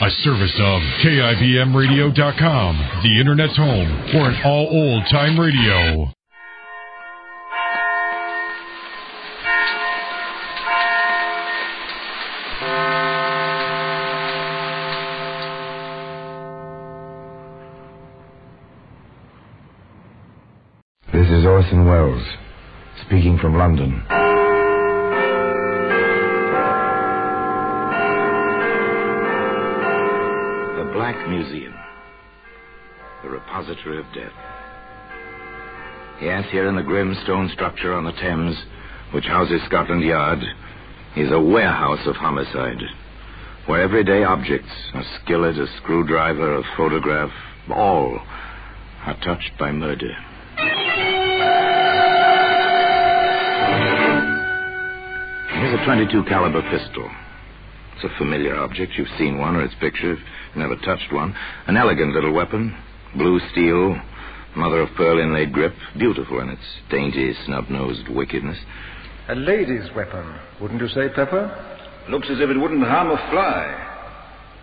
A service of KIBMradio.com, the Internet's home for an all old-time radio. This is Orson Welles, speaking from London. The Black Museum, the repository of death. Yes, here in the grim stone structure on the Thames, which houses Scotland Yard, is a warehouse of homicide, where everyday objects, a skillet, a screwdriver, a photograph, all are touched by murder. Here's a .22 caliber pistol. It's a familiar object. You've seen one or its picture. You've never touched one. An elegant little weapon. Blue steel, mother-of-pearl inlaid grip. Beautiful in its dainty, snub-nosed wickedness. A lady's weapon, wouldn't you say, Pepper? Looks as if it wouldn't harm a fly.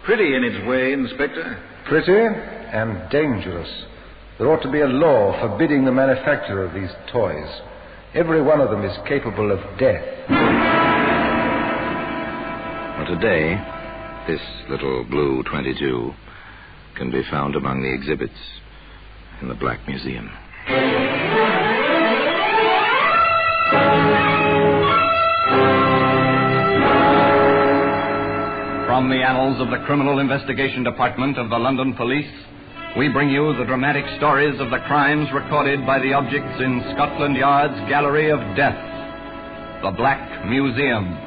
Pretty in its way, Inspector. Pretty and dangerous. There ought to be a law forbidding the manufacture of these toys. Every one of them is capable of death. Well, today, this little blue .22 can be found among the exhibits in the Black Museum. From the annals of the Criminal Investigation Department of the London Police, we bring you the dramatic stories of the crimes recorded by the objects in Scotland Yard's Gallery of Death, the Black Museum.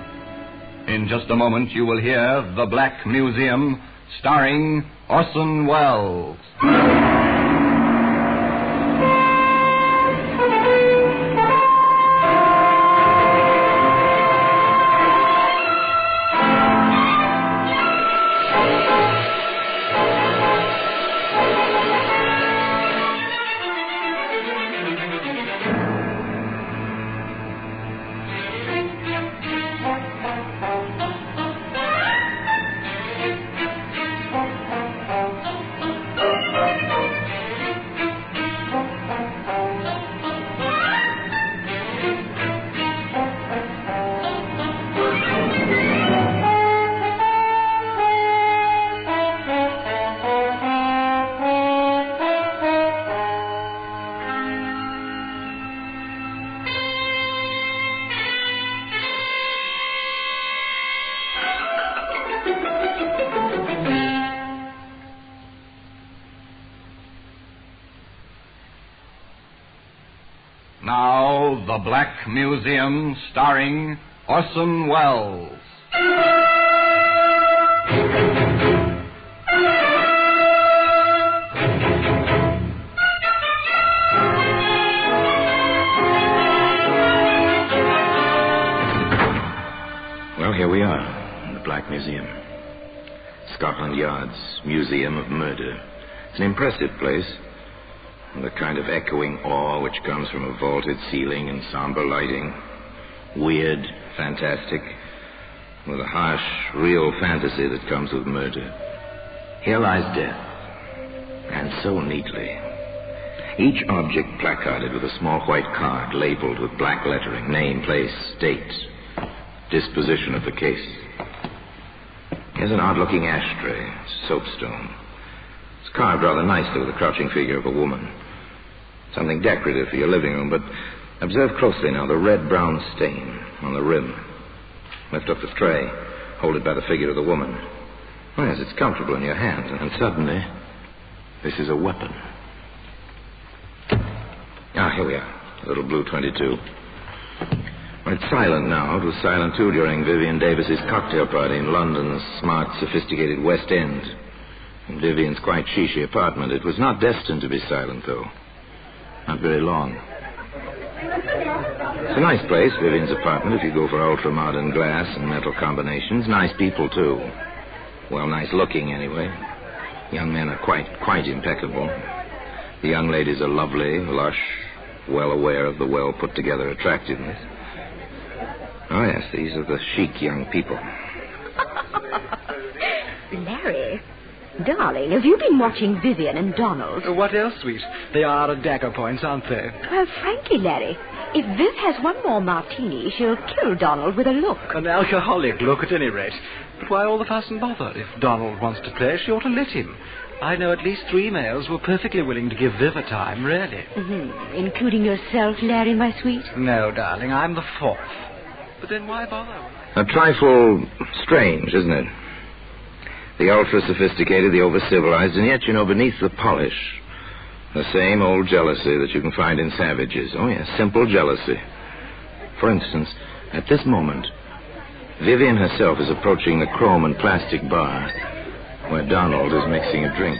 In just a moment, you will hear The Black Museum, starring Orson Welles. Now, The Black Museum, starring Orson Welles. Well, here we are in the Black Museum. Scotland Yard's Museum of Murder. It's an impressive place. The kind of echoing awe which comes from a vaulted ceiling and somber lighting. Weird, fantastic, with a harsh, real fantasy that comes with murder. Here lies death, and so neatly. Each object placarded with a small white card labeled with black lettering, name, place, date, disposition of the case. Here's an odd-looking ashtray, soapstone. It's carved rather nicely with the crouching figure of a woman. Something decorative for your living room, but observe closely now the red-brown stain on the rim. Lift up the tray, hold it by the figure of the woman. Oh, yes, it's comfortable in your hand, and suddenly, this is a weapon. Ah, here we are, a little blue .22. Well, it's silent now. It was silent, too, during Vivian Davis's cocktail party in London's smart, sophisticated West End. In Vivian's quite chic apartment. It was not destined to be silent, though. Not very long. It's a nice place, Vivian's apartment, if you go for ultra-modern glass and metal combinations. Nice people, too. Well, nice looking, anyway. Young men are quite impeccable. The young ladies are lovely, lush, well aware of the well-put-together attractiveness. Oh, yes, these are the chic young people. Larry, darling, have you been watching Vivian and Donald? What else, sweet? They are at dagger points, aren't they? Well, frankly, Larry, if Viv has one more martini, she'll kill Donald with a look. An alcoholic look, at any rate. But why all the fuss and bother? If Donald wants to play, she ought to let him. I know at least 3 males who are perfectly willing to give Viv a time, really. Mm-hmm. Including yourself, Larry, my sweet? No, darling, I'm the 4th. But then why bother? A trifle strange, isn't it? The ultra-sophisticated, the over-civilized, and yet, beneath the polish, the same old jealousy that you can find in savages. Oh, yes, simple jealousy. For instance, at this moment, Vivian herself is approaching the chrome and plastic bar where Donald is mixing a drink.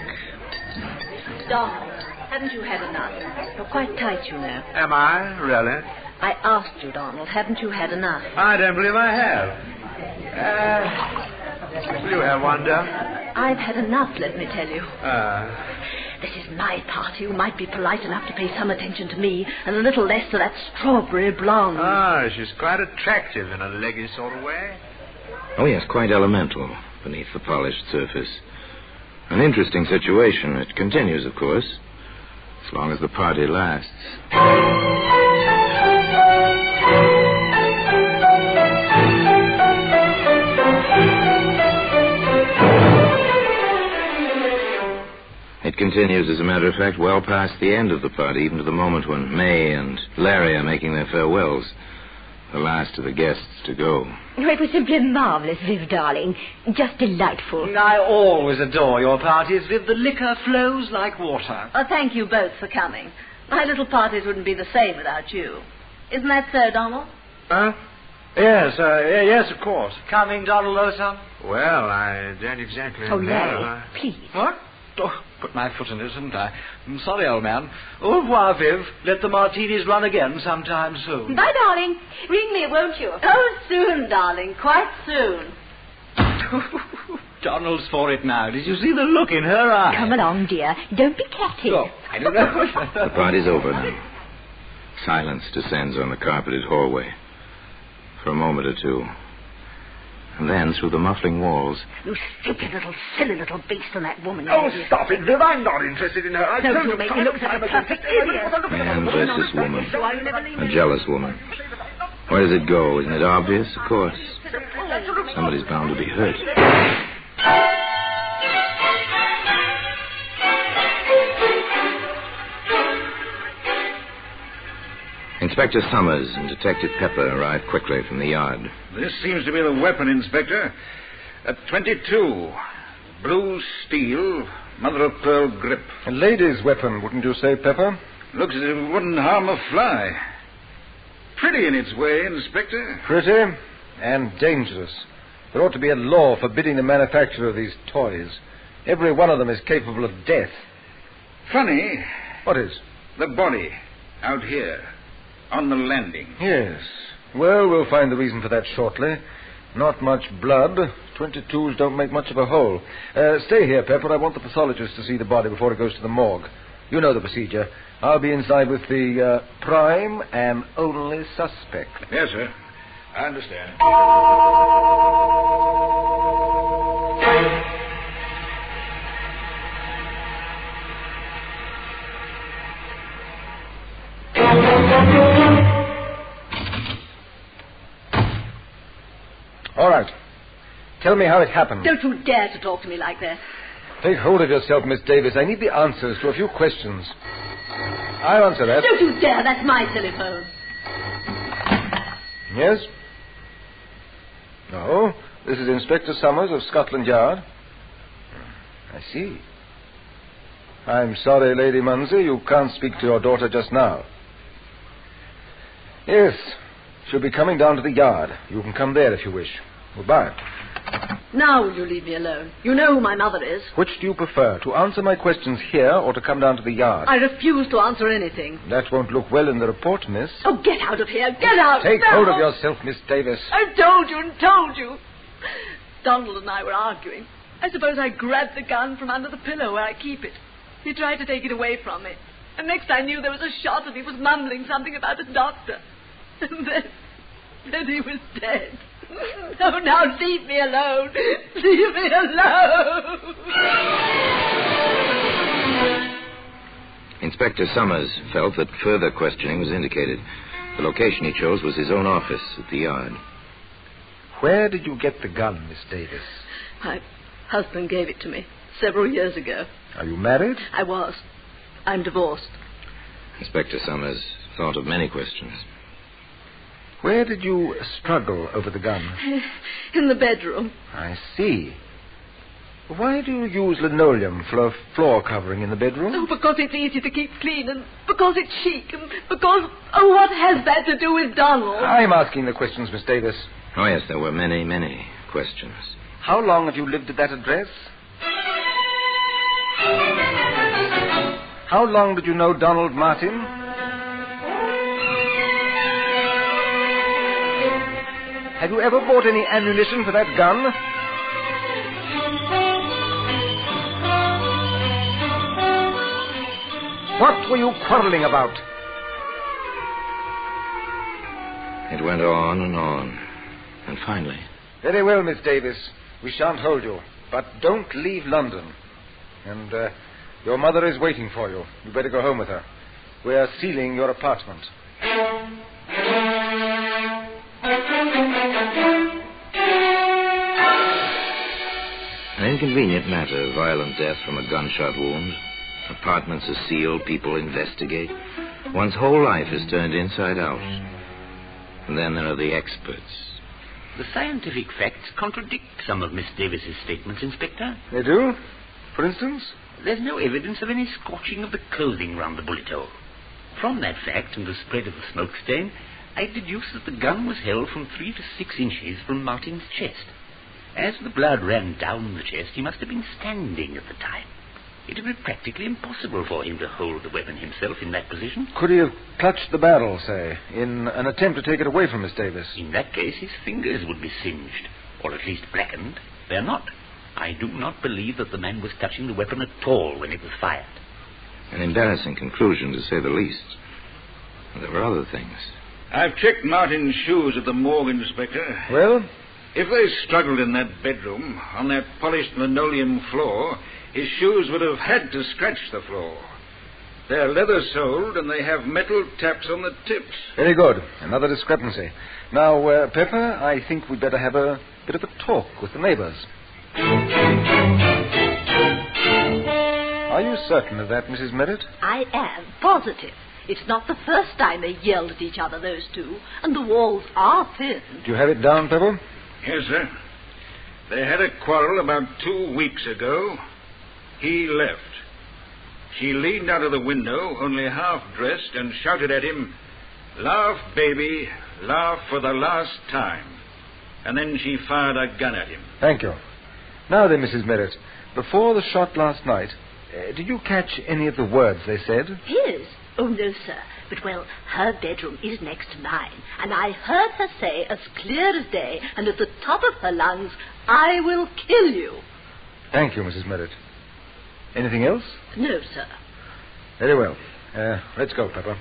Donald, haven't you had enough? You're quite tight, you know. Am I? Really? I asked you, Donald, haven't you had enough? I don't believe I have. Will you have one, Dom? I've had enough, let me tell you. This is my party. You might be polite enough to pay some attention to me and a little less to that strawberry blonde. She's quite attractive in a leggy sort of way. Oh, yes, quite elemental beneath the polished surface. An interesting situation. It continues, of course, as long as the party lasts. It continues, as a matter of fact, well past the end of the party, even to the moment when May and Larry are making their farewells. The last of the guests to go. Oh, it was simply marvelous, Viv, darling. Just delightful. I always adore your parties, Viv. The liquor flows like water. Oh, thank you both for coming. My little parties wouldn't be the same without you. Isn't that so, Donald? Huh? Yes, of course. Coming, Donald Lowson? Well, I don't exactly know. Larry, please. What? Oh, put my foot in it, didn't I? I'm sorry, old man. Au revoir, Viv. Let the martinis run again sometime soon. Bye, darling. Ring me, won't you? Oh, soon, darling. Quite soon. Donald's for it now. Did you see the look in her eye? Come along, dear. Don't be catty. Oh, I don't know. The party's over now. Silence descends on the carpeted hallway. For a moment or two. And then, through the muffling walls... You stupid little, silly little beast on that woman. Oh, stop it, Viv. I'm not interested in her. Don't you make me look like a perfect idiot. And there's this woman. A jealous woman. Where does it go? Isn't it obvious? Of course. Somebody's bound to be hurt. Inspector Summers and Detective Pepper arrived quickly from the yard. This seems to be the weapon, Inspector. A .22. Blue steel, mother-of-pearl grip. A lady's weapon, wouldn't you say, Pepper? Looks as if it wouldn't harm a fly. Pretty in its way, Inspector. Pretty and dangerous. There ought to be a law forbidding the manufacture of these toys. Every one of them is capable of death. Funny. What is? The body, out here, on the landing. Yes. Well, we'll find the reason for that shortly. Not much blood. 22s don't make much of a hole. Stay here, Pepper. I want the pathologist to see the body before it goes to the morgue. You know the procedure. I'll be inside with the prime and only suspect. Yes, sir. I understand. All right. Tell me how it happened. Don't you dare to talk to me like that. Take hold of yourself, Miss Davis. I need the answers to a few questions. I'll answer that. Don't you dare. That's my telephone. Yes? No. This is Inspector Summers of Scotland Yard. I see. I'm sorry, Lady Munsey, you can't speak to your daughter just now. Yes. She'll be coming down to the yard. You can come there if you wish. Goodbye. Now will you leave me alone? You know who my mother is. Which do you prefer, to answer my questions here or to come down to the yard? I refuse to answer anything. That won't look well in the report, miss. Oh, get out of here. Get out. Take now. hold of yourself, Miss Davis. I told you and told you. Donald and I were arguing. I suppose I grabbed the gun from under the pillow where I keep it. He tried to take it away from me. And next I knew there was a shot and he was mumbling something about a doctor. And then he was dead. Oh, now leave me alone. Leave me alone. Inspector Summers felt that further questioning was indicated. The location he chose was his own office at the yard. Where did you get the gun, Miss Davis? My husband gave it to me several years ago. Are you married? I was. I'm divorced. Inspector Summers thought of many questions. Where did you struggle over the gun? In the bedroom. I see. Why do you use linoleum for a floor covering in the bedroom? Oh, because it's easy to keep clean, and because it's chic, and because... Oh, what has that to do with Donald? I'm asking the questions, Miss Davis. Oh, yes, there were many, many questions. How long have you lived at that address? How long did you know Donald Martin? Have you ever bought any ammunition for that gun? What were you quarreling about? It went on and on. And finally... Very well, Miss Davis. We shan't hold you. But don't leave London. And your mother is waiting for you. You better go home with her. We are sealing your apartment. An inconvenient matter, violent death from a gunshot wound. Apartments are sealed, people investigate. One's whole life is turned inside out. And then there are the experts. The scientific facts contradict some of Miss Davis's statements, Inspector. They do? For instance? There's no evidence of any scorching of the clothing round the bullet hole. From that fact and the spread of the smoke stain, I deduce that the gun was held from 3 to 6 inches from Martin's chest. As the blood ran down the chest, he must have been standing at the time. It would be practically impossible for him to hold the weapon himself in that position. Could he have clutched the barrel, say, in an attempt to take it away from Miss Davis? In that case, his fingers would be singed, or at least blackened. They're not. I do not believe that the man was touching the weapon at all when it was fired. An embarrassing conclusion, to say the least. There were other things. I've checked Martin's shoes at the morgue, Inspector. Well? If they struggled in that bedroom, on that polished linoleum floor, his shoes would have had to scratch the floor. They're leather-soled, and they have metal taps on the tips. Very good. Another discrepancy. Now, Pepper, I think we'd better have a bit of a talk with the neighbors. Are you certain of that, Mrs. Merritt? I am positive. It's not the first time they yelled at each other, those two, and the walls are thin. Do you have it down, Pepper? Yes, sir. They had a quarrel about 2 weeks ago. He left. She leaned out of the window, only half-dressed, and shouted at him, "Laugh, baby, laugh for the last time." And then she fired a gun at him. Thank you. Now then, Mrs. Merritt, before the shot last night, did you catch any of the words they said? His? Oh, no, sir. But, well, her bedroom is next to mine, and I heard her say as clear as day and at the top of her lungs, "I will kill you." Thank you, Mrs. Merritt. Anything else? No, sir. Very well. Let's go, Pepper.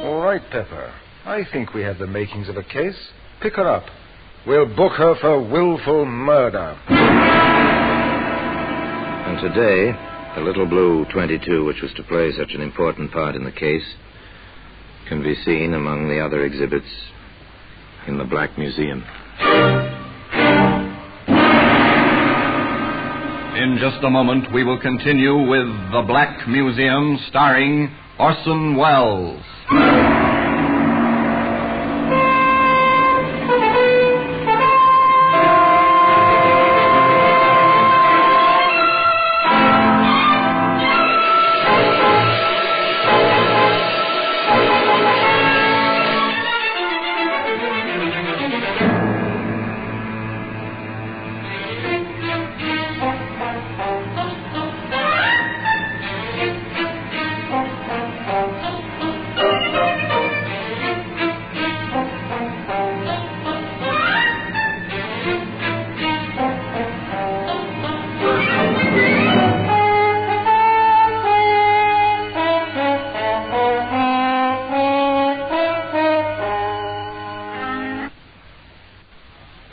All right, Pepper. I think we have the makings of a case. Pick her up. We'll book her for willful murder. And today, the little blue 22, which was to play such an important part in the case, can be seen among the other exhibits in the Black Museum. In just a moment, we will continue with The Black Museum, starring Orson Welles.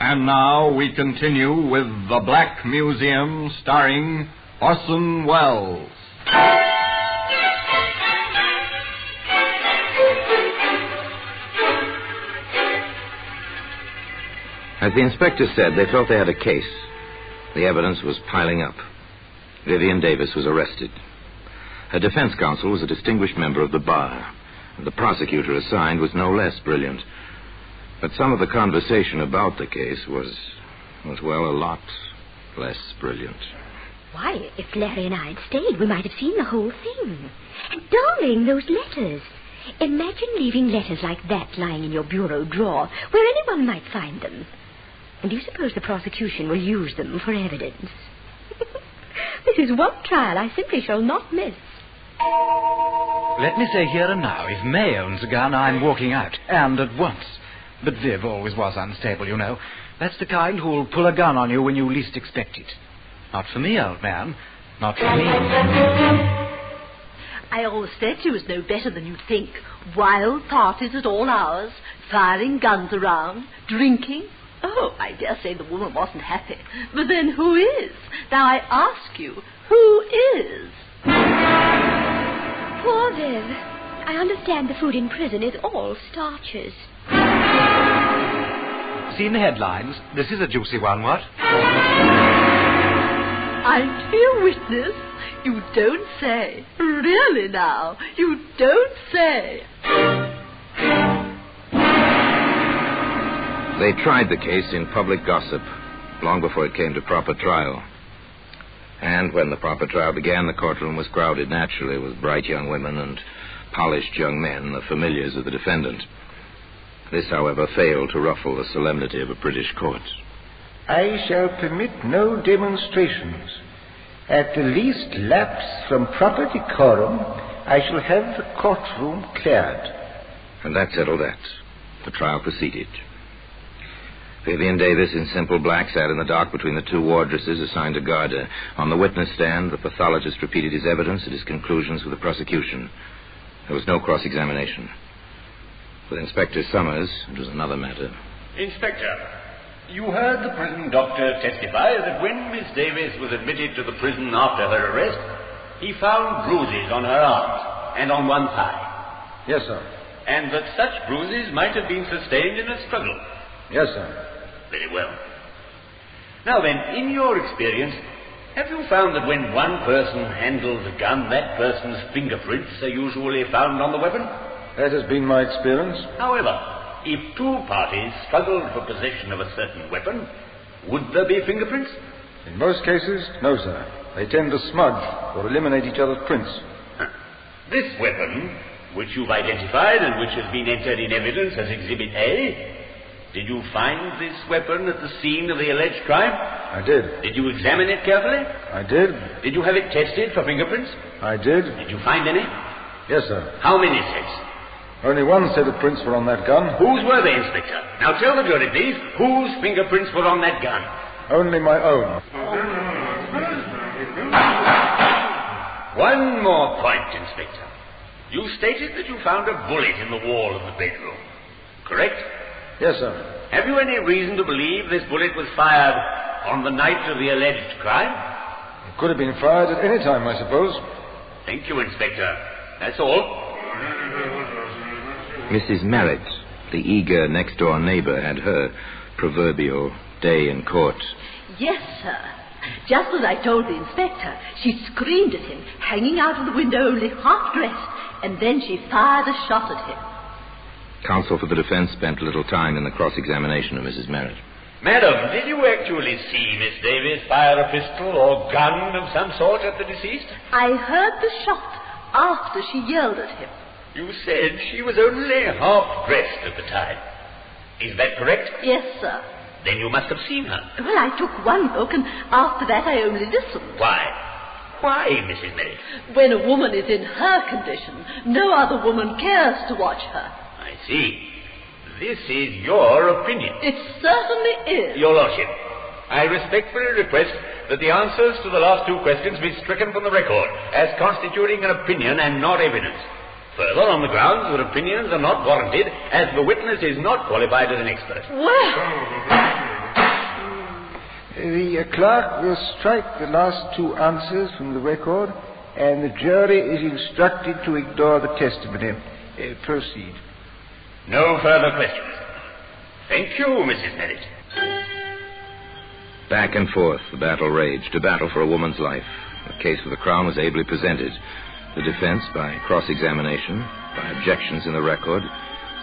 And now we continue with The Black Museum, starring Orson Welles. As the inspector said, they felt they had a case. The evidence was piling up. Vivian Davis was arrested. Her defense counsel was a distinguished member of the bar. The prosecutor assigned was no less brilliant. But some of the conversation about the case was, well, a lot less brilliant. Why, if Larry and I had stayed, we might have seen the whole thing. And darling, those letters. Imagine leaving letters like that lying in your bureau drawer, where anyone might find them. And do you suppose the prosecution will use them for evidence? This is one trial I simply shall not miss. Let me say here and now, if May owns a gun, I'm walking out, and at once. But Viv always was unstable, you know. That's the kind who'll pull a gun on you when you least expect it. Not for me, old man. Not for me. I always said she was no better than you'd think. Wild parties at all hours, firing guns around, drinking. Oh, I dare say the woman wasn't happy. But then who is? Now I ask you, who is? Poor Viv. I understand the food in prison is all starches. Seen the headlines? This is a juicy one, what? I'm to be a witness? You don't say. Really now? You don't say. They tried the case in public gossip long before it came to proper trial. And when the proper trial began, the courtroom was crowded naturally with bright young women and polished young men, the familiars of the defendant. This, however, failed to ruffle the solemnity of a British court. I shall permit no demonstrations. At the least lapse from proper decorum, I shall have the courtroom cleared. And that settled that. The trial proceeded. Vivian Davis, in simple black, sat in the dock between the two wardresses assigned to guard her. On the witness stand, the pathologist repeated his evidence and his conclusions with the prosecution. There was no cross-examination. With Inspector Summers, it was another matter. Inspector, you heard the prison doctor testify that when Miss Davis was admitted to the prison after her arrest, he found bruises on her arms and on one thigh. Yes, sir. And that such bruises might have been sustained in a struggle. Yes, sir. Very well. Now then, in your experience, have you found that when one person handles a gun, that person's fingerprints are usually found on the weapon? That has been my experience. However, if two parties struggled for possession of a certain weapon, would there be fingerprints? In most cases, no, sir. They tend to smudge or eliminate each other's prints. This weapon, which you've identified and which has been entered in evidence as Exhibit A, did you find this weapon at the scene of the alleged crime? I did. Did you examine it carefully? I did. Did you have it tested for fingerprints? I did. Did you find any? Yes, sir. How many sets? Only one set of prints were on that gun. Whose were they, Inspector? Now tell the jury, please, whose fingerprints were on that gun? Only my own. One more point, Inspector. You stated that you found a bullet in the wall of the bedroom, correct? Yes, sir. Have you any reason to believe this bullet was fired on the night of the alleged crime? It could have been fired at any time, I suppose. Thank you, Inspector. That's all. Mrs. Merritt, the eager next-door neighbor, had her proverbial day in court. Yes, sir. Just as I told the inspector, she screamed at him, hanging out of the window only half-dressed, and then she fired a shot at him. Counsel for the defense spent little time in the cross-examination of Mrs. Merritt. Madam, did you actually see Miss Davis fire a pistol or gun of some sort at the deceased? I heard the shot after she yelled at him. You said she was only half-dressed at the time. Is that correct? Yes, sir. Then you must have seen her. Well, I took one look, and after that I only listened. Why? Why, Mrs. Merritt? When a woman is in her condition, no other woman cares to watch her. I see. This is your opinion. It certainly is. Your Lordship, I respectfully request that the answers to the last two questions be stricken from the record as constituting an opinion and not evidence. Further, on the grounds that opinions are not warranted, as the witness is not qualified as an expert. Well... The The clerk will strike the last two answers from the record, and the jury is instructed to ignore the testimony. Proceed. No further questions. Thank you, Mrs. Merritt. Back and forth, the battle raged, a battle for a woman's life. The case for the Crown was ably presented. The defense, by cross-examination, by objections in the record,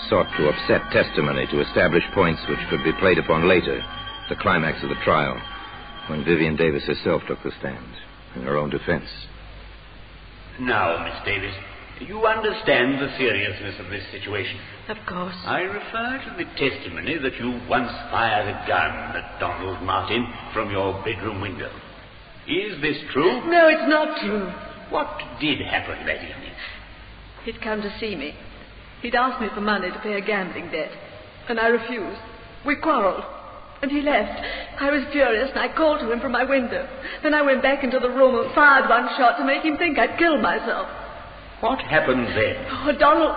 sought to upset testimony to establish points which could be played upon later, the climax of the trial, when Vivian Davis herself took the stand in her own defense. Now, Miss Davis, you understand the seriousness of this situation. Of course. I refer to the testimony that you once fired a gun at Donald Martin from your bedroom window. Is this true? No, it's not true. What did happen that evening? He'd come to see me. He'd asked me for money to pay a gambling debt, and I refused. We quarreled, and he left. I was furious, and I called to him from my window. Then I went back into the room and fired one shot to make him think I'd killed myself. What happened then? Oh, Donald...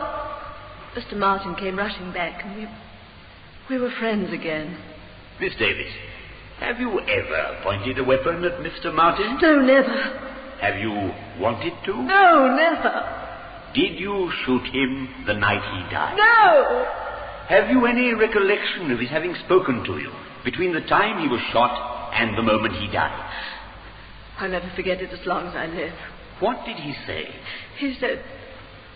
Mr. Martin came rushing back, and we were friends again. Miss Davis, have you ever pointed a weapon at Mr. Martin? No, never. Have you wanted to? No, never. Did you shoot him the night he died? No! Have you any recollection of his having spoken to you between the time he was shot and the moment he died? I'll never forget it as long as I live. What did he say? He said,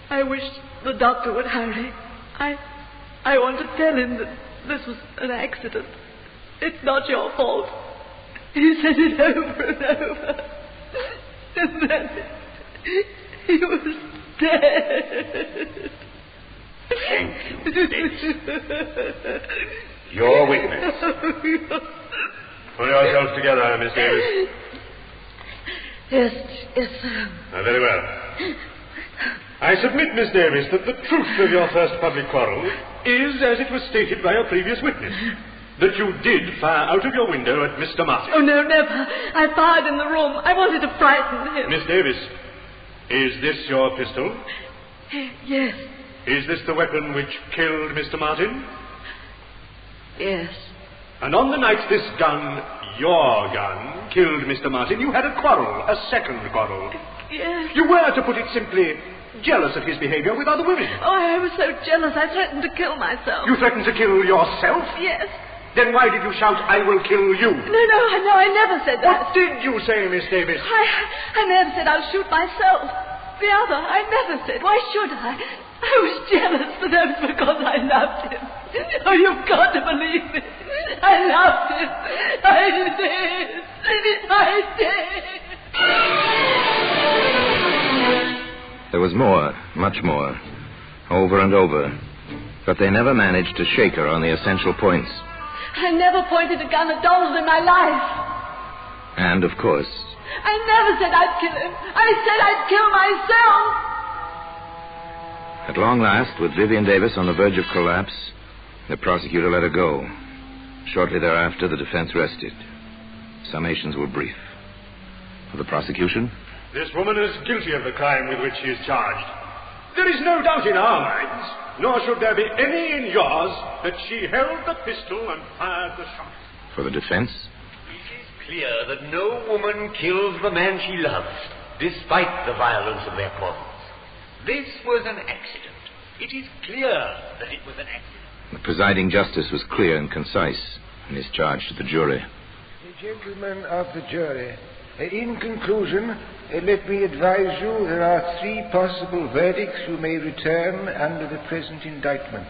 I wished the doctor would hurry. I want to tell him that this was an accident. It's not your fault. He said it over and over. And then he was dead. Thank you, Davis. Your witness. Pull yourselves together, Miss Davis. Yes, sir. Very well. I submit, Miss Davis, that the truth of your first public quarrel is, as it was stated by a previous witness, that you did fire out of your window at Mr. Martin. Oh, no, never. I fired in the room. I wanted to frighten him. Miss Davis, is this your pistol? Yes. Is this the weapon which killed Mr. Martin? Yes. And on the night this gun, your gun, killed Mr. Martin, you had a quarrel, a second quarrel. Yes. You were, to put it simply, jealous of his behavior with other women. Oh, I was so jealous I threatened to kill myself. You threatened to kill yourself? Yes. Then why did you shout, I will kill you? No, I never said that. What did you say, Miss Davis? I never said I'll shoot myself. The other, I never said. Why should I? I was jealous, but that was because I loved him. Oh, you've got to believe me. I loved him. I did. There was more, much more, over and over, but they never managed to shake her on the essential points. I never pointed a gun at Donald in my life. And, of course, I never said I'd kill him. I said I'd kill myself. at long last, with Vivian Davis on the verge of collapse, the prosecutor let her go. Shortly thereafter, the defense rested. Summations were brief. For the prosecution, this woman is guilty of the crime with which she is charged. There is no doubt in our minds, nor should there be any in yours, that she held the pistol and fired the shot. For the defense, it is clear that no woman kills the man she loves, despite the violence of their quarrels. This was an accident. It is clear that it was an accident. the presiding justice was clear and concise in his charge to the jury. The gentlemen of the jury, in conclusion, let me advise you there are 3 possible verdicts you may return under the present indictment.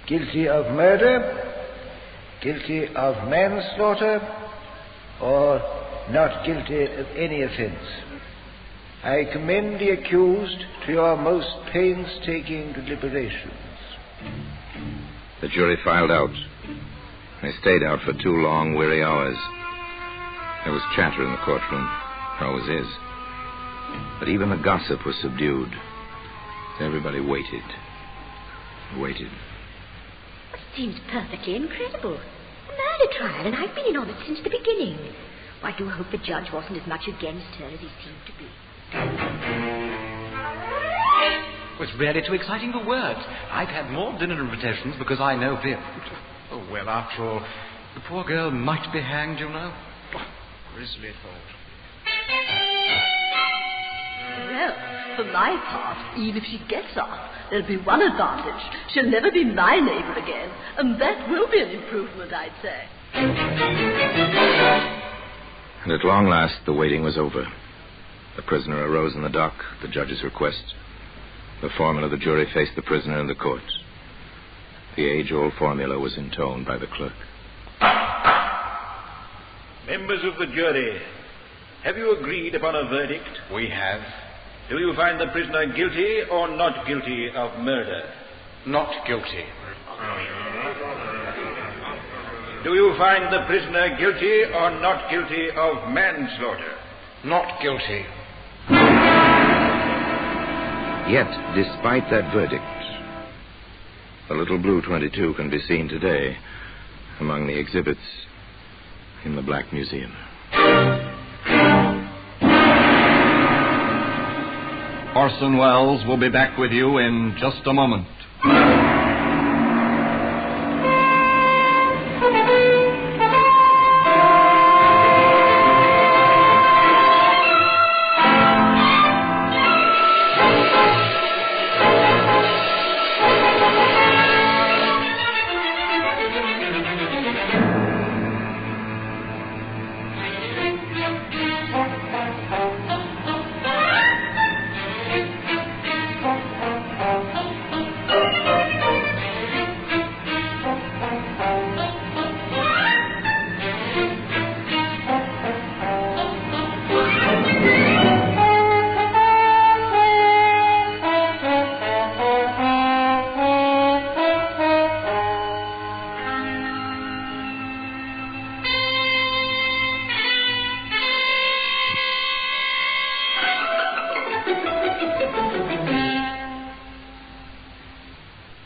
Guilty of murder, guilty of manslaughter, or not guilty of any offense. I commend the accused to your most painstaking deliberations. The jury filed out. They stayed out for 2 long, weary hours. There was chatter in the courtroom. There always is. But even the gossip was subdued. Everybody waited. Waited. It seems perfectly incredible. A murder trial, and I've been in on it since the beginning. I do hope the judge wasn't as much against her as he seemed to be. It was really too exciting for words. I've had more dinner invitations because I know Viv. Oh, well, after all, the poor girl might be hanged, you know. grisly thought. Well, for my part, even if she gets off, there'll be one advantage. She'll never be my neighbour again, and that will be an improvement, I'd say. And at long last, the waiting was over. The prisoner arose in the dock, at the judge's request. The foreman of the jury faced the prisoner in the court. The age-old formula was intoned by the clerk. Members of the jury, have you agreed upon a verdict? We have. Do you find the prisoner guilty or not guilty of murder? Not guilty. Do you find the prisoner guilty or not guilty of manslaughter? Not guilty. Yet, despite that verdict, the little blue 22 can be seen today among the exhibits in the Black Museum. Orson Welles will be back with you in just a moment.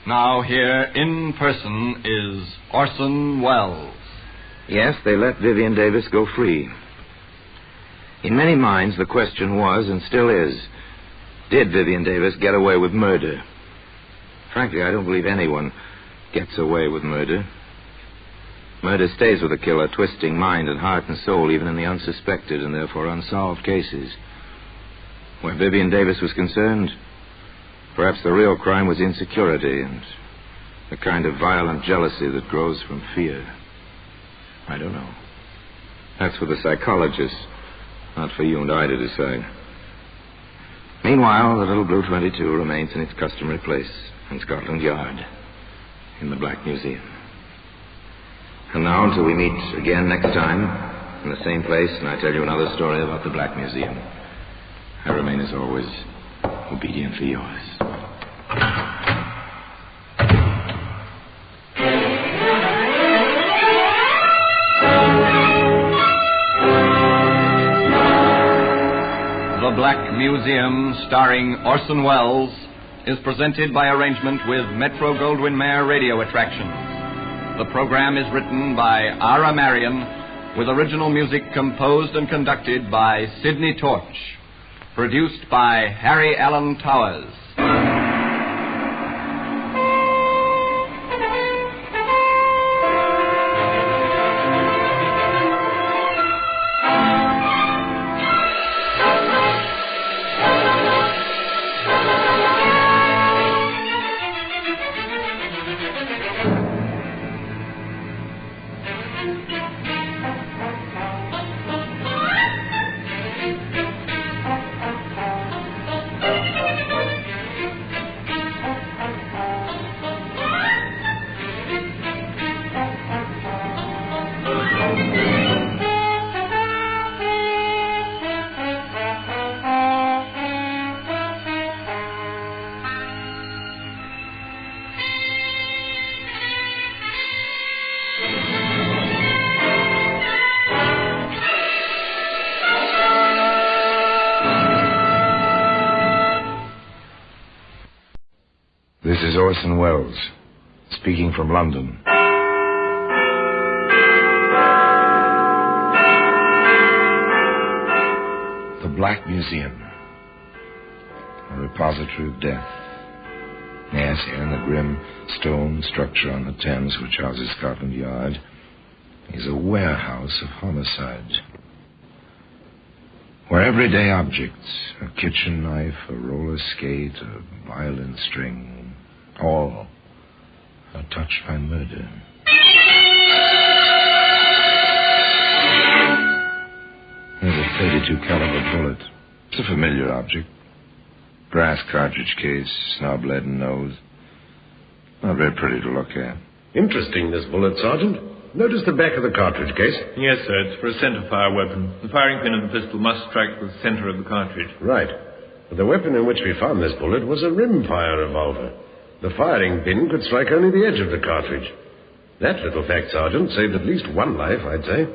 Now here in person is Orson Welles. Yes, they let Vivian Davis go free. In many minds, the question was, and still is, did Vivian Davis get away with murder? Frankly, I don't believe anyone gets away with murder. Murder stays with a killer, twisting mind and heart and soul, even in the unsuspected and therefore unsolved cases. Where Vivian Davis was concerned, perhaps the real crime was insecurity and the kind of violent jealousy that grows from fear. I don't know. That's for the psychologists, not for you and I to decide. Meanwhile, the little blue 22 remains in its customary place in Scotland Yard, in the Black Museum. And now, until we meet again next time, in the same place, and I tell you another story about the Black Museum, I remain, as always, obediently yours. The Black Museum, starring Orson Welles, is presented by arrangement with Metro-Goldwyn-Mayer Radio Attractions. The program is written by Ara Marion, with original music composed and conducted by Sidney Torch. Produced by Harry Allen Towers. This is Orson Welles, speaking from London. The Black Museum, a repository of death. Yes, here in the grim stone structure on the Thames which houses Scotland Yard is a warehouse of homicide. where everyday objects, a kitchen knife, a roller skate, a violin string, all are touched by murder. There's a 32 caliber bullet. It's a familiar object. Brass cartridge case, snub-leaden nose. Not very pretty to look at. Interesting, this bullet, Sergeant. Notice the back of the cartridge case? Yes, sir. It's for a centre-fire weapon. The firing pin of the pistol must strike the centre of the cartridge. Right. But the weapon in which we found this bullet was a rimfire revolver. The firing pin could strike only the edge of the cartridge. That little fact, Sergeant, saved at least one life, I'd say.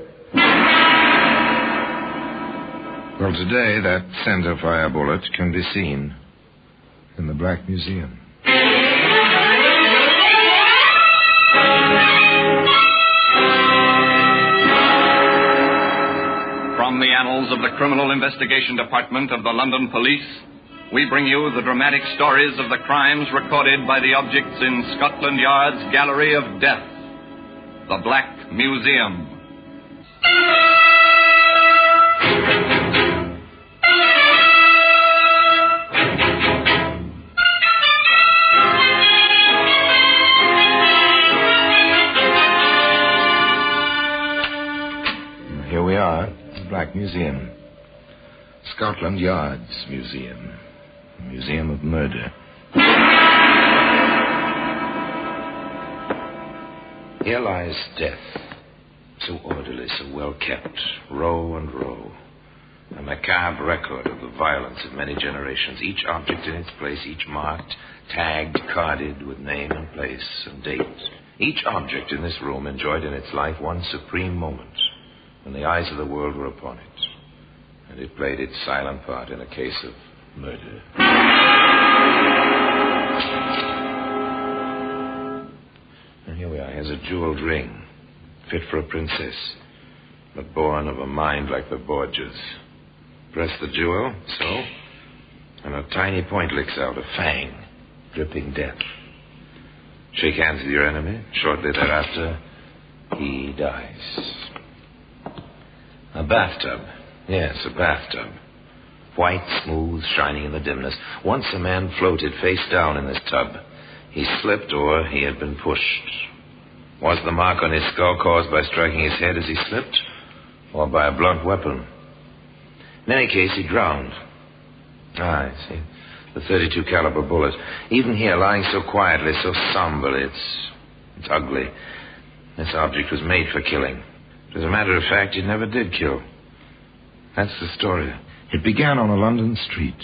Well, today, that centre-fire bullet can be seen in the Black Museum. From the annals of the Criminal Investigation Department of the London Police, we bring you the dramatic stories of the crimes recorded by the objects in Scotland Yard's Gallery of Death, the Black Museum. Here we are. Black Museum. Scotland Yard's Museum. A museum of murder. Here lies death. So orderly, so well kept. Row and row. A macabre record of the violence of many generations. Each object in its place, each marked, tagged, carded with name and place and date. Each object in this room enjoyed in its life one supreme moment, when the eyes of the world were upon it, and it played its silent part in a case of murder. And here we are. Here's a jeweled ring, fit for a princess, but born of a mind like the Borgias. Press the jewel, so, and a tiny point licks out, a fang, dripping death. Shake hands with your enemy. Shortly thereafter, he dies. A bathtub. Yes, a bathtub. White, smooth, shining in the dimness. Once a man floated face down in this tub. He slipped or he had been pushed. Was the mark on his skull caused by striking his head as he slipped, or by a blunt weapon? In any case, he drowned. I see. The 32 caliber bullet. Even here, lying so quietly, so somber, it's ugly. This object was made for killing. As a matter of fact, it never did kill. That's the story. It began on a London street.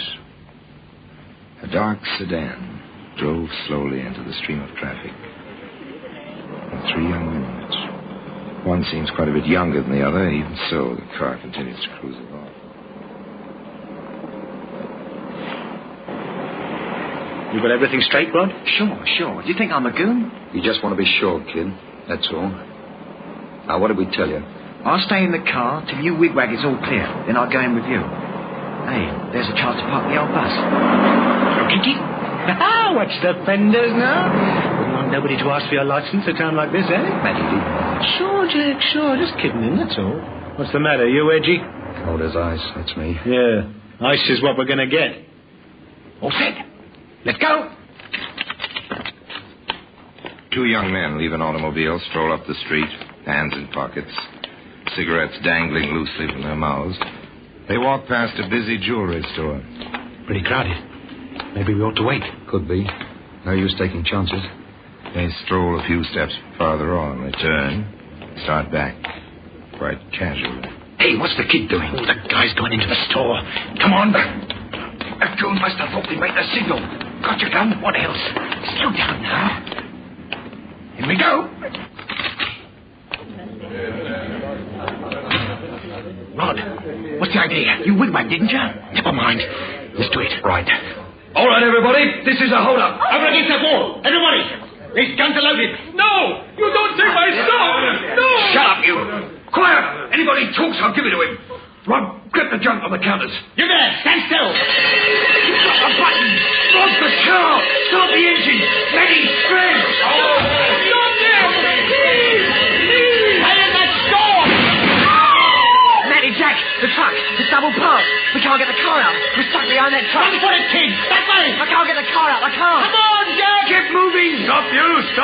A dark sedan drove slowly into the stream of traffic. And three young men in it. One seems quite a bit younger than the other. Even so, the car continues to cruise along. You got everything straight, Rod? Sure. Do you think I'm a goon? You just want to be sure, kid. That's all. Now, what did we tell you? I'll stay in the car till you wigwag it's all clear. Then I'll go in with you. Hey, there's a chance to park the old bus. Kiki? Watch the fenders now. Wouldn't want nobody to ask for your license at a time like this, eh? Matty, Sure, Jack, sure. Just kidding him, that's all. What's the matter? You edgy? cold as ice, that's me. Yeah, ice is what we're going to get. All set. Let's go. Two young men leave an automobile, stroll up the street, hands in pockets, cigarettes dangling loosely from their mouths. They walk past a busy jewelry store. Pretty crowded. Maybe we ought to wait. Could be. No use taking chances. They stroll a few steps farther on. They turn, start back, quite casually. Hey, what's the kid doing? The guy's going into the store. Come on. That goon must have thought we made the signal. Got your gun? What else? Slow down now. Here we go. Rod, what's the idea? You wigwag, didn't you? Never mind. Let's do it. Right. All right, everybody. This is a hold-up. Over against that wall. Everybody. These guns are loaded. No! You don't take my son! No! Shut up, you. Quiet. Anybody talks, I'll give it to him. Rod, grab the junk on the counters. You there! Stand still! Drop the button. Rod, the car. Start the engine. Ready, straight. Not there! Please! Please! Hey, in that store! Matty, Jack, the truck. It's double parked.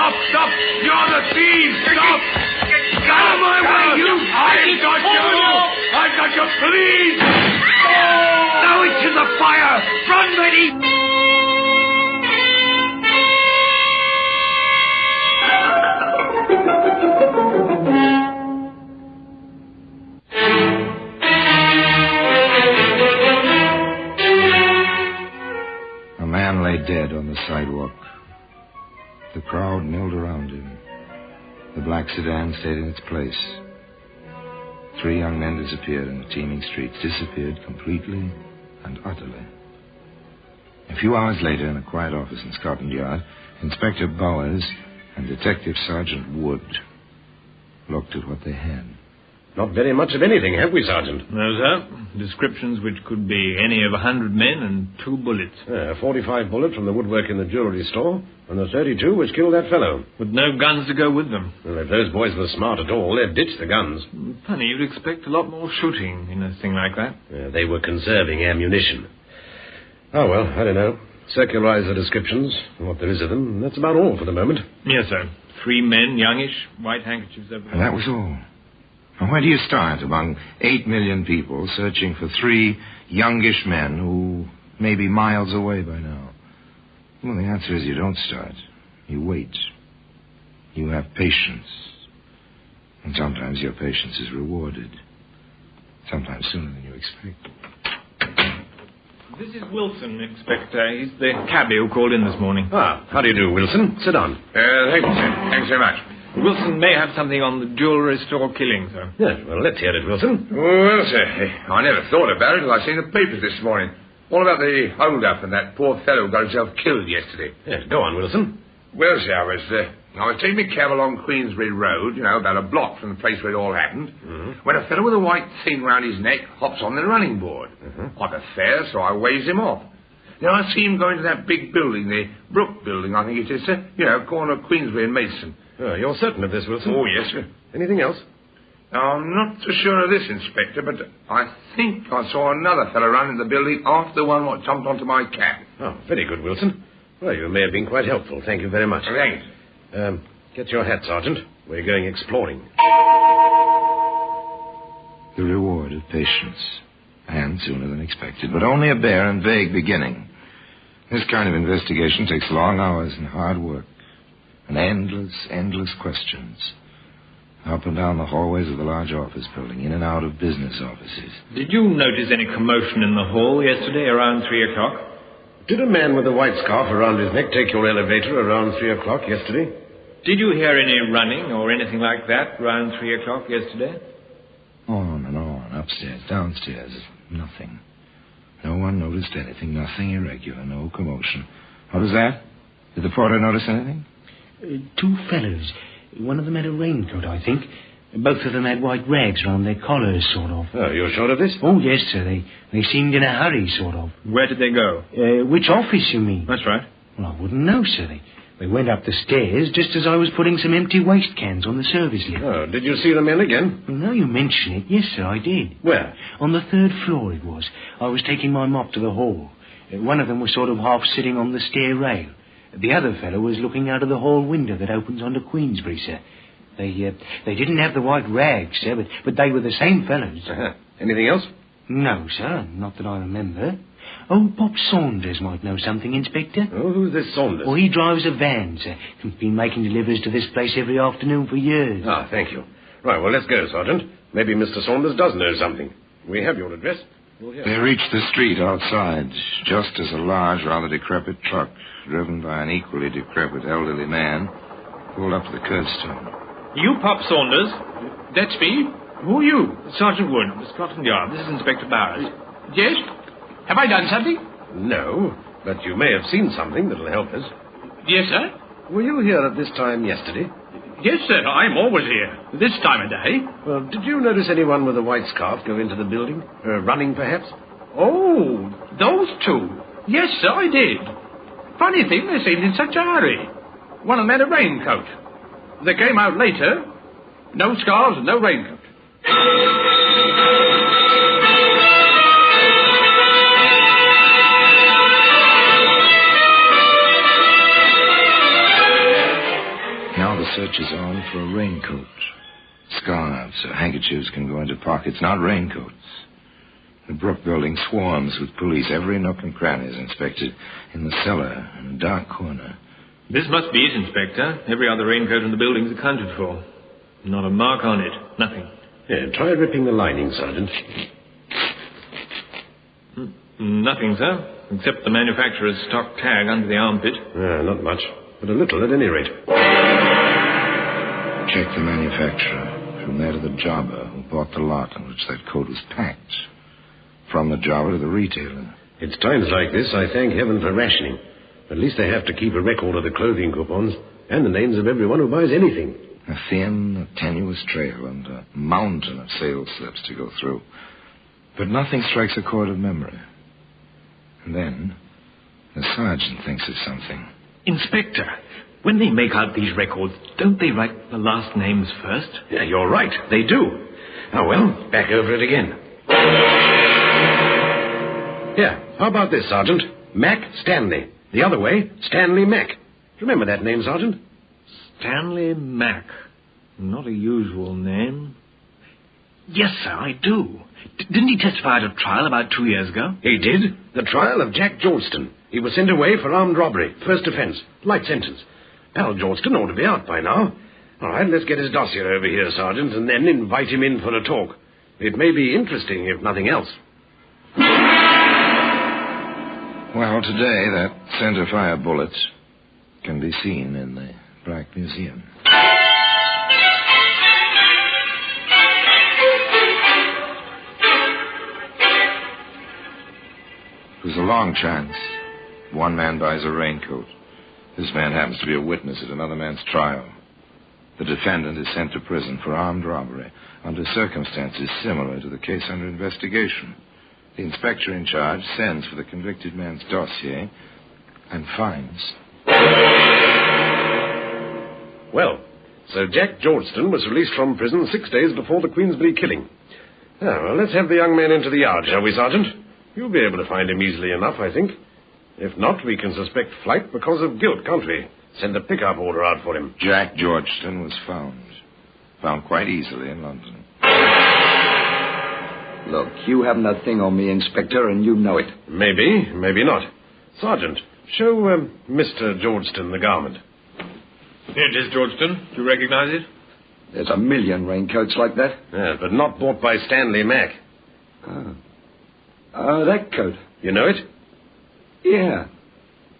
Stop! Stop! You're the thieves! Stop! Get out of my way, you! I've got you! I've got you! Please! Now it's in the fire! Run, ready! A man lay dead on the sidewalk. The crowd milled around him. The black sedan stayed in its place. 3 young men disappeared in the teeming streets, disappeared completely and utterly. A few hours later, in a quiet office in Scotland Yard, Inspector Bowers and Detective Sergeant Wood looked at what they had. Not very much of anything, have we, Sergeant? No, sir. Descriptions which could be any of 100 men and 2 bullets. A 45 bullet from the woodwork in the jewellery store, and a 32 which killed that fellow. With no guns to go with them. Well, if those boys were smart at all, they'd ditch the guns. Funny, you'd expect a lot more shooting in a thing like that. They were conserving ammunition. Oh, well, I don't know. Circularize the descriptions, what there is of them, and that's about all for the moment. Yes, sir. 3 men, youngish, white handkerchiefs over. And that was all. Now, where do you start among 8 million people searching for 3 youngish men who may be miles away by now? Well, the answer is you don't start. You wait. You have patience. And sometimes your patience is rewarded. Sometimes sooner than you expect. This is Wilson, Inspector. He's the cabbie who called in this morning. Ah, how do you do, Wilson? Sit down. Thank you, sir. Thanks very much. Wilson may have something on the jewellery store killing, sir. Yes, well, let's hear it, Wilson. Well, sir, I never thought about it till I seen the papers this morning. All about the hold-up and that poor fellow who got himself killed yesterday. Yes, go on, Wilson. Well, sir, I was taking my cab along Queensbury Road, about a block from the place where it all happened, when a fellow with a white thing round his neck hops on the running board. I've a fare, so I waves him off. Now, I see him go into that big building, the Brook building, I think it is, sir. Corner of Queensbury and Mason. Oh, you're certain of this, Wilson? Oh, yes, sir. Anything else? I'm not so sure of this, Inspector, but I think I saw another fellow run in the building after the one what jumped onto my cab. Oh, very good, Wilson. Well, you may have been quite helpful. Thank you very much. Thanks. Get your hat, Sergeant. We're going exploring. The reward of patience. And sooner than expected, but only a bare and vague beginning. This kind of investigation takes long hours and hard work. And endless questions. Up and down the hallways of the large office building, in and out of business offices. Did you notice any commotion in the hall yesterday around 3 o'clock? Did a man with a white scarf around his neck take your elevator around 3 o'clock yesterday? Did you hear any running or anything like that around 3 o'clock yesterday? On and on, upstairs, downstairs, nothing. No one noticed anything, nothing irregular, no commotion. What was that? Did the porter notice anything? 2 fellows. One of them had a raincoat, I think. Both of them had white rags round their collars, sort of. Oh, you're sure of this? Oh, yes, sir. They seemed in a hurry, sort of. Where did they go? Which office, you mean? That's right. Well, I wouldn't know, sir. They went up the stairs just as I was putting some empty waste cans on the service lift. Oh, did you see them in again? Well, now you mention it, yes, sir, I did. Where? On the 3rd floor it was. I was taking my mop to the hall. One of them was sort of half sitting on the stair rail. The other fellow was looking out of the hall window that opens onto Queensbury, sir. They didn't have the white rags, sir, but they were the same fellows. Anything else? No, sir, not that I remember. Oh, Bob Saunders might know something, Inspector. Oh, who's this Saunders? Well, he drives a van, sir. Been making deliveries to this place every afternoon for years. Ah, thank you. Right, well, let's go, Sergeant. Maybe Mr. Saunders does know something. We have your address. They reached the street outside, just as a large, rather decrepit truck, driven by an equally decrepit elderly man, pulled up to the curbstone. You, Pop Saunders? That's me. Who are you? Sergeant Wood, Scotland Yard. This is Inspector Bowers. Yes? Have I done something? No, but you may have seen something that'll help us. Yes, sir. Were you here at this time yesterday? Yes, sir. I'm always here. This time of day. Well, did you notice anyone with a white scarf go into the building? Running, perhaps? Oh, those 2. Yes, sir, I did. Funny thing, they seemed in such a hurry. One of them had a raincoat. They came out later. No scarves and no raincoat. search is on for a raincoat. Scarves or handkerchiefs can go into pockets, not raincoats. The Brook building swarms with police. Every nook and cranny is inspected. In the cellar, in a dark corner. This must be it, Inspector. Every other raincoat in the building's accounted for. Not a mark on it. Nothing. Yeah, try ripping the lining, Sergeant. Nothing, sir. Except the manufacturer's stock tag under the armpit. Not much, but a little at any rate. Check the manufacturer. From there to the jobber who bought the lot on which that coat was packed. From the jobber to the retailer. It's times like this I thank heaven for rationing. At least they have to keep a record of the clothing coupons and the names of everyone who buys anything. A thin, tenuous trail and a mountain of sales slips to go through. But nothing strikes a chord of memory. And then, the sergeant thinks of something. Inspector, when they make out these records, don't they write the last names first? Yeah, you're right. They do. Oh, well, back over it again. Here, how about this, Sergeant? Mac Stanley. The other way, Stanley Mac. Remember that name, Sergeant? Stanley Mac. Not a usual name. Yes, sir, I do. Didn't he testify at a trial about 2 years ago? He did. The trial of Jack Georgeston. He was sent away for armed robbery. First offense. Light sentence. Pal Georgeston ought to be out by now. All right, let's get his dossier over here, Sergeant, and then invite him in for a talk. It may be interesting, if nothing else. Well, today, that center fire bullet can be seen in the Black Museum. It was a long chance. One man buys a raincoat. This man happens to be a witness at another man's trial. The defendant is sent to prison for armed robbery under circumstances similar to the case under investigation. The inspector in charge sends for the convicted man's dossier and finds. Well, so Jack Georgeston was released from prison 6 days before the Queensbury killing. Well, let's have the young man into the yard, shall we, Sergeant? You'll be able to find him easily enough, I think. If not, we can suspect flight because of guilt, can't we? Send a pick-up order out for him. Jack Georgeston was found. Found quite easily in London. Look, you haven't that thing on me, Inspector, and you know it. Maybe, maybe not. Sergeant, show Mr. Georgeston the garment. Here it is, Georgeston. Do you recognize it? There's a million raincoats like that. Yeah, but not bought by Stanley Mac. That coat. You know it? Yeah.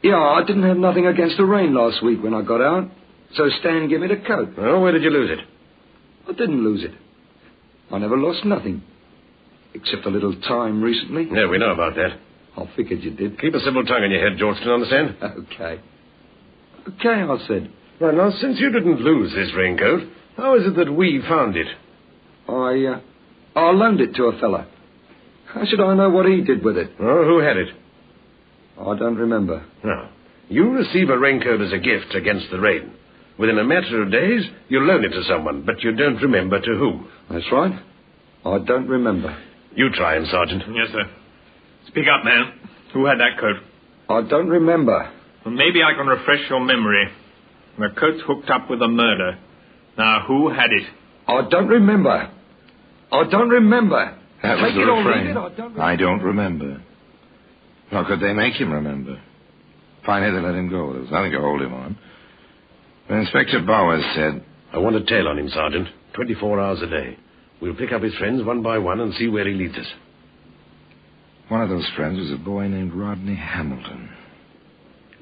Yeah, I didn't have nothing against the rain last week when I got out. So Stan gave me the coat. Oh, where did you lose it? I didn't lose it. I never lost nothing. Except a little time recently. Yeah, we know about that. I figured you did. Keep a civil tongue in your head, Georgeston, understand? Okay. Okay, I said. Well, now, since you didn't lose this raincoat, how is it that we found it? I loaned it to a fella. How should I know what he did with it? Oh, who had it? I don't remember. No. You receive a raincoat as a gift against the rain. Within a matter of days, you loan it to someone, but you don't remember to whom. That's right. I don't remember. You try him, Sergeant. Yes, sir. Speak up, man. Who had that coat? I don't remember. Well, maybe I can refresh your memory. The coat's hooked up with a murder. Now, who had it? I don't remember. I don't remember. That was the refrain. I don't remember. How could they make him remember? Finally, they let him go. There was nothing to hold him on. But Inspector Bowers said, I want a tail on him, Sergeant. 24 hours a day. We'll pick up his friends one by one and see where he leads us. One of those friends was a boy named Rodney Hamilton.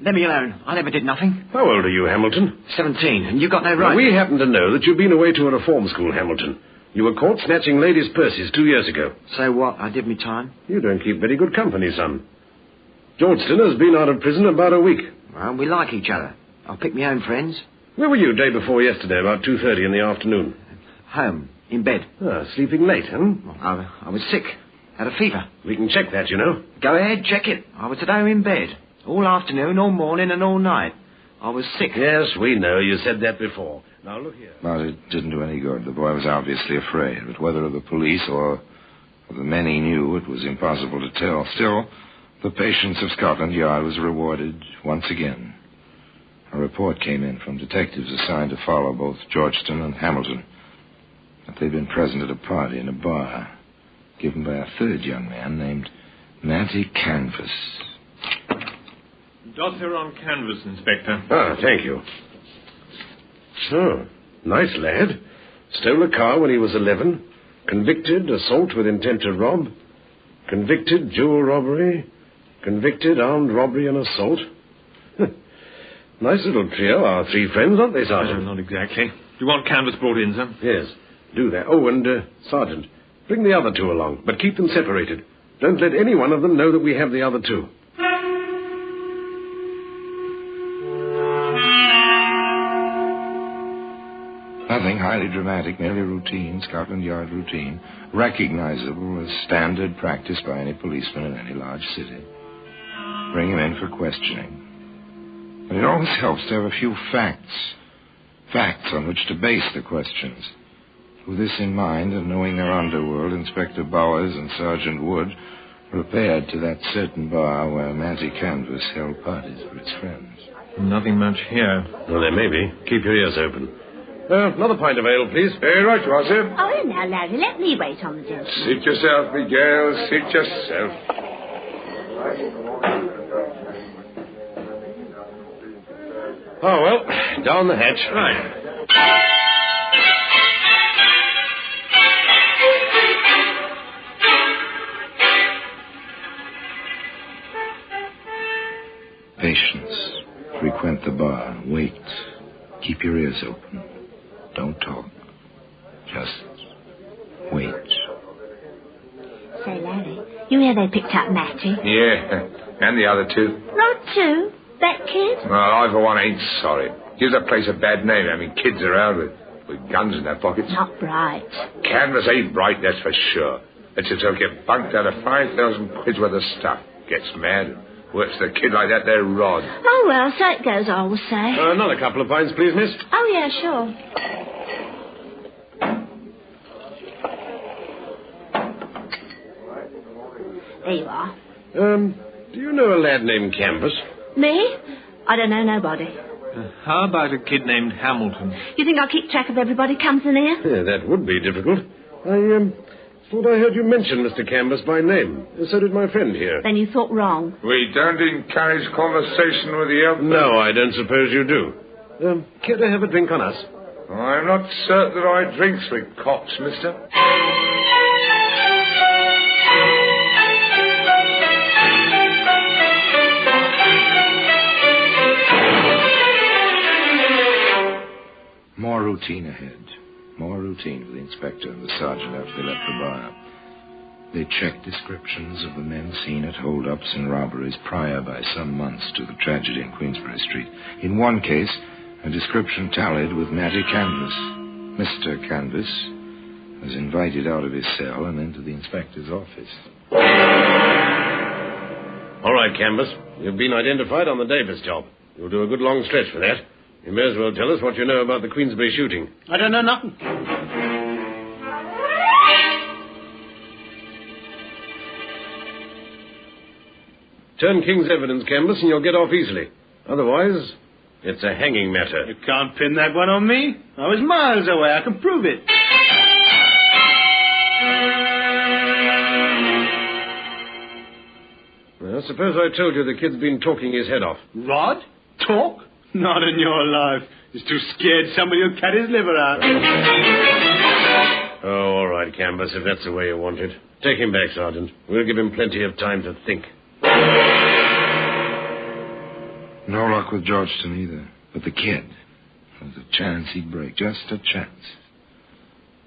Let me alone. I never did nothing. How old are you, Hamilton? 17, and you got no right. Well, we happen to know that you've been away to a reform school, Hamilton. You were caught snatching ladies' purses 2 years ago. So what? I did me time. You don't keep very good company, son. Georgeston has been out of prison about a week. Well, we like each other. I'll pick my own friends. Where were you day before yesterday, about 2:30 in the afternoon? Home, in bed. Ah, sleeping late, huh? I was sick. Had a fever. We can check that, you know. Go ahead, check it. I was at home in bed. All afternoon, all morning, and all night. I was sick. Yes, we know. You said that before. Now, look here. But it didn't do any good. The boy was obviously afraid. But whether of the police or of the men he knew, it was impossible to tell. Still, the patience of Scotland Yard was rewarded once again. A report came in from detectives assigned to follow both Georgetown and Hamilton that they'd been present at a party in a bar given by a third young man named Matty Canvas. Dossier on Canvas, Inspector. Ah, thank you. So, nice lad. Stole a car when he was 11. Convicted, assault with intent to rob. Convicted, jewel robbery. Convicted, armed robbery and assault. Nice little trio, our three friends, aren't they, Sergeant? Not exactly. Do you want Canvas brought in, sir? Yes, do that. Oh, and, Sergeant, bring the other two along, but keep them separated. Don't let any one of them know that we have the other two. Nothing highly dramatic, merely routine, Scotland Yard routine, recognizable as standard practice by any policeman in any large city. Bring him in for questioning. But it always helps to have a few facts on which to base the questions. With this in mind, and knowing their underworld, Inspector Bowers and Sergeant Wood repaired to that certain bar where Matty Canvas held parties for his friends. Nothing much here. Well, there may be. Keep your ears open. Another pint of ale, please. Right you are, sir. Oh, now, Larry, let me wait on the gentleman. Sit yourself, Miguel. Sit yourself. Oh, well, down the hatch. Right. Patience. Frequent the bar. Wait. Keep your ears open. Don't talk. Just wait. Say, Larry, you hear they picked up Matty? Yeah, and the other two. Not two. That kid? Well, I, for one, ain't sorry. Gives the place a bad name, having kids around with guns in their pockets. Not bright. Canvas ain't bright, that's for sure. Lets himself get bunked out of 5,000 quid's worth of stuff. Gets mad. Works the kid like that, they're rod. Oh, well, so it goes, I always say. Another couple of pints, please, miss. Oh, yeah, sure. There you are. Do you know a lad named Canvas? Me? I don't know nobody. How about a kid named Hamilton? You think I'll keep track of everybody comes in here? Yeah, that would be difficult. I thought I heard you mention Mr. Canvas by name. So did my friend here. Then you thought wrong. We don't encourage conversation with the elder. No, I don't suppose you do. Care to have a drink on us? I'm not certain that I drinks with cops, mister. More routine ahead. More routine for the inspector and the sergeant after they left the bar. They checked descriptions of the men seen at hold-ups and robberies prior by some months to the tragedy in Queensbury Street. In one case, a description tallied with Matty Canvas. Mr. Canvas was invited out of his cell and into the inspector's office. All right, Canvas. You've been identified on the Davis job. You'll do a good long stretch for that. You may as well tell us what you know about the Queensbury shooting. I don't know nothing. Turn King's evidence, Canvas, and you'll get off easily. Otherwise, it's a hanging matter. You can't pin that one on me. I was miles away. I can prove it. Well, suppose I told you the kid's been talking his head off. Rod? Talk? Not in your life. He's too scared somebody will cut his liver out. Oh, all right, Canvas, if that's the way you want it. Take him back, Sergeant. We'll give him plenty of time to think. No luck with Georgetown either. But the kid, there was a chance he'd break. Just a chance.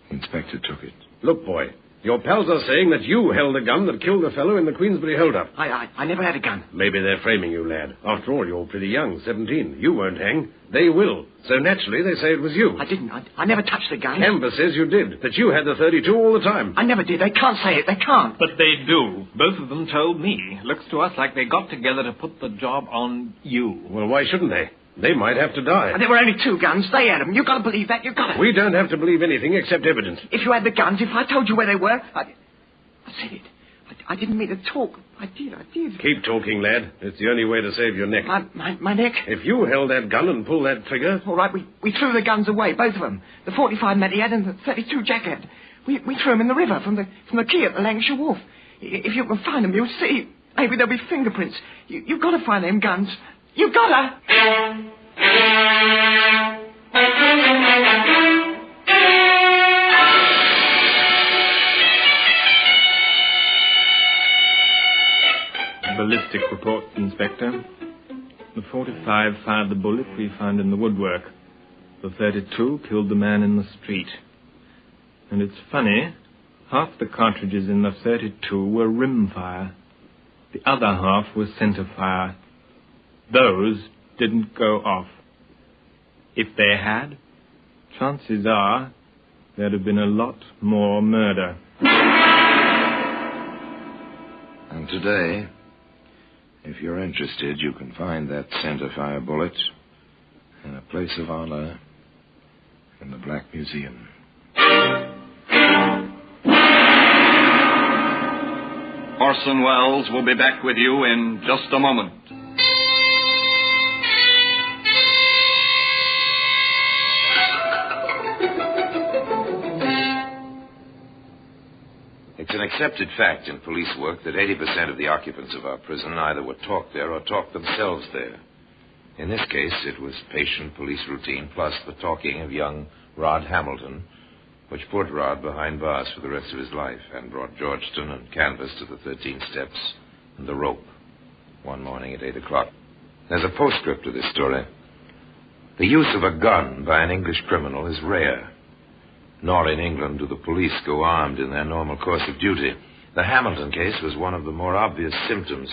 The inspector took it. Look, boy, your pals are saying that you held a gun that killed the fellow in the Queensbury hold-up. I never had a gun. Maybe they're framing you, lad. After all, you're pretty young, 17. You won't hang. They will. So naturally, they say it was you. I didn't. I never touched the gun. Canvas says you did, that you had the 32 all the time. I never did. They can't say it. They can't. But they do. Both of them told me. Looks to us like they got together to put the job on you. Well, why shouldn't they? They might have to die. There were only two guns. They had them. You've got to believe that. You've got to. We don't have to believe anything except evidence. If you had the guns, if I told you where they were, I said it. I didn't mean to talk. I did. Keep talking, lad. It's the only way to save your neck. My neck? If you held that gun and pulled that trigger... All right, we threw the guns away, both of them. The 45 Matty had and the 32 Jack had. We threw them in the river from the quay at the Lancashire Wharf. If you can find them, you'll see. Maybe there'll be fingerprints. You've got to find them guns. You've got to! Ballistic report, Inspector. The 45 fired the bullet we found in the woodwork. The 32 killed the man in the street. And it's funny, half the cartridges in the 32 were rimfire. The other half was centerfire. Those didn't go off. If they had, chances are there'd have been a lot more murder. And today, if you're interested, you can find that centerfire bullet in a place of honor in the Black Museum. Orson Welles will be back with you in just a moment. It's an accepted fact in police work that 80% of the occupants of our prison either were taught there or taught themselves there. In this case, it was patient police routine plus the talking of young Rod Hamilton, which put Rod behind bars for the rest of his life and brought Georgeston and Canvas to the 13 steps and the rope one morning at 8 o'clock. There's a postscript to this story. The use of a gun by an English criminal is rare. Nor in England do the police go armed in their normal course of duty. The Hamilton case was one of the more obvious symptoms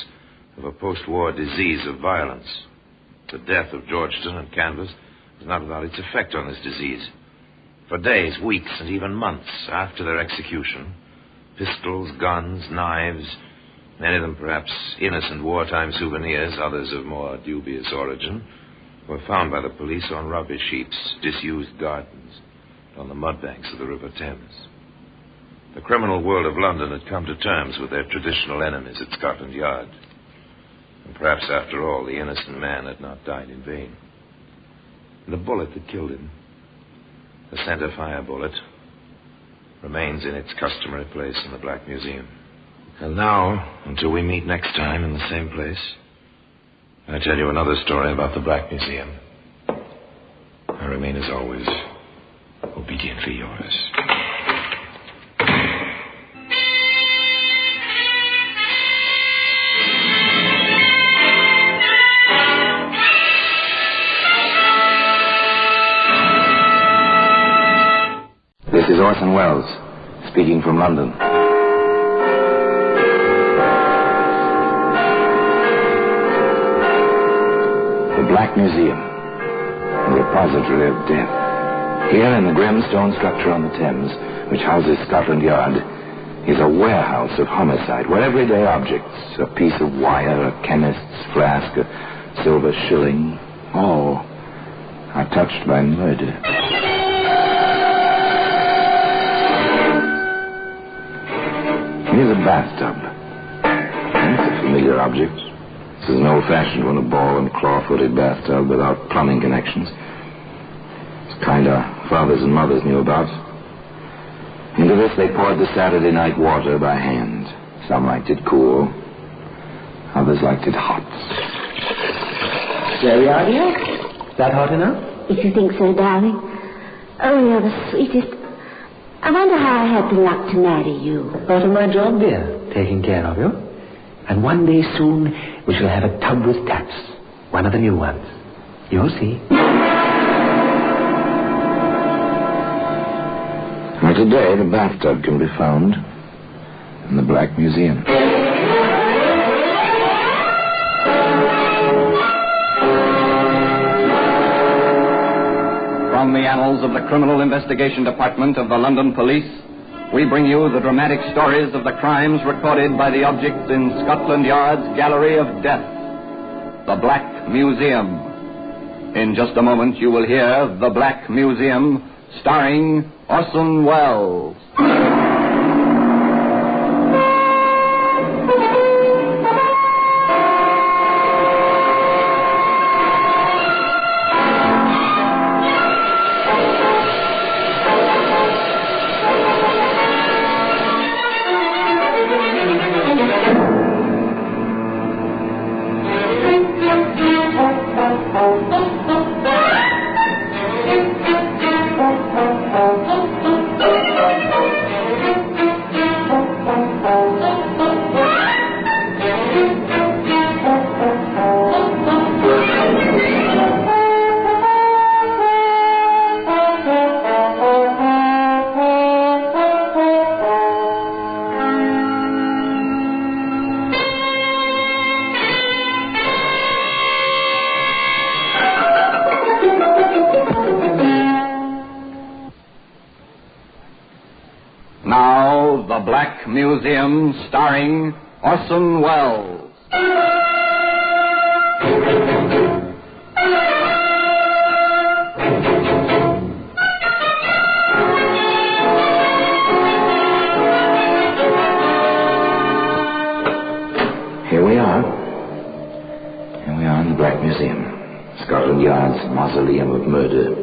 of a post-war disease of violence. The death of Georgeston and Canvas was not without its effect on this disease. For days, weeks, and even months after their execution, pistols, guns, knives, many of them perhaps innocent wartime souvenirs, others of more dubious origin, were found by the police on rubbish heaps, disused gardens, on the mudbanks of the River Thames. The criminal world of London had come to terms with their traditional enemies at Scotland Yard. And perhaps, after all, the innocent man had not died in vain. The bullet that killed him, the centerfire bullet, remains in its customary place in the Black Museum. And now, until we meet next time in the same place, I tell you another story about the Black Museum. I remain, as always, obediently yours. This is Orson Welles, speaking from London. The Black Museum, the repository of death. Here in the grim stone structure on the Thames, which houses Scotland Yard, is a warehouse of homicide, where everyday objects, a piece of wire, a chemist's flask, a silver shilling, all are touched by murder. Here's a bathtub. It's a familiar object. This is an old-fashioned one, a ball and claw-footed bathtub without plumbing connections. It's kind our fathers and mothers knew about. Into this they poured the Saturday night water by hand. Some liked it cool. Others liked it hot. There we are, dear. Is that hot enough? If you think so, darling. Oh, you're the sweetest. I wonder how I had the luck to marry you. Part of my job, dear, taking care of you. And one day soon we shall have a tub with taps. One of the new ones. You'll see. Now today the bathtub can be found in the Black Museum. From the annals of the Criminal Investigation Department of the London Police, we bring you the dramatic stories of the crimes recorded by the objects in Scotland Yard's Gallery of Death, the Black Museum. In just a moment, you will hear The Black Museum, starring Orson Welles. Black Museum, starring Orson Welles. Here we are in the Black Museum, Scotland Yard's mausoleum of murder.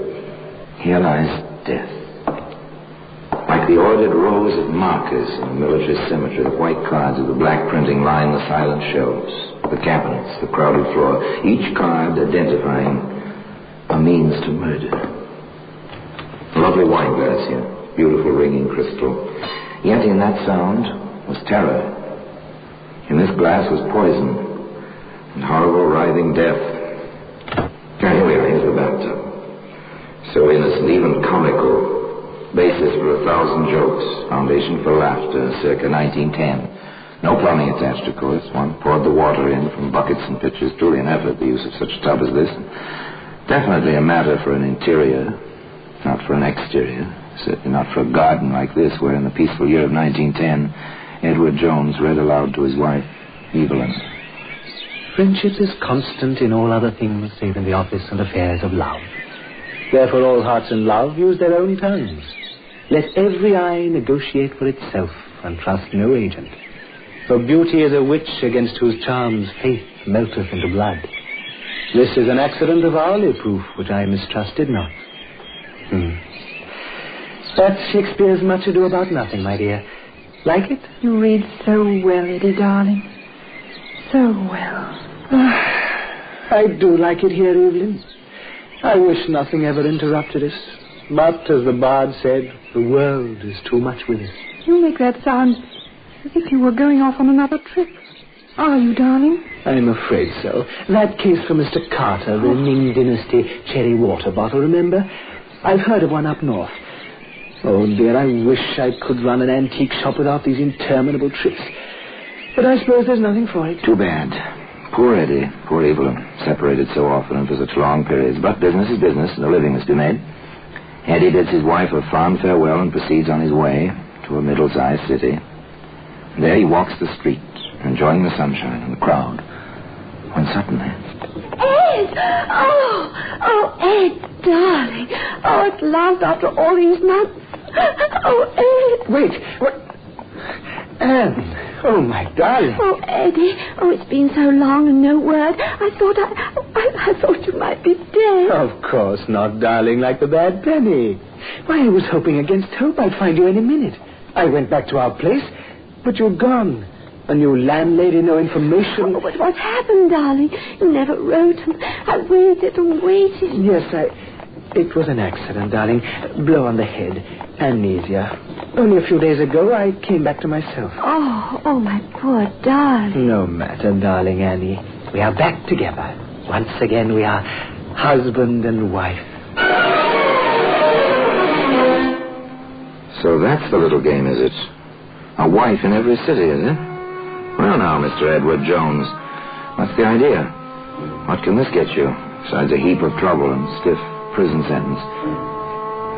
Here lies death. Like the ordered rows of markers in a military cemetery, the white cards of the black printing line the silent shelves, the cabinets, the crowded floor, each card identifying a means to murder. A lovely wine glass here, beautiful ringing crystal. Yet in that sound was terror. In this glass was poison and horrible writhing death. Here we are, here's the bathtub. So innocent, even comical. Basis for 1,000 jokes. Foundation for laughter, circa 1910. No plumbing attached, of course. One poured the water in from buckets and pitchers. Truly an effort, the use of such a tub as this. Definitely a matter for an interior, not for an exterior. Certainly not for a garden like this, where in the peaceful year of 1910, Edward Jones read aloud to his wife, Evelyn. Friendship is constant in all other things save in the office and affairs of love. Therefore all hearts in love use their own tongues. Let every eye negotiate for itself and trust no agent. For beauty is a witch against whose charms faith melteth into blood. This is an accident of hourly proof which I mistrusted not. That's Shakespeare's Much Ado About Nothing, my dear. Like it? You read so well, Eddie, darling. So well. I do like it here, Evelyn. I wish nothing ever interrupted us. But, as the bard said, the world is too much with us. You make that sound as if you were going off on another trip. Are you, darling? I'm afraid so. That case for Mr. Carter, the Ming Dynasty cherry water bottle, remember? I've heard of one up north. Oh, dear, I wish I could run an antique shop without these interminable trips. But I suppose there's nothing for it. Too bad. Poor Eddie, poor Evelyn, separated so often and for such long periods. But business is business, and a living must be made. Eddie bids his wife a fond farewell and proceeds on his way to a middle-sized city. There he walks the street, enjoying the sunshine and the crowd, when suddenly... Ed! Oh, Ed, darling. Oh, at last, after all these months. Oh, Ed. Wait, what? Anne. Oh, my darling. Oh, Eddie. Oh, it's been so long and no word. I thought you might be dead. Of course not, darling, like the bad penny. Why, I was hoping against hope I'd find you any minute. I went back to our place, but you're gone. A new landlady, no information. Oh, but what happened, darling? You never wrote, and I waited and waited. Yes, it was an accident, darling. Blow on the head. Amnesia. Only a few days ago, I came back to myself. Oh, my poor darling. No matter, darling Annie. We are back together. Once again, we are husband and wife. So that's the little game, is it? A wife in every city, is it? Well, now, Mr. Edward Jones, what's the idea? What can this get you, besides a heap of trouble and stiff prison sentence?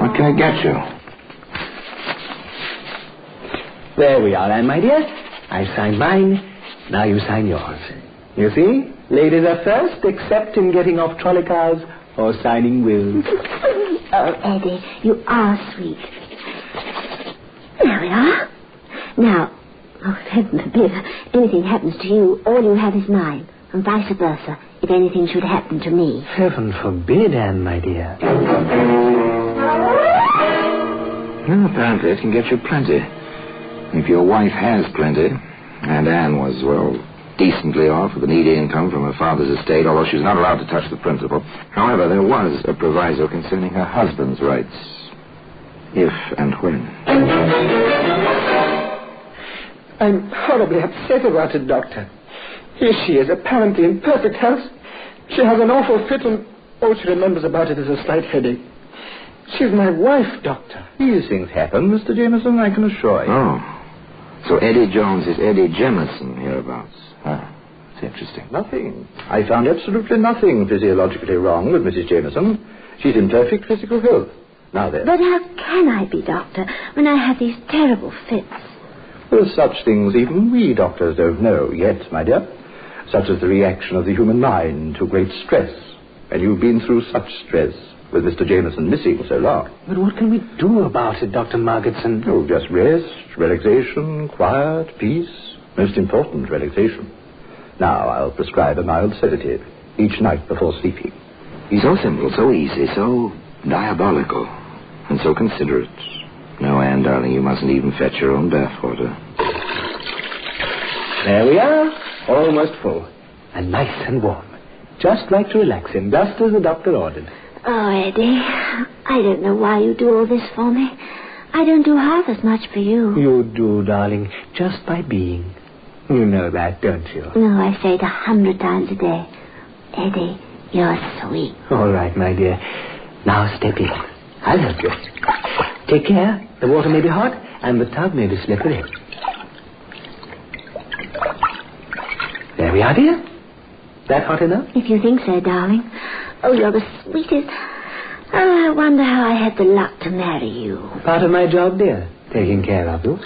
What can it get you? There we are, Anne, my dear. I signed mine. Now you sign yours. You see? Ladies are first, except in getting off trolley cars or signing wills. Oh, Eddie, you are sweet. There we are. Now, heaven forbid, anything happens to you, all you have is mine, and vice versa, if anything should happen to me. Heaven forbid, Anne, my dear. Well, apparently it can get you plenty. If your wife has plenty, and Anne was, well, decently off with an easy income from her father's estate, although she was not allowed to touch the principal. However, there was a proviso concerning her husband's rights. If and when. I'm horribly upset about it, Doctor. Here she is, apparently in perfect health. She has an awful fit, and all she remembers about it is a slight headache. She's my wife, Doctor. These things happen, Mr. Jameson, I can assure you. Oh. So Eddie Jones is Eddie Jemison hereabouts. Ah, it's interesting. Nothing. I found absolutely nothing physiologically wrong with Mrs. Jameson. She's in perfect physical health. Now then. But how can I be, Doctor, when I have these terrible fits? There are such things even we doctors don't know yet, my dear, such as the reaction of the human mind to great stress. And you've been through such stress with Mr. Jameson missing so long. But what can we do about it, Dr. Margetson? Oh, just rest, relaxation, quiet, peace. Most important, relaxation. Now I'll prescribe a mild sedative each night before sleeping. He's so simple, so easy, so diabolical, and so considerate. No, Anne, darling, you mustn't even fetch your own bathwater. There we are, almost full, and nice and warm. Just like to relax in, just as the doctor ordered. Oh, Eddie, I don't know why you do all this for me. I don't do half as much for you. You do, darling, just by being. You know that, don't you? No, I say it 100 times a day. Eddie, you're sweet. All right, my dear. Now step in. I'll help you. Take care. The water may be hot, and the tub may be slippery. There we are, dear. That hot enough? If you think so, darling. Oh, you're the sweetest. Oh, I wonder how I had the luck to marry you. Part of my job, dear. Taking care of you.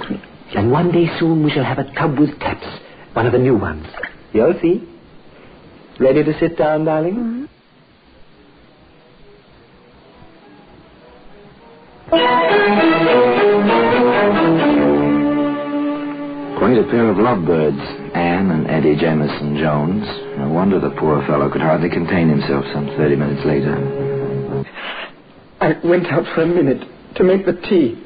And one day soon we shall have a tub with taps. One of the new ones. You'll see. Ready to sit down, darling? Mm-hmm. Quite a pair of lovebirds, Anne and Eddie Jameson Jones. No wonder the poor fellow could hardly contain himself some 30 minutes later. I went out for a minute to make the tea.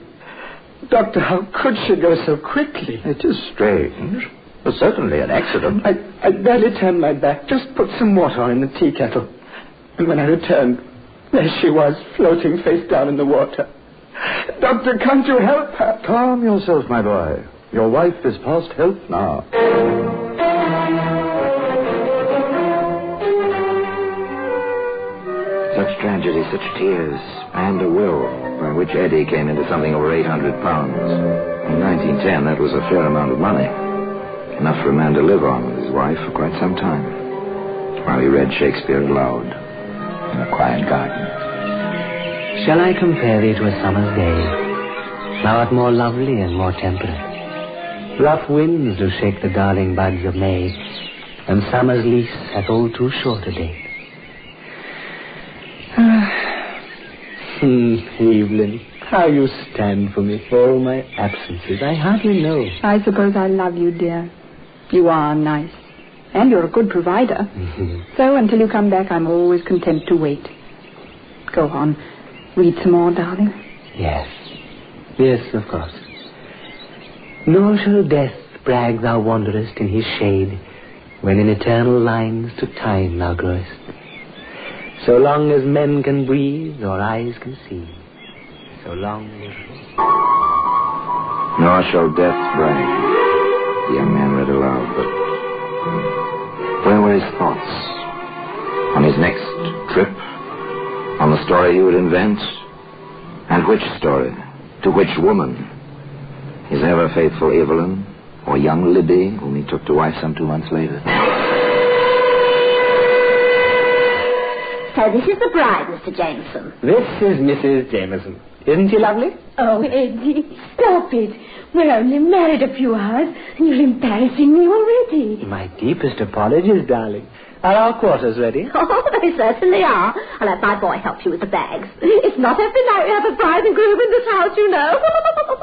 Doctor, how could she go so quickly? It is strange. But certainly an accident. I barely turned my back, just put some water on in the tea kettle. And when I returned, there she was, floating face down in the water. Doctor, can't you help her? Calm yourself, my boy. Your wife is past help now. Such tragedy, such tears, and a will, by which Eddie came into something over 800 pounds. In 1910, that was a fair amount of money. Enough for a man to live on with his wife for quite some time, while he read Shakespeare aloud in a quiet garden. Shall I compare thee to a summer's day? Thou art more lovely and more temperate. Rough winds do shake the darling buds of May, and summer's lease hath all too short a date. Evelyn, how you stand for me for all my absences, I hardly know. I suppose I love you, dear. You are nice. And you're a good provider. So until you come back, I'm always content to wait. Go on. Read some more, darling. Yes. Yes, of course. Nor shall death brag thou wanderest in his shade, when in eternal lines to time thou growest. So long as men can breathe or eyes can see, so long as... Nor shall death brag, the young man read aloud, but where were his thoughts? On his next trip? On the story he would invent? And which story? To which woman? His ever-faithful Evelyn, or young Libby, whom he took to wife some 2 months later? So this is the bride, Mr. Jameson. This is Mrs. Jameson. Isn't she lovely? Oh, Eddie, stop it. We're only married a few hours, and you're embarrassing me already. My deepest apologies, darling. Are our quarters ready? Oh, they certainly are. I'll have my boy help you with the bags. It's not every night we have a bride and groom in this house, you know.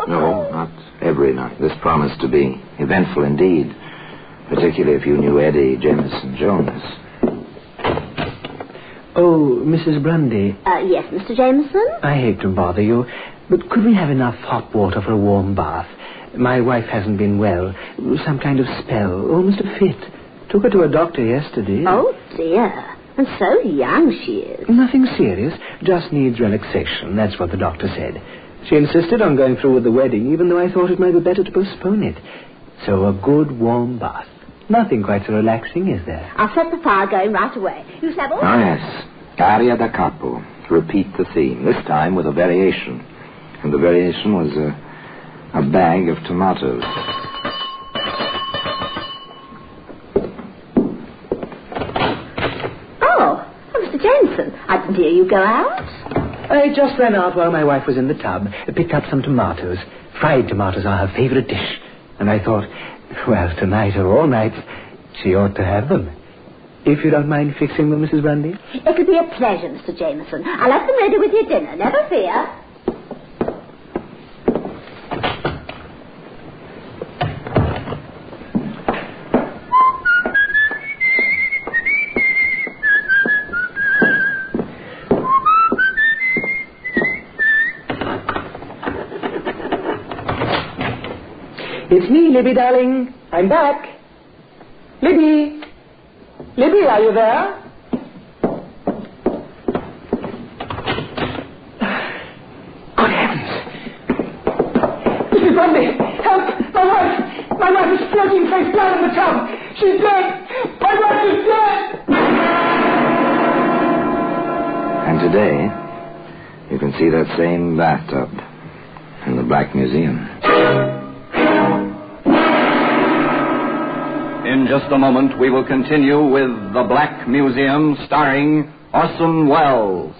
No, not every night. This promised to be eventful indeed, particularly if you knew Eddie Jameson Jones. Oh, Mrs. Grundy. Yes, Mr. Jameson? I hate to bother you, but could we have enough hot water for a warm bath? My wife hasn't been well. Some kind of spell. Almost a fit. Took her to a doctor yesterday. Oh, dear. And so young she is. Nothing serious. Just needs relaxation. That's what the doctor said. She insisted on going through with the wedding, even though I thought it might be better to postpone it. So a good warm bath. Nothing quite so relaxing, is there? I'll set the fire going right away. You have all... Oh, yes. Aria da capo. Repeat the theme, this time with a variation. And the variation was a bag of tomatoes. Oh, Mr. Jameson, I didn't hear you go out. I just ran out while my wife was in the tub. Picked up some tomatoes. Fried tomatoes are her favorite dish. And I thought, well, tonight or all night, she ought to have them. If you don't mind fixing them, Mrs. Grundy. It'll be a pleasure, Mr. Jameson. I'll have them ready with your dinner, never fear. It's me, Libby, darling. I'm back. Libby! Libby, are you there? Good heavens! Mrs. Grundy, help! My wife is floating face down in the tub! She's dead! My wife is dead! And today, you can see that same bathtub in the Black Museum. In just a moment, we will continue with The Black Museum, starring Orson Welles.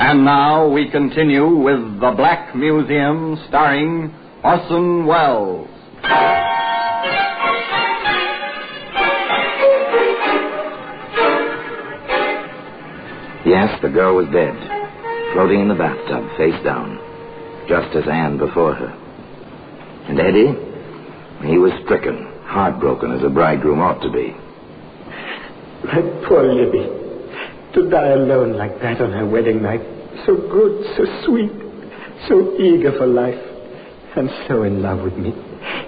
And now we continue with The Black Museum, starring Orson Welles. Yes, the girl was dead, floating in the bathtub, face down, just as Anne before her. And Eddie, he was stricken, heartbroken as a bridegroom ought to be. My poor Libby. To die alone like that on her wedding night. So good, so sweet, so eager for life, and so in love with me.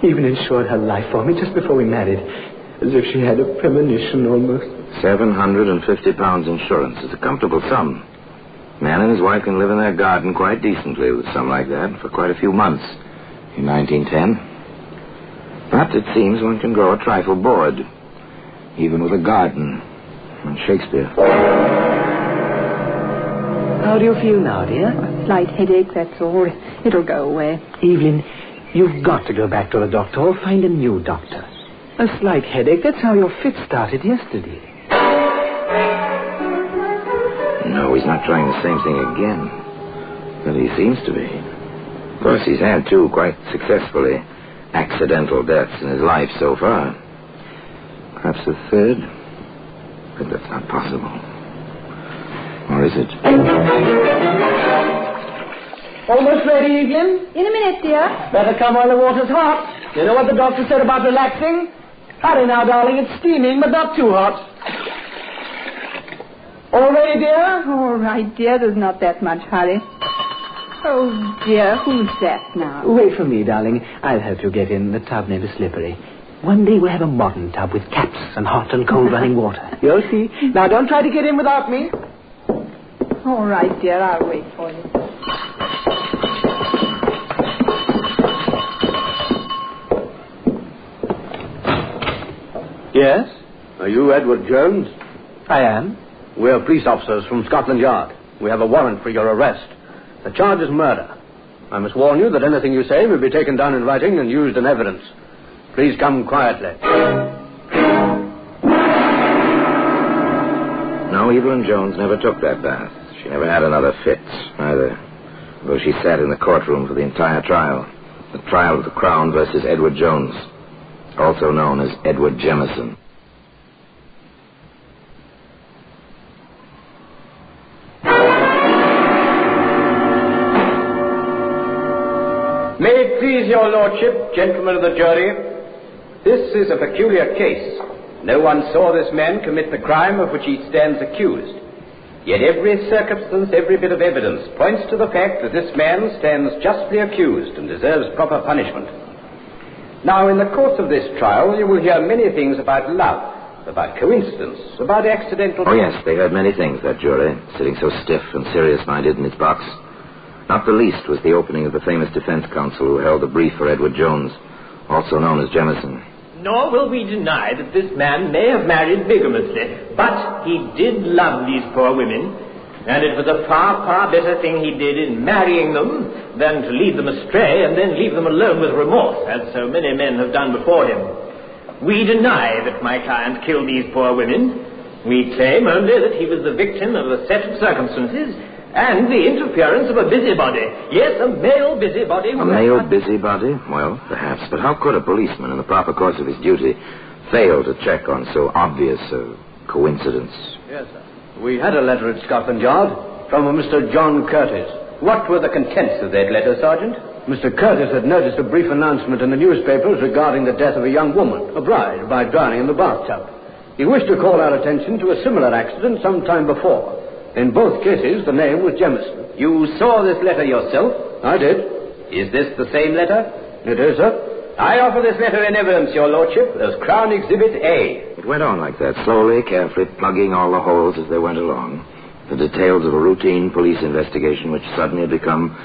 Even insured her life for me just before we married, as if she had a premonition almost. £750 insurance is a comfortable sum. Man and his wife can live in their garden quite decently with a sum like that for quite a few months in 1910. But it seems one can grow a trifle bored, even with a garden and Shakespeare. How do you feel now, dear? A slight headache, that's all. It'll go away. Evelyn, you've got to go back to the doctor or find a new doctor. A slight headache, that's how your fit started yesterday. No, he's not trying the same thing again. But he seems to be. Of course, he's had two quite successfully accidental deaths in his life so far. Perhaps a third? But that's not possible. Or is it? Almost ready, Evelyn? In a minute, dear. Better come while the water's hot. You know what the doctor said about relaxing? Hurry now, darling. It's steaming, but not too hot. All ready, dear? All right, dear. There's not that much hurry. Oh, dear. Who's that now? Wait for me, darling. I'll help you get in. The tub may be slippery. One day we'll have a modern tub with taps and hot and cold running water. You'll see. Now, don't try to get in without me. All right, dear. I'll wait for you. Yes? Are you Edward Jones? I am. We're police officers from Scotland Yard. We have a warrant for your arrest. The charge is murder. I must warn you that anything you say will be taken down in writing and used in evidence. Please come quietly. No, Evelyn Jones never took that bath. She never had another fit, either. Though she sat in the courtroom for the entire trial. The trial of the Crown versus Edward Jones, also known as Edward Jemison. May it please your lordship, gentlemen of the jury, This is a peculiar case. No one saw this man commit the crime of which he stands accused. Yet every circumstance, every bit of evidence points to the fact that this man stands justly accused and deserves proper punishment. Now, in the course of this trial, you will hear many things about love, about coincidence, about accidental... Oh, yes, they heard many things, that jury, sitting so stiff and serious-minded in its box. Not the least was the opening of the famous defense counsel who held the brief for Edward Jones, also known as Jemison. Nor will we deny that this man may have married bigamously, but he did love these poor women, and it was a far, far better thing he did in marrying them than to lead them astray and then leave them alone with remorse, as so many men have done before him. We deny that my client killed these poor women. We claim only that he was the victim of a set of circumstances and the interference of a busybody. Yes, a male busybody. A male busybody? Well, perhaps. But how could a policeman, in the proper course of his duty, fail to check on so obvious a coincidence? Yes, sir. We had a letter at Scotland Yard from a Mr. John Curtis. What were the contents of that letter, Sergeant? Mr. Curtis had noticed a brief announcement in the newspapers regarding the death of a young woman, a bride, by drowning in the bathtub. He wished to call our attention to a similar accident some time before. In both cases, the name was Jemison. You saw this letter yourself? I did. Is this the same letter? It is, sir. I offer this letter in evidence, Your Lordship, as Crown Exhibit A. It went on like that, slowly, carefully, plugging all the holes as they went along. The details of a routine police investigation which suddenly had become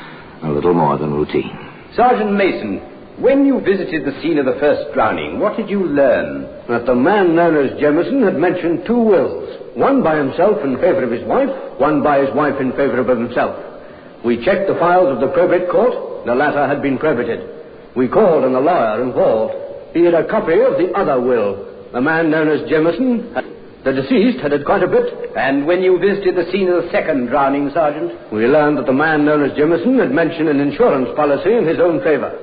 a little more than routine. Sergeant Mason, when you visited the scene of the first drowning, what did you learn? That the man known as Jemison had mentioned two wills. One by himself in favor of his wife, one by his wife in favor of himself. We checked the files of the probate court. The latter had been probated. We called on the lawyer involved. He had a copy of the other will. The man known as Jemison, the deceased, had quite a bit. And when you visited the scene of the second drowning, Sergeant? We learned that the man known as Jemison had mentioned an insurance policy in his own favor.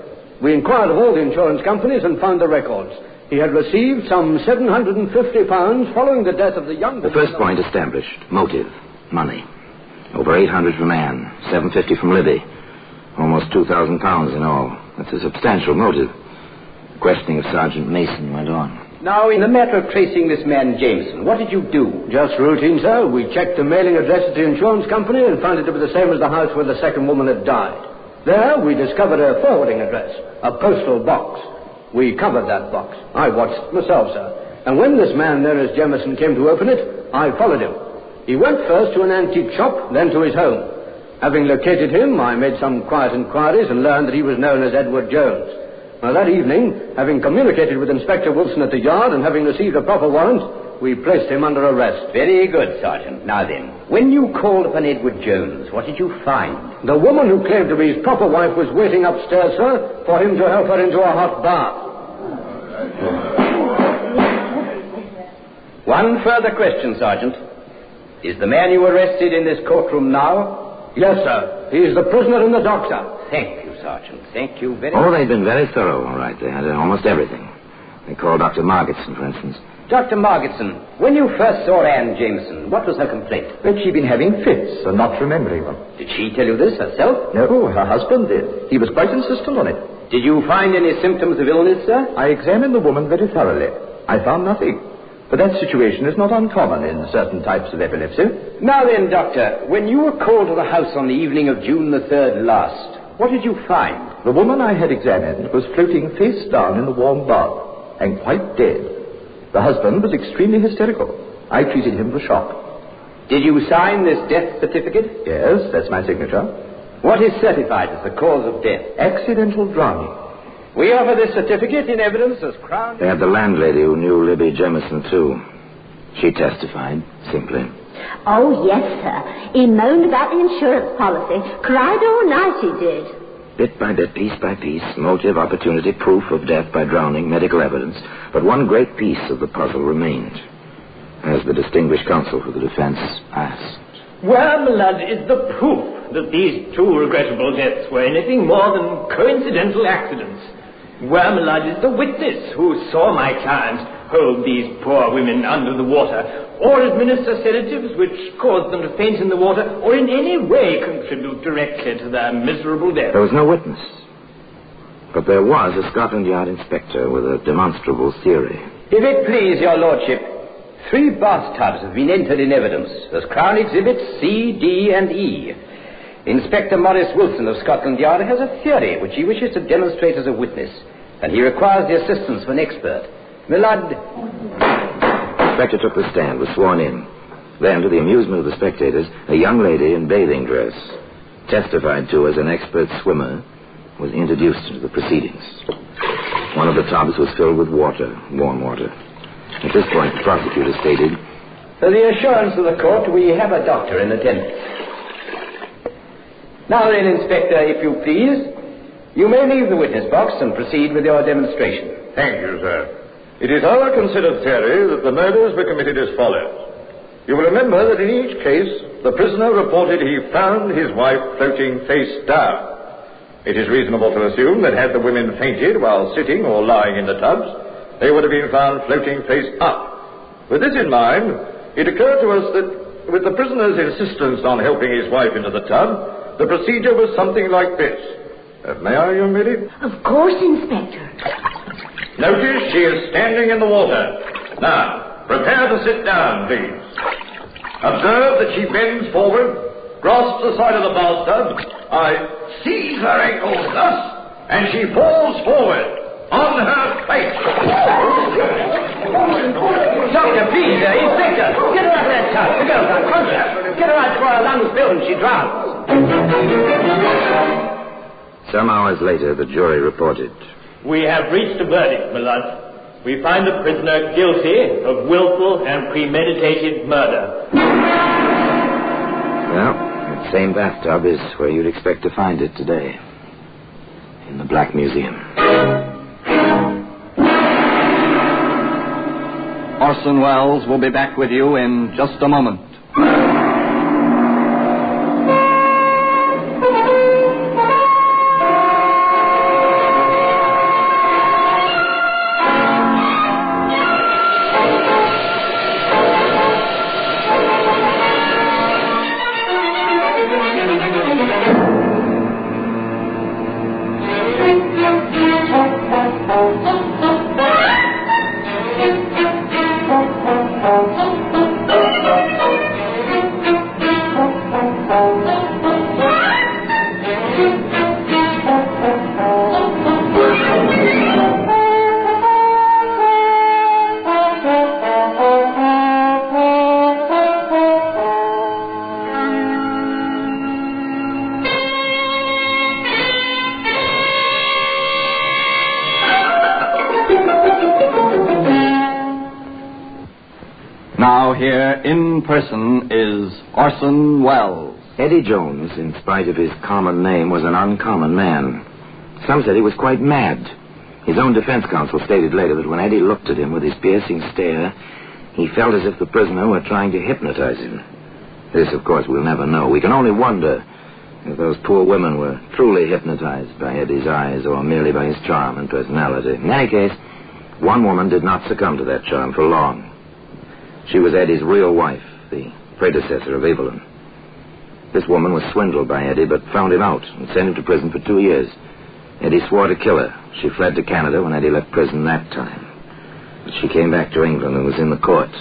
We inquired of all the insurance companies and found the records. He had received some £750 following the death of the young... The first point established. Motive. Money. Over 800 from Anne. 750 from Libby. Almost £2,000 in all. That's a substantial motive. The questioning of Sergeant Mason went on. Now, in the matter of tracing this man Jameson, what did you do? Just routine, sir. We checked the mailing address at the insurance company and found it to be the same as the house where the second woman had died. There, we discovered a forwarding address, a postal box. We covered that box. I watched it myself, sir. And when this man known as Jemison came to open it, I followed him. He went first to an antique shop, then to his home. Having located him, I made some quiet inquiries and learned that he was known as Edward Jones. Now, that evening, having communicated with Inspector Wilson at the yard and having received a proper warrant, we placed him under arrest. Very good, Sergeant. Now then, when you called upon Edward Jones, what did you find? The woman who claimed to be his proper wife was waiting upstairs, sir, for him to help her into a hot bath. One further question, Sergeant. Is the man you arrested in this courtroom now? Yes, sir. He is the prisoner in the dock, sir. Thank you, Sergeant. Thank you very much. Oh, they'd been very thorough, all right. They had almost everything. They called Dr. Margetson, for instance. Dr. Margetson, when you first saw Anne Jameson, what was her complaint? That she'd been having fits and not remembering them. Did she tell you this herself? No, her husband did. He was quite insistent on it. Did you find any symptoms of illness, sir? I examined the woman very thoroughly. I found nothing. But that situation is not uncommon in certain types of epilepsy. Now then, Doctor, when you were called to the house on the evening of June the 3rd last, what did you find? The woman I had examined was floating face down in the warm bath and quite dead. The husband was extremely hysterical. I treated him for shock. Did you sign this death certificate? Yes, that's my signature. What is certified as the cause of death? Accidental drowning. We offer this certificate in evidence as Crown... They had the landlady who knew Libby Jemison, too. She testified, simply. Oh, yes, sir. He moaned about the insurance policy. Cried all night, he did. Bit by bit, piece by piece, motive, opportunity, proof of death by drowning, medical evidence. But one great piece of the puzzle remained, as the distinguished counsel for the defense asked. Wormlud is the proof that these two regrettable deaths were anything more than coincidental accidents. Wormlud is the witness who saw my client hold these poor women under the water, or administer sedatives which caused them to faint in the water, or in any way contribute directly to their miserable death. There was no witness. But there was a Scotland Yard inspector with a demonstrable theory. If it please your lordship, 3 bathtubs have been entered in evidence as Crown Exhibits C, D, and E. Inspector Maurice Wilson of Scotland Yard has a theory which he wishes to demonstrate as a witness, and he requires the assistance of an expert. My lord... The inspector took the stand, was sworn in. Then, to the amusement of the spectators, a young lady in bathing dress, testified to as an expert swimmer, was introduced into the proceedings. One of the tubs was filled with water, warm water. At this point, the prosecutor stated, For the assurance of the court, we have a doctor in attendance. Now then, Inspector, if you please, you may leave the witness box and proceed with your demonstration. Thank you, sir. It is our considered theory that the murders were committed as follows. You will remember that in each case, the prisoner reported he found his wife floating face down. It is reasonable to assume that had the women fainted while sitting or lying in the tubs, they would have been found floating face up. With this in mind, it occurred to us that with the prisoner's insistence on helping his wife into the tub, the procedure was something like this. May I, young lady? Of course, Inspector. Notice she is standing in the water. Now, prepare to sit down, please. Observe that she bends forward, grasps the side of the bathtub. I seize her ankles thus, and she falls forward on her face. Doctor, please, Inspector, get her out of that tub. The girl's unconscious. Get her out before her lungs fill and she drowns. Some hours later, the jury reported. We have reached a verdict, my lord. We find the prisoner guilty of willful and premeditated murder. Well, that same bathtub is where you'd expect to find it today. In the Black Museum. Orson Welles will be back with you in just a moment. Now here in person is Orson Welles. Eddie Jones, in spite of his common name, was an uncommon man. Some said he was quite mad. His own defense counsel stated later that when Eddie looked at him with his piercing stare, he felt as if the prisoner were trying to hypnotize him. This, of course, we'll never know. We can only wonder if those poor women were truly hypnotized by Eddie's eyes or merely by his charm and personality. In any case, one woman did not succumb to that charm for long. She was Eddie's real wife, the predecessor of Evelyn. This woman was swindled by Eddie, but found him out and sent him to prison for 2 years. Eddie swore to kill her. She fled to Canada when Eddie left prison that time. But she came back to England and was in the courts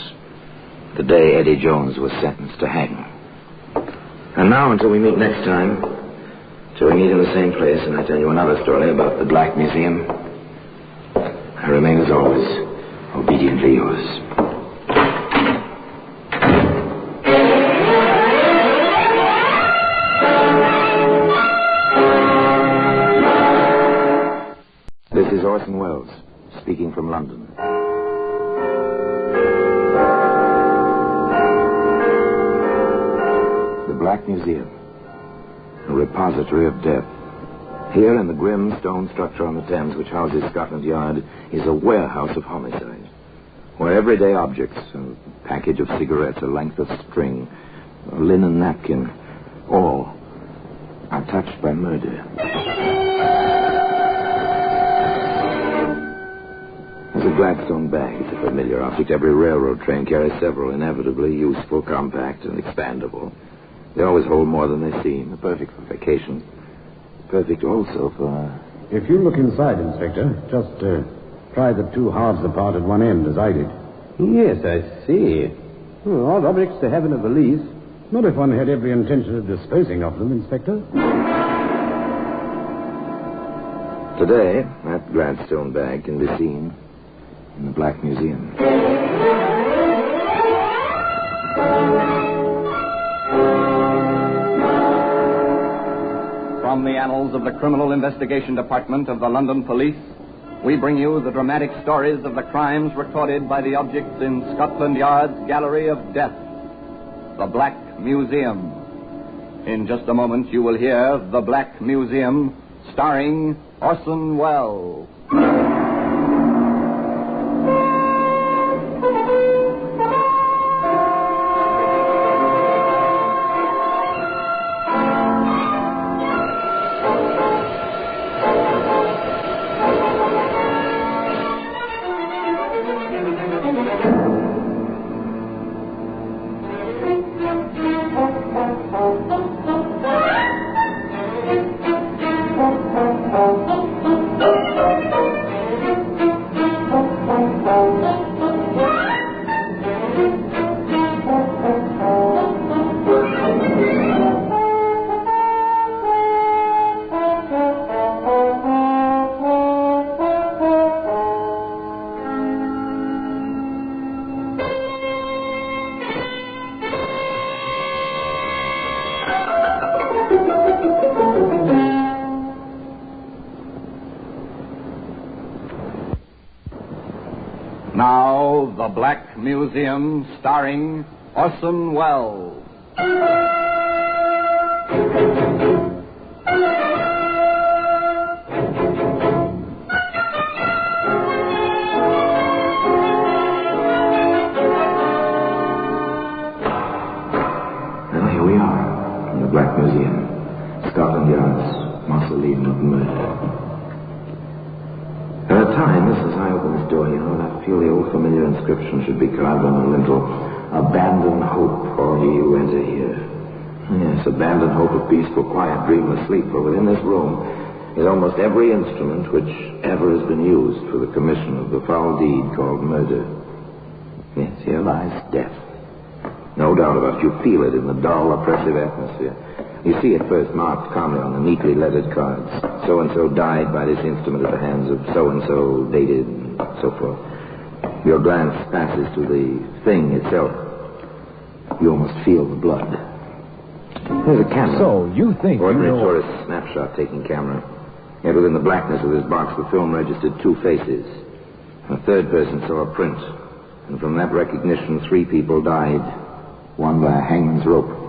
the day Eddie Jones was sentenced to hang. And now, until we meet next time, till we meet in the same place and I tell you another story about the Black Museum, I remain as always, obediently yours. This is Orson Welles, speaking from London. The Black Museum, a repository of death. Here in the grim stone structure on the Thames which houses Scotland Yard is a warehouse of homicide, where everyday objects, a package of cigarettes, a length of string, a linen napkin, all are touched by murder. There's a Gladstone Bag. It's a familiar object. Every railroad train carries several, inevitably useful, compact, and expandable. They always hold more than they seem. Perfect for vacation. Perfect also for If you look inside, Inspector, just pry the two halves apart at one end, as I did. Yes, I see. Odd objects to have in a valise. Not if one had every intention of disposing of them, Inspector. Today, that Gladstone bag can be seen in the Black Museum. From the annals of the Criminal Investigation Department of the London Police, we bring you the dramatic stories of the crimes recorded by the objects in Scotland Yard's Gallery of Death, the Black Museum. In just a moment, you will hear The Black Museum, starring Orson Welles. Now, The Black Museum, starring Orson Welles. Well, here we are, in the Black Museum, Scotland Yard's mausoleum of murder. At a time, as I open this door, I feel the old familiar inscription should be carved on the lintel. Abandon hope, all ye who enter here. Yes, abandon hope of peaceful, quiet, dreamless sleep, for within this room is almost every instrument which ever has been used for the commission of the foul deed called murder. Yes, here lies death. No doubt about it. You feel it in the dull, oppressive atmosphere. You see it first marked calmly on the neatly lettered cards. So-and-so died by this instrument at the hands of so-and-so, dated, and so forth. Your glance passes to the thing itself. You almost feel the blood. There's a camera. So, you think Ordinary tourist snapshot-taking camera. Yet within the blackness of this box, the film registered two faces. A third person saw a print. And from that recognition, 3 people died. One by a hangman's rope.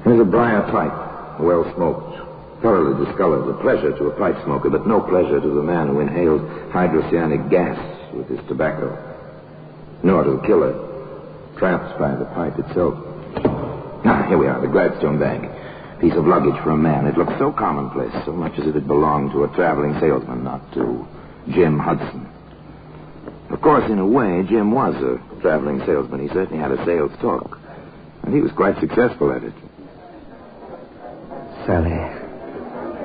There's a briar pipe, well smoked, thoroughly discolored. A pleasure to a pipe smoker, but no pleasure to the man who inhaled hydrocyanic gas with his tobacco. Nor to the killer, trapped by the pipe itself. Here we are, the Gladstone bag. Piece of luggage for a man. It looked so commonplace, so much as if it belonged to a traveling salesman, not to Jim Hudson. Of course, in a way, Jim was a traveling salesman. He certainly had a sales talk. And he was quite successful at it. Sally,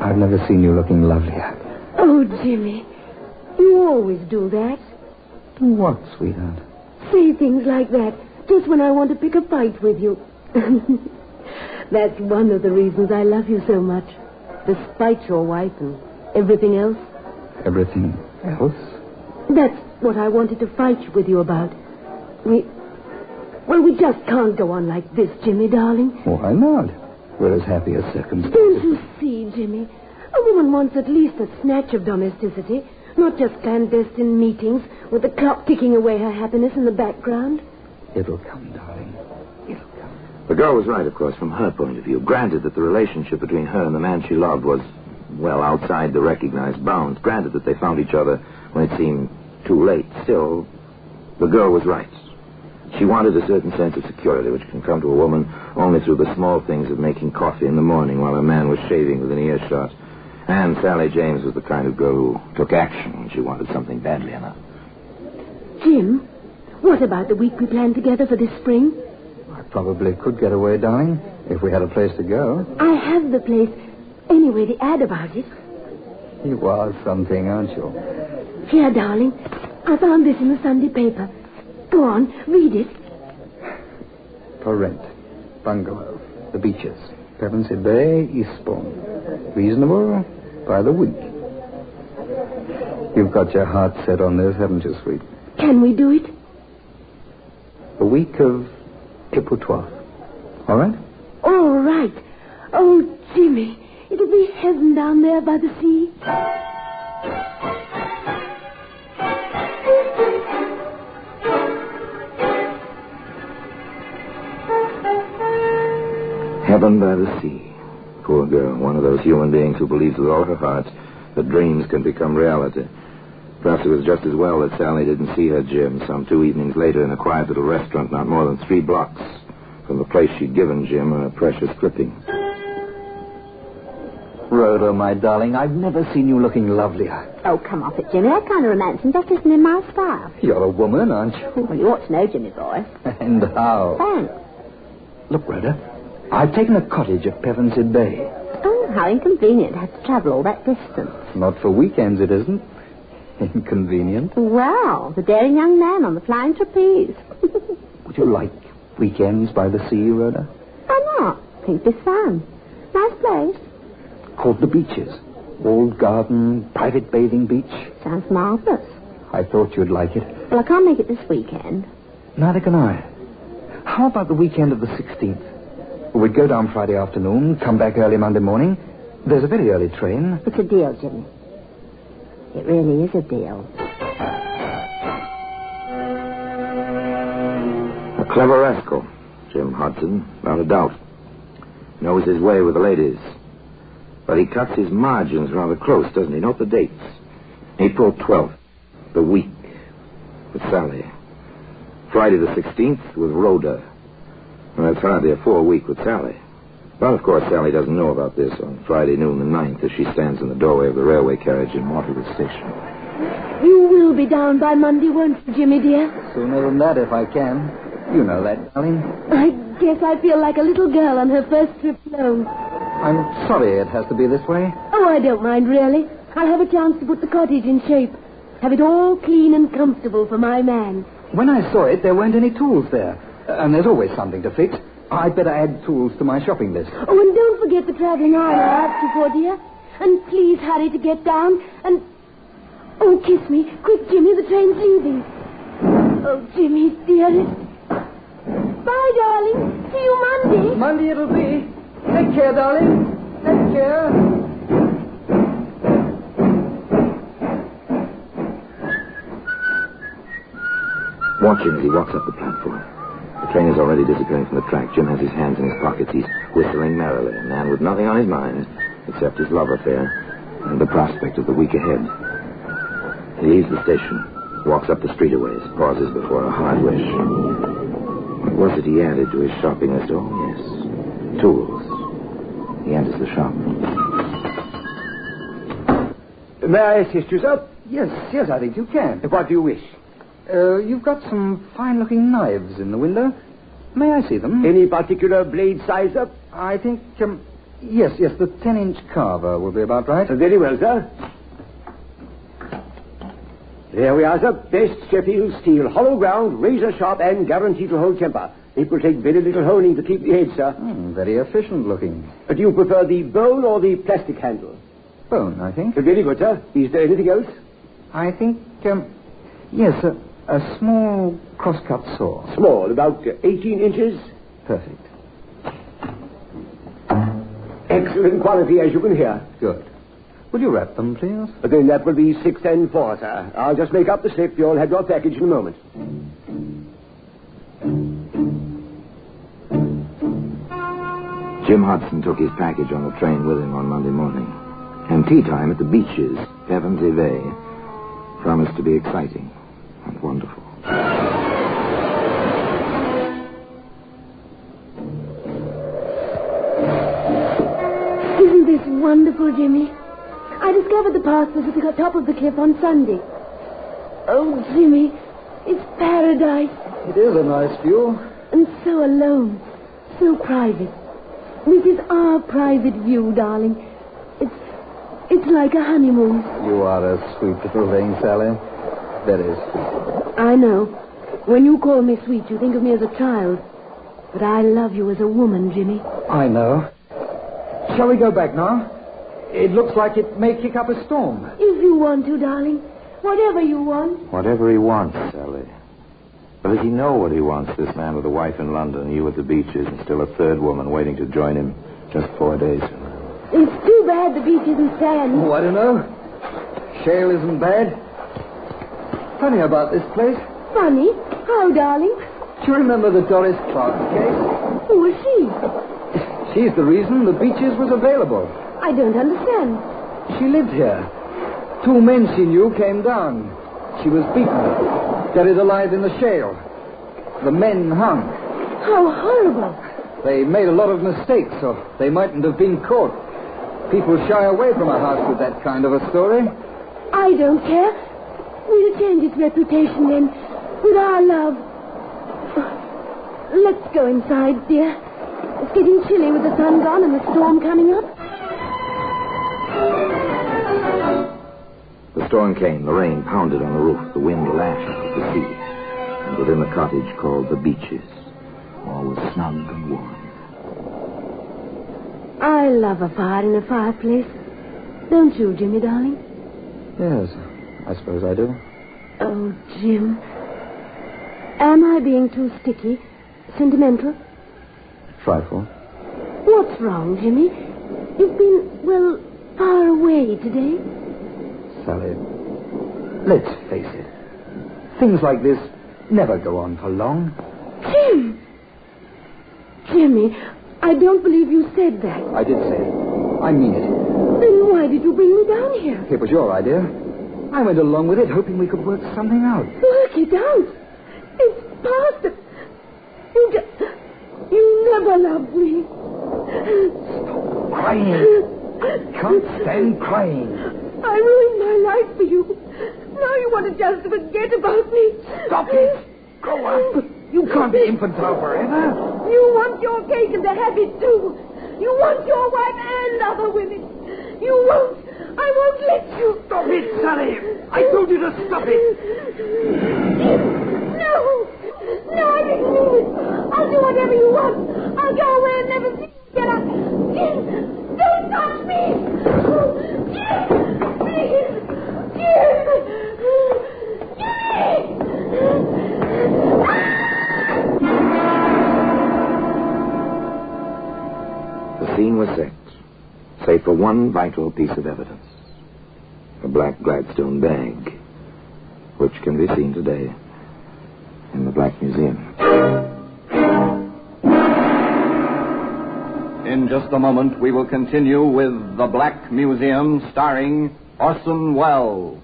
I've never seen you looking lovelier. Oh, Jimmy, you always do that. Do what, sweetheart? Say things like that just when I want to pick a fight with you. That's one of the reasons I love you so much. Despite your wife and everything else. Everything else? That's what I wanted to fight with you about. We just can't go on like this, Jimmy, darling. Why not? We're as happy as circumstances. Don't you see, Jimmy? A woman wants at least a snatch of domesticity, not just clandestine meetings with the clock ticking away her happiness in the background. It'll come, darling. The girl was right, of course, from her point of view. Granted that the relationship between her and the man she loved was, well, outside the recognized bounds. Granted that they found each other when it seemed too late. Still, the girl was right. She wanted a certain sense of security, which can come to a woman only through the small things of making coffee in the morning while a man was shaving within earshot. And Sally James was the kind of girl who took action when she wanted something badly enough. Jim, what about the week we planned together for this spring? I probably could get away, darling, if we had a place to go. I have the place. Anyway, the ad about it. You are something, aren't you? Here, darling. I found this in the Sunday paper. Go on, read it. For rent. Bungalow. The Beaches. Pevensey Bay, Eastbourne. Reasonable by the week. You've got your heart set on this, haven't you, sweet? Can we do it? A week of Epoutois. All right? All right. Oh, Jimmy, it'll be heaven down there by the sea. Heaven by the sea. Poor girl, one of those human beings who believes with all her heart that dreams can become reality. Perhaps it was just as well that Sally didn't see her Jim some 2 evenings later in a quiet little restaurant not more than 3 blocks from the place she'd given Jim a precious clipping. Rhoda, my darling, I've never seen you looking lovelier. Oh, come off it, Jimmy. That kind of romancing just isn't in my style. You're a woman, aren't you? Well, you ought to know, Jimmy boy. And how? Thanks. Look, Rhoda, I've taken a cottage at Pevensey Bay. Oh, how inconvenient to have to travel all that distance. Not for weekends, it isn't. Inconvenient. Well, the daring young man on the flying trapeze. Would you like weekends by the sea, Rhoda? Why not? Think this fun. Nice place. Called the Beaches. Walled garden, private bathing beach. Sounds marvelous. I thought you'd like it. Well, I can't make it this weekend. Neither can I. How about the weekend of the 16th? We'd go down Friday afternoon, come back early Monday morning. There's a very early train. It's a deal, Jimmy. It really is a deal. A clever rascal, Jim Hudson, without a doubt. Knows his way with the ladies. But he cuts his margins rather close, doesn't he? Note the dates. April 12th, the week, with Sally. Friday the 16th, with Rhoda. Well, that's hardly a 4-week with Sally. Well, of course, Sally doesn't know about this on Friday noon the 9th as she stands in the doorway of the railway carriage in Waterloo Station. You will be down by Monday, won't you, Jimmy, dear? Sooner than that, if I can. You know that, darling. I guess I feel like a little girl on her first trip alone. I'm sorry it has to be this way. Oh, I don't mind, really. I'll have a chance to put the cottage in shape. Have it all clean and comfortable for my man. When I saw it, there weren't any tools there. And there's always something to fix. I'd better add tools to my shopping list. Oh, and don't forget the travelling armour I asked you for, dear. And please hurry to get down. And... oh, kiss me. Quick, Jimmy, the train's leaving. Oh, Jimmy, dearest. Bye, darling. See you Monday. Monday it'll be. Take care, darling. Take care. Watch him as he walks up the platform. The train is already disappearing from the track. Jim has his hands in his pockets. He's whistling merrily, a man with nothing on his mind except his love affair and the prospect of the week ahead. He leaves the station, walks up the street a ways, pauses before a hard wish. What was it he added to his shopping list? Oh, yes, tools. He enters the shop. May I assist you, sir? Yes, I think you can. What do you wish? You've got some fine-looking knives in the window. May I see them? Any particular blade size, sir? I think, yes, the 10-inch carver will be about right. Very well, sir. There we are, sir. Best Sheffield steel, hollow ground, razor sharp, and guaranteed to hold temper. It will take very little honing to keep the edge, sir. Very efficient looking. Do you prefer the bone or the plastic handle? Bone, I think. Very good, sir. Is there anything else? I think, yes, a small cross-cut saw. Small, about 18 inches? Perfect. Excellent quality, as you can hear. Good. Will you wrap them, please? Then that will be 6 and 4, sir. I'll just make up the slip. You'll have your package in a moment. Jim Hudson took his package on the train with him on Monday morning. And tea time at the Beaches, Pevensey Bay, promised to be exciting and wonderful. Isn't this wonderful, Jimmy? I discovered the pastures at the top of the cliff on Sunday. Oh, Jimmy, it's paradise. It is a nice view. And so alone, so private. This is our private view, darling. It's like a honeymoon. You are a sweet little thing, Sally. Very sweet. I know. When you call me sweet, you think of me as a child. But I love you as a woman, Jimmy. I know. Shall we go back now? It looks like it may kick up a storm. If you want to, darling. Whatever you want. Whatever he wants, Sally. But does he know what he wants, this man with a wife in London, you at the beaches, and still a third woman waiting to join him just 4 days from now? It's too bad the beach isn't sand. Oh, I don't know. Shale isn't bad. Funny about this place. Funny? How, darling? Do you remember the Doris Clark case? Who was she? She's the reason the beaches was available. I don't understand. She lived here. 2 men she knew came down. She was beaten, buried alive in the shale. The men hung. How horrible. They made a lot of mistakes, so they mightn't have been caught. People shy away from a house with that kind of a story. I don't care. We'll change its reputation then, with our love. Let's go inside, dear. It's getting chilly with the sun gone and the storm coming up. The storm came. The rain pounded on the roof. The wind lashed out the sea. And within the cottage called the Beaches, all was snug and warm. I love a fire in a fireplace. Don't you, Jimmy, darling? Yes, I suppose I do. Oh, Jim. Am I being too sticky? Sentimental? Trifle. What's wrong, Jimmy? You've been, well, far away today. Sally, let's face it. Things like this never go on for long. Jim! Jimmy, I don't believe you said that. I did say it. I mean it. Then why did you bring me down here? It was your idea. I went along with it, hoping we could work something out. Work it out? It's past it. You never loved me. Stop crying. I can't stand crying. I ruined my life for you. Now you want to just forget about me. Stop it. Grow up. You can't be infantile forever. You want your cake and to have it too. You want your wife and other women. You won't. I won't let you. Stop it, Sally. I told you to stop it. No. No, I didn't mean it. I'll do whatever you want. I'll go away and never see you again. Jim, don't touch me. Jim, please. Jim. The scene was set, save for one vital piece of evidence. A Black Gladstone Bag, which can be seen today in the Black Museum. In just a moment, we will continue with The Black Museum, starring Orson Welles.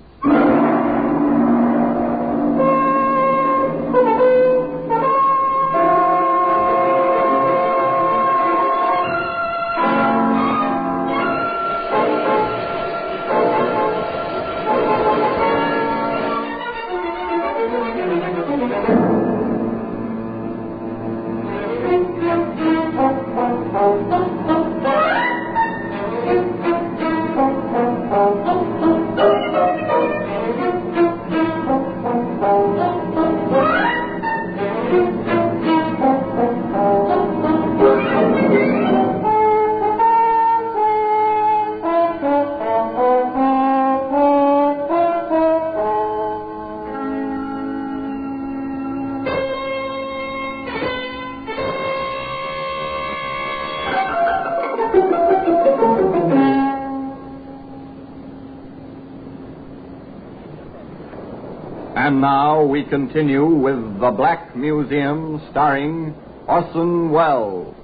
And now we continue with The Black Museum, starring Orson Welles.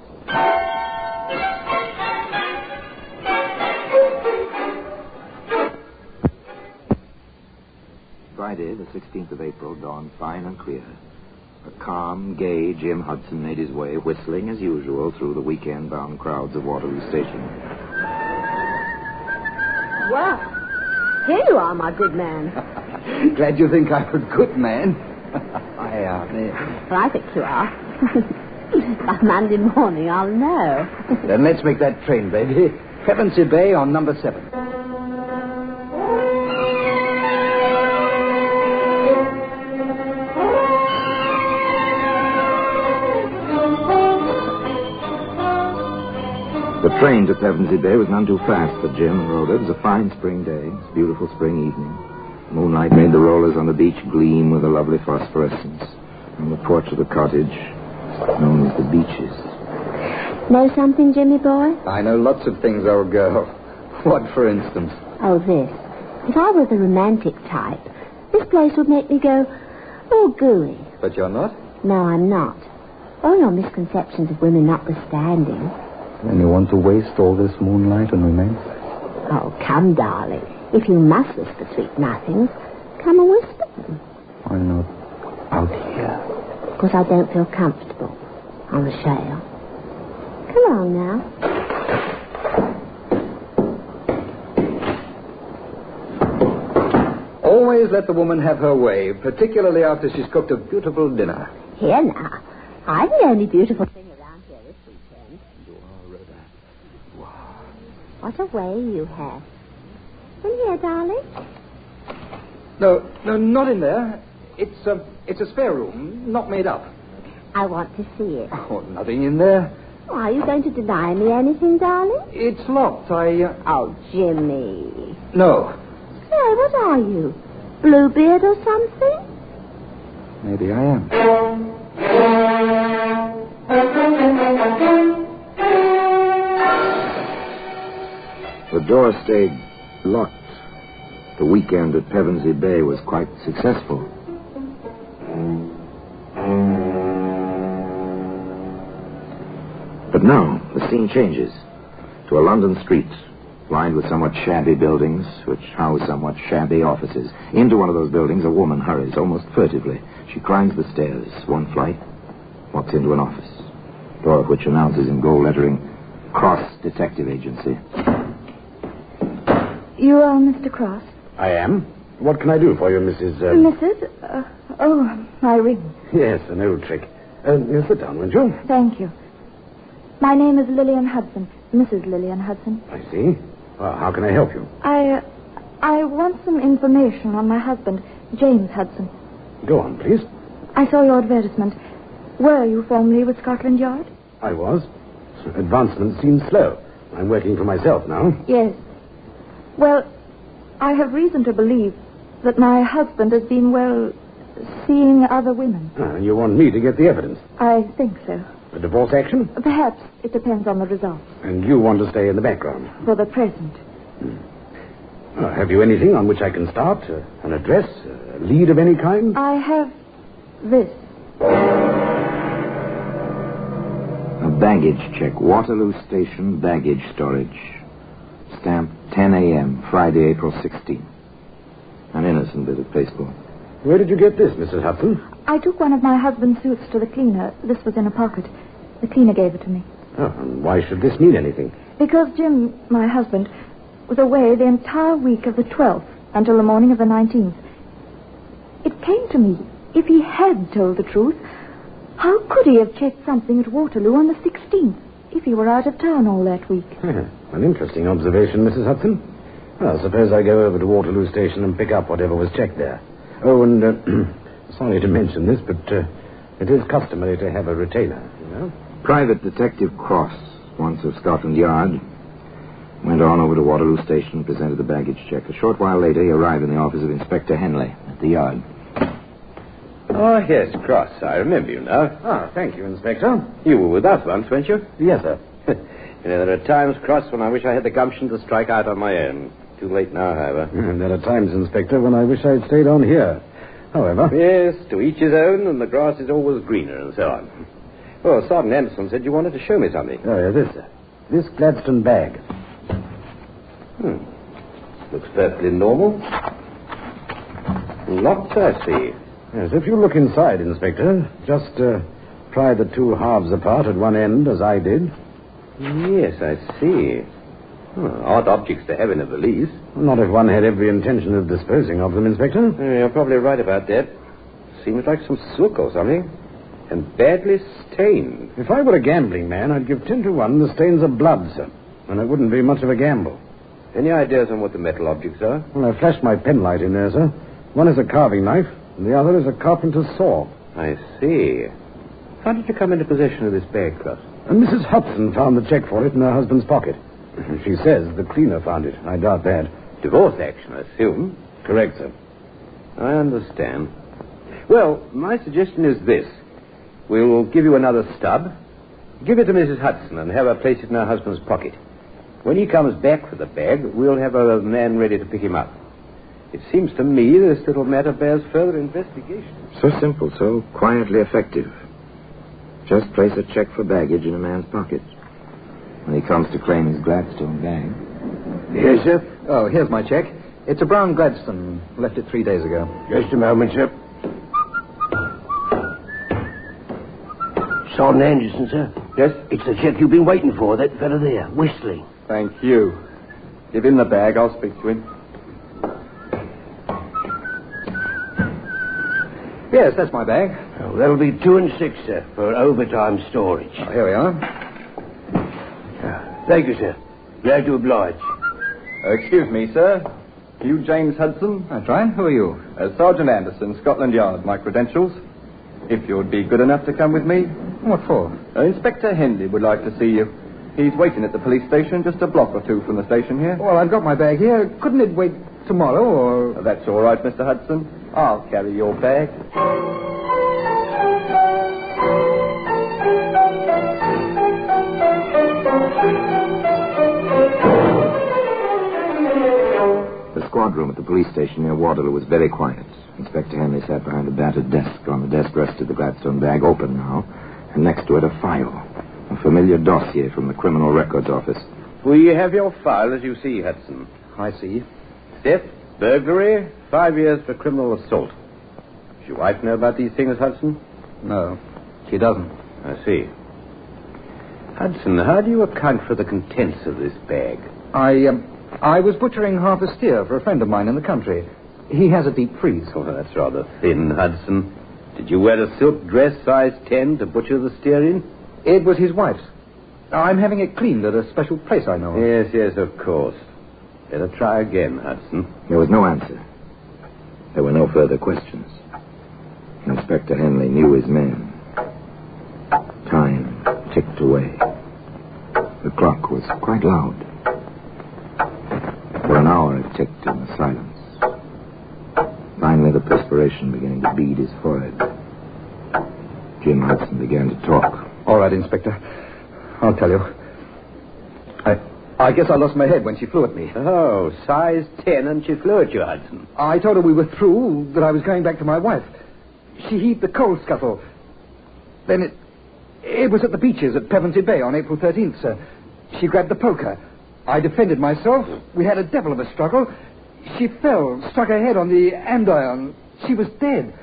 Friday, the 16th of April, dawned fine and clear. A calm, gay Jim Hudson made his way, whistling as usual, through the weekend-bound crowds of Waterloo Station. Well, here you are, my good man. Glad you think I'm a good man. Well, I think you are. By Monday morning, I'll know. Then let's make that train, baby. Pevensey Bay on number 7. The train to Pevensey Bay was none too fast for Jim and Rhoda. It was a fine spring day. It was a beautiful spring evening. Moonlight made the rollers on the beach gleam with a lovely phosphorescence. On the porch of the cottage, known as the Beeches. Know something, Jimmy boy? I know lots of things, old girl. What, for instance? Oh, this. If I was the romantic type, this place would make me go, oh, gooey. But you're not? No, I'm not. All your misconceptions of women notwithstanding. And you want to waste all this moonlight and romance? Oh, come, darling. If you must whisper sweet nothings, come and whisper them. Why not out here? Because I don't feel comfortable on the shale. Come on now. Always let the woman have her way, particularly after she's cooked a beautiful dinner. Here now. I'm the only beautiful thing around here this weekend. You are, Rhoda. Wow. What a way you have. In here, darling. No, not in there. It's a spare room, not made up. I want to see it. Oh, nothing in there. Oh, are you going to deny me anything, darling? It's locked. Oh, Jimmy. No. Hey, what are you? Bluebeard or something? Maybe I am. The door stayed locked. The weekend at Pevensey Bay was quite successful. But now, the scene changes to a London street lined with somewhat shabby buildings which house somewhat shabby offices. Into one of those buildings, a woman hurries almost furtively. She climbs the stairs, one flight, walks into an office, door of which announces in gold lettering, Cross Detective Agency. You are Mr. Cross? I am. What can I do for you, Mrs. Mrs.? My ring. Yes, an old trick. Sit down, won't you? Thank you. My name is Lillian Hudson, Mrs. Lillian Hudson. I see. Well, how can I help you? I want some information on my husband, James Hudson. Go on, please. I saw your advertisement. Were you formerly with Scotland Yard? I was. Advancement seems slow. I'm working for myself now. Yes. Well, I have reason to believe that my husband has been, seeing other women. And you want me to get the evidence? I think so. A divorce action? Perhaps. It depends on the results. And you want to stay in the background? For the present. Have you anything on which I can start? An address? A lead of any kind? I have this. A baggage check. Waterloo Station baggage storage. Stamp 10 a.m., Friday, April 16th. An innocent bit of pasteboard. Where did you get this, Mrs. Hudson? I took one of my husband's suits to the cleaner. This was in a pocket. The cleaner gave it to me. Oh, and why should this mean anything? Because Jim, my husband, was away the entire week of the 12th until the morning of the 19th. It came to me, if he had told the truth, how could he have checked something at Waterloo on the 16th if he were out of town all that week? An interesting observation, Mrs. Hudson. Well, suppose I go over to Waterloo Station and pick up whatever was checked there. Oh, and sorry to mention this, but it is customary to have a retainer, you know. Private Detective Cross, once of Scotland Yard, went on over to Waterloo Station and presented the baggage check. A short while later, he arrived in the office of Inspector Henley at the yard. Oh, yes, Cross. I remember you now. Ah, thank you, Inspector. You were with us once, weren't you? Yes, sir. You know, there are times, Cross, when I wish I had the gumption to strike out on my own. Too late now, however. And there are times, Inspector, when I wish I'd stayed on here. However... Yes, to each his own, and the grass is always greener, and so on. Well, Sergeant Anderson said you wanted to show me something. Oh, yeah, this, sir. This Gladstone bag. Looks perfectly normal. Locked, I see. Yes, if you look inside, Inspector, just pry the two halves apart at one end, as I did. Yes, I see. Odd objects to have in a valise. Not if one had every intention of disposing of them, Inspector. You're probably right about that. Seems like some silk or something. And badly stained. If I were a gambling man, I'd give 10 to 1 the stains of blood, sir. And it wouldn't be much of a gamble. Any ideas on what the metal objects are? Well, I flashed my penlight in there, sir. One is a carving knife, and the other is a carpenter's saw. I see. How did you come into possession of this bag, Cross? And Mrs. Hudson found the check for it in her husband's pocket. She says the cleaner found it. I doubt that. Divorce action, I assume. Correct, sir. I understand. Well, my suggestion is this. We'll give you another stub. Give it to Mrs. Hudson and have her place it in her husband's pocket. When he comes back for the bag, we'll have a man ready to pick him up. It seems to me this little matter bears further investigation. So simple, so quietly effective. Just place a check for baggage in a man's pocket. When he comes to claim his Gladstone bag. Yes, sir. Oh, here's my check. It's a brown Gladstone. Left it 3 days ago. Just a moment, sir. Sergeant Anderson, sir. Yes? It's the check you've been waiting for, that fella there, whistling. Thank you. Give him the bag. I'll speak to him. Yes, that's my bag. Oh, that'll be 2 and 6, sir, for overtime storage. Oh, here we are. Thank you, sir. Glad to oblige. Excuse me, sir. You James Hudson? That's right. Who are you? Sergeant Anderson, Scotland Yard. My credentials. If you would be good enough to come with me. What for? Inspector Henley would like to see you. He's waiting at the police station just a block or two from the station here. Well, I've got my bag here. Couldn't it wait tomorrow, or... That's all right, Mr. Hudson. I'll carry your bag. The squad room at the police station near Waterloo was very quiet. Inspector Henley sat behind a battered desk. On the desk rested the Gladstone bag, open now, and next to it a file. A familiar dossier from the Criminal Records Office. We have your file, as you see, Hudson. I see. Theft, burglary, 5 years for criminal assault. Does your wife know about these things, Hudson? No, she doesn't. I see. Hudson, how do you account for the contents of this bag? I was butchering half a steer for a friend of mine in the country. He has a deep freeze. Oh, that's rather thin, Hudson. Did you wear a silk dress size 10 to butcher the steer in? It was his wife's. I'm having it cleaned at a special place I know of. Yes, of course. Better try again, Hudson. There was no answer. There were no further questions. Inspector Henley knew his man. Time ticked away. The clock was quite loud. For an hour it ticked in the silence. Finally, the perspiration beginning to bead his forehead. Jim Hudson began to talk. All right, Inspector. I'll tell you. I guess I lost my head when she flew at me. Oh, size 10 and she flew at you, Hudson. I told her we were through, that I was going back to my wife. She heaved the coal scuttle. Then it was at the beaches at Pevensey Bay on April 13th, sir. She grabbed the poker. I defended myself. We had a devil of a struggle. She fell, struck her head on the andiron. She was dead.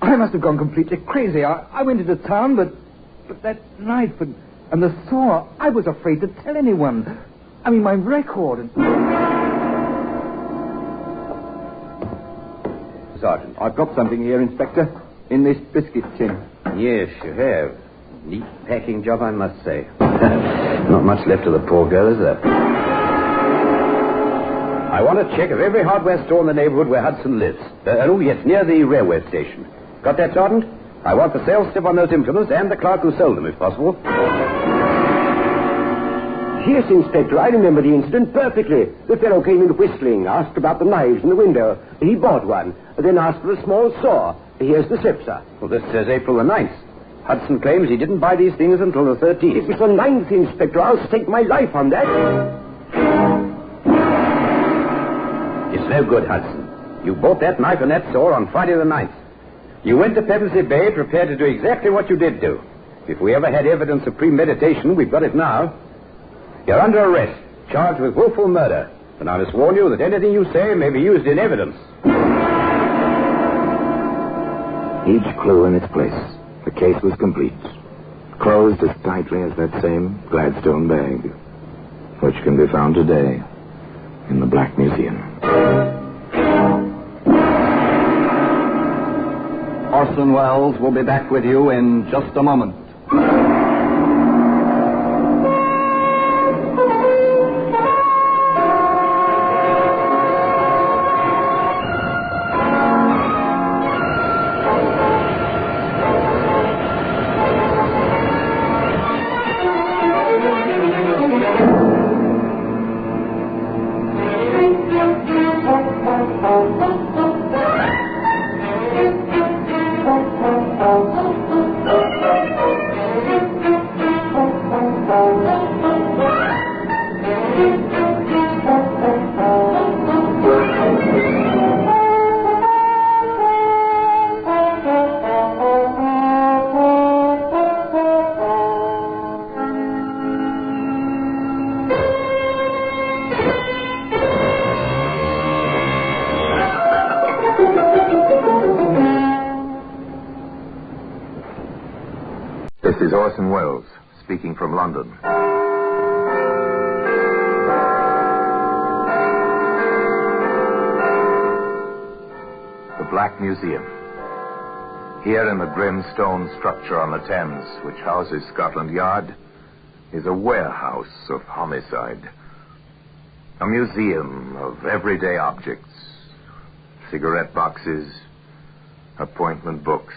I must have gone completely crazy. I went into town, but that knife and the saw, I was afraid to tell anyone. I mean, my record. Sergeant, I've got something here, Inspector. In this biscuit tin. Yes, you have. Neat packing job, I must say. Not much left of the poor girl, is there? I want a check of every hardware store in the neighborhood where Hudson lives. Yes, near the railway station. Got that, Sergeant? I want the sales slip on those implements and the clerk who sold them, if possible. Yes, Inspector, I remember the incident perfectly. The fellow came in whistling, asked about the knives in the window. He bought one, then asked for a small saw. Here's the slip, sir. Well, this says April the 9th. Hudson claims he didn't buy these things until the 13th. If it's the 9th, Inspector, I'll stake my life on that. It's no good, Hudson. You bought that knife and that saw on Friday the 9th. You went to Pevensey Bay prepared to do exactly what you did do. If we ever had evidence of premeditation, we've got it now. You're under arrest, charged with willful murder. And I must warn you that anything you say may be used in evidence. Each clue in its place. The case was complete. Closed as tightly as that same Gladstone bag, which can be found today in the Black Museum. Orson Welles will be back with you in just a moment. This is Orson Welles, speaking from London. The Black Museum. Here in the grim stone structure on the Thames, which houses Scotland Yard, is a warehouse of homicide. A museum of everyday objects. Cigarette boxes, appointment books,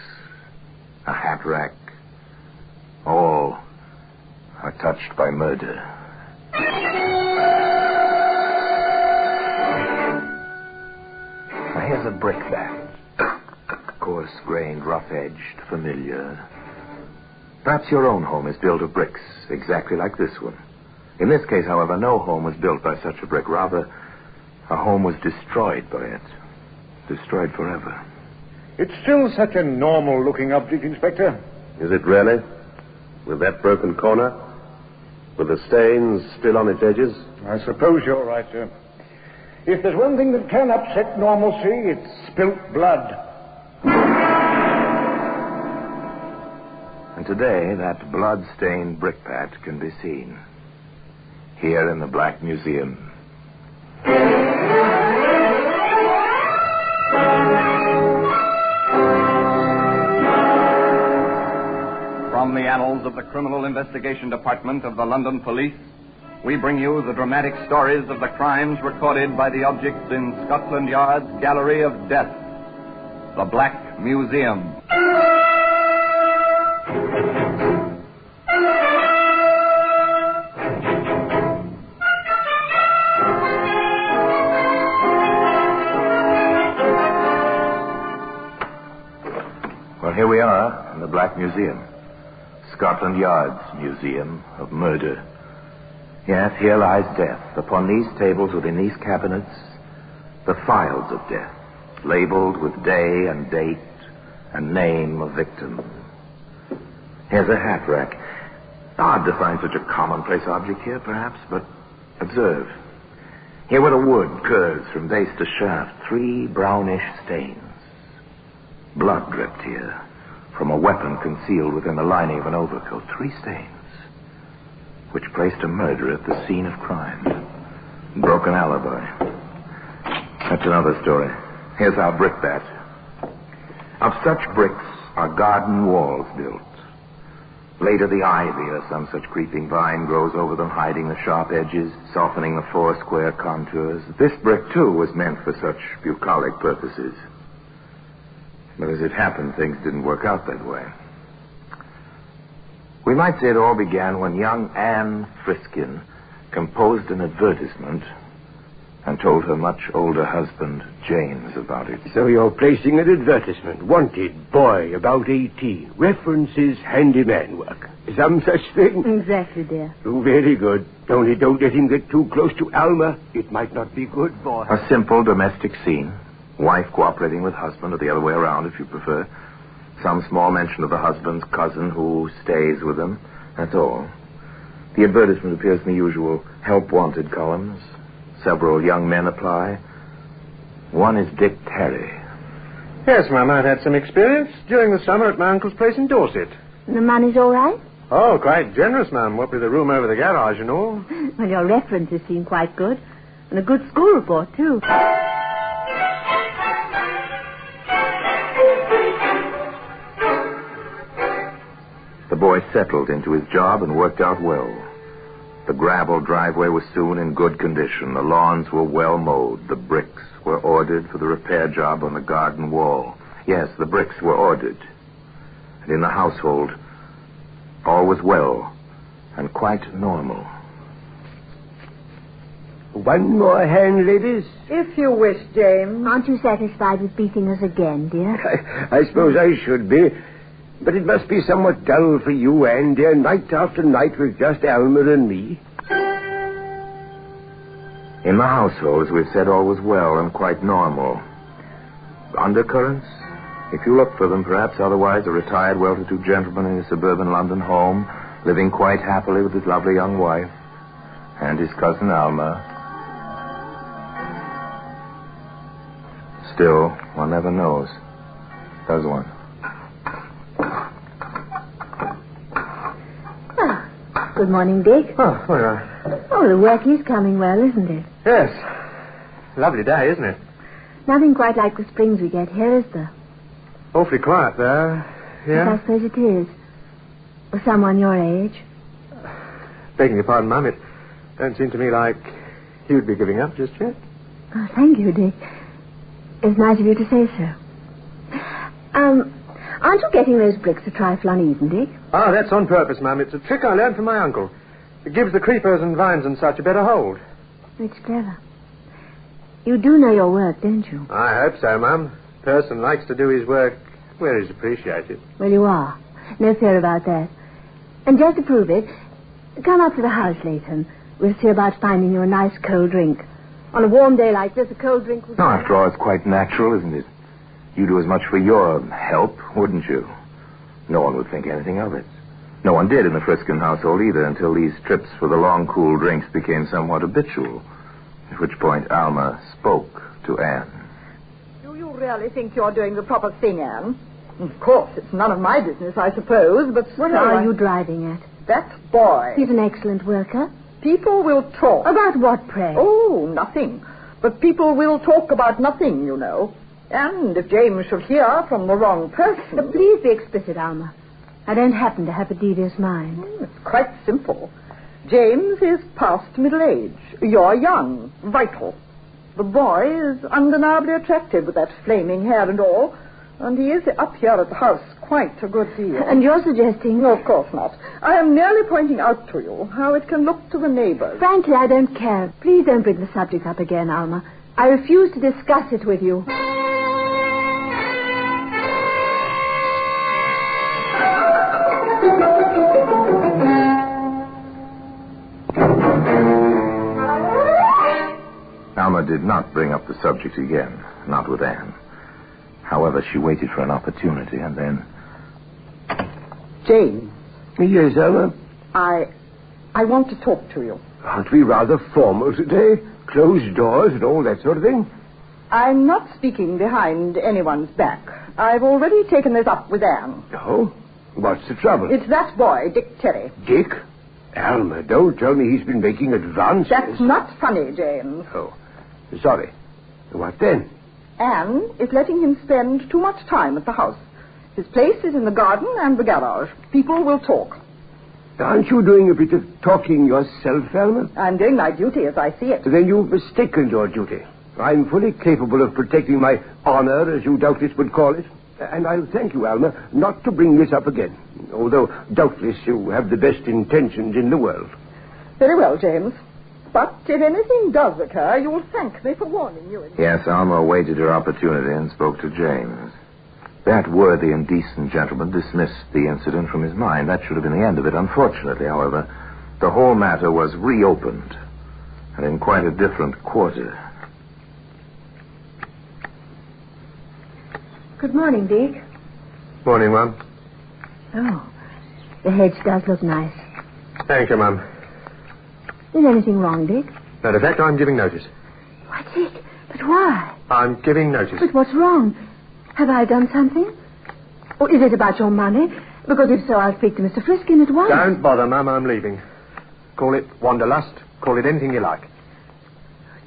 a hat rack. All are touched by murder. Now here's a brick bat. Coarse-grained, rough-edged, familiar. Perhaps your own home is built of bricks, exactly like this one. In this case, however, no home was built by such a brick. Rather, a home was destroyed by it. Destroyed forever. It's still such a normal-looking object, Inspector. Is it really? With that broken corner? With the stains still on its edges? I suppose you're right, sir. If there's one thing that can upset normalcy, it's spilt blood. And today, that blood-stained brick bat can be seen. Here in the Black Museum. From the annals of the Criminal Investigation Department of the London Police, we bring you the dramatic stories of the crimes recorded by the objects in Scotland Yard's Gallery of Death, the Black Museum. Well, here we are in the Black Museum. Scotland Yard's Museum of Murder. Yes, here lies death. Upon these tables, within these cabinets, the files of death, labeled with day and date and name of victim. Here's a hat rack. Odd to find such a commonplace object here, perhaps, but observe. Here where the wood curves from base to shaft, 3 brownish stains. Blood dripped here from a weapon concealed within the lining of an overcoat. 3 stains, which placed a murder at the scene of crime. Broken alibi. That's another story. Here's our brick bat. Of such bricks are garden walls built. Later the ivy or some such creeping vine grows over them, hiding the sharp edges, softening the 4 square contours. This brick, too, was meant for such bucolic purposes. But as it happened, things didn't work out that way. We might say it all began when young Anne Friskin composed an advertisement and told her much older husband, James, about it. So you're placing an advertisement. Wanted, boy, about 18. References, handyman work. Some such thing? Exactly, dear. Oh, very good. Only don't let him get too close to Alma. It might not be good, boy. A simple domestic scene. Wife cooperating with husband, or the other way around, if you prefer. Some small mention of the husband's cousin who stays with them. That's all. The advertisement appears in the usual help wanted columns. Several young men apply. One is Dick Terry. Yes, ma'am, I've had some experience during the summer at my uncle's place in Dorset. The money's all right? Oh, quite generous, ma'am. What with the room over the garage and all. Well, your references seem quite good. And a good school report, too. The boy settled into his job and worked out well. The gravel driveway was soon in good condition. The lawns were well mowed. The bricks were ordered for the repair job on the garden wall. Yes, the bricks were ordered. And in the household, all was well and quite normal. One more hand, ladies? If you wish, James. Aren't you satisfied with beating us again, dear? I suppose I should be. But it must be somewhat dull for you, Anne, dear, night after night with just Alma and me. In the household, as we've said, all was well and quite normal. Undercurrents? If you look for them, perhaps. Otherwise, a retired, well-to-do gentleman in a suburban London home, living quite happily with his lovely young wife and his cousin Alma. Still, one never knows, does one? Good morning, Dick. Oh, all right. Oh, the work is coming well, isn't it? Yes. Lovely day, isn't it? Nothing quite like the springs we get here, is there? Awfully quiet there. Yeah? Yes, I suppose it is. For someone your age. Begging your pardon, Mum, it don't seem to me like you'd be giving up just yet. Oh, thank you, Dick. It's nice of you to say so. Aren't you getting those bricks a trifle uneven, Dick? Oh, that's on purpose, Mum. It's a trick I learned from my uncle. It gives the creepers and vines and such a better hold. It's clever. You do know your work, don't you? I hope so, Mum. Person likes to do his work where he's appreciated. Well, you are. No fear about that. And just to prove it, come up to the house later and we'll see about finding you a nice cold drink. On a warm day like this, a cold drink would... No, after all, it's quite natural, isn't it? You do as much for your help, wouldn't you? No one would think anything of it. No one did in the Friskin household either until these trips for the long, cool drinks became somewhat habitual. At which point Alma spoke to Anne. Do you really think you're doing the proper thing, Anne? Of course, it's none of my business, I suppose, but... What are you driving at? That boy. He's an excellent worker. People will talk. About what, pray? Oh, nothing. But people will talk about nothing, you know. And if James should hear from the wrong person... Please be explicit, Alma. I don't happen to have a devious mind. It's quite simple. James is past middle age. You're young, vital. The boy is undeniably attractive with that flaming hair and all. And he is up here at the house quite a good deal. And you're suggesting... No, of course not. I am merely pointing out to you how it can look to the neighbors. Frankly, I don't care. Please don't bring the subject up again, Alma. I refuse to discuss it with you. Alma did not bring up the subject again, not with Anne. However, she waited for an opportunity and then... James. Yes, Alma? I want to talk to you. Aren't we rather formal today? Closed doors and all that sort of thing? I'm not speaking behind anyone's back. I've already taken this up with Anne. Oh? What's the trouble? It's that boy, Dick Terry. Dick? Alma, don't tell me he's been making advances. That's not funny, James. Oh, sorry. What then? Anne is letting him spend too much time at the house. His place is in the garden and the garage. People will talk. Aren't you doing a bit of talking yourself, Alma? I'm doing my duty as I see it. Then you've mistaken your duty. I'm fully capable of protecting my honor, as you doubtless would call it. And I'll thank you, Alma, not to bring this up again. Although, doubtless, you have the best intentions in the world. Very well, James. But if anything does occur, you will thank me for warning you. Yes, Alma awaited her opportunity and spoke to James. That worthy and decent gentleman dismissed the incident from his mind. That should have been the end of it. Unfortunately, however, the whole matter was reopened, and in quite a different quarter. Good morning, Dick. Morning, Mum. Oh, the hedge does look nice. Thank you, Mum. Is anything wrong, Dick? No, in fact, I'm giving notice. Why, Dick? But why? I'm giving notice. But what's wrong? Have I done something? Or is it about your money? Because if so, I'll speak to Mr. Friskin at once. Don't bother, Mum. I'm leaving. Call it wanderlust. Call it anything you like.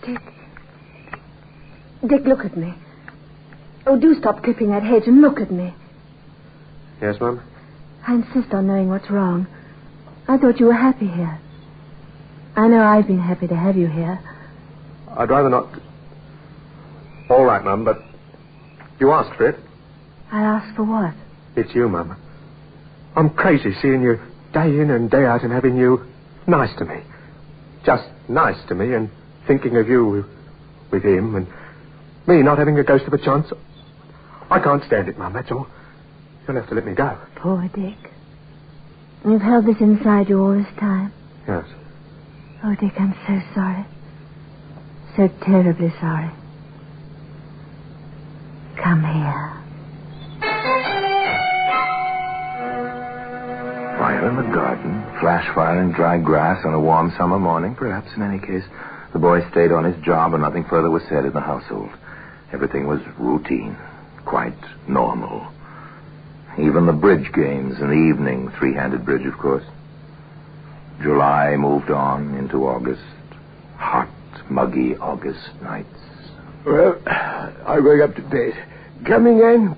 Dick. Dick, look at me. Oh, do stop clipping that hedge and look at me. Yes, Mum? I insist on knowing what's wrong. I thought you were happy here. I know I've been happy to have you here. I'd rather not... All right, Mum, but you asked for it. I asked for what? It's you, Mum. I'm crazy seeing you day in and day out and having you nice to me. Just nice to me and thinking of you with him and me not having a ghost of a chance. I can't stand it, Mum, that's all. You'll have to let me go. Poor Dick. You've held this inside you all this time. Yes. Oh, Dick, I'm so sorry. So terribly sorry. Come here. Fire in the garden, flash fire in dry grass on a warm summer morning, perhaps in any case. The boy stayed on his job and nothing further was said in the household. Everything was routine, quite normal. Even the bridge games in the evening, three-handed bridge, of course. July moved on into August. Hot, muggy August nights. Well, I'm going up to bed. Coming in?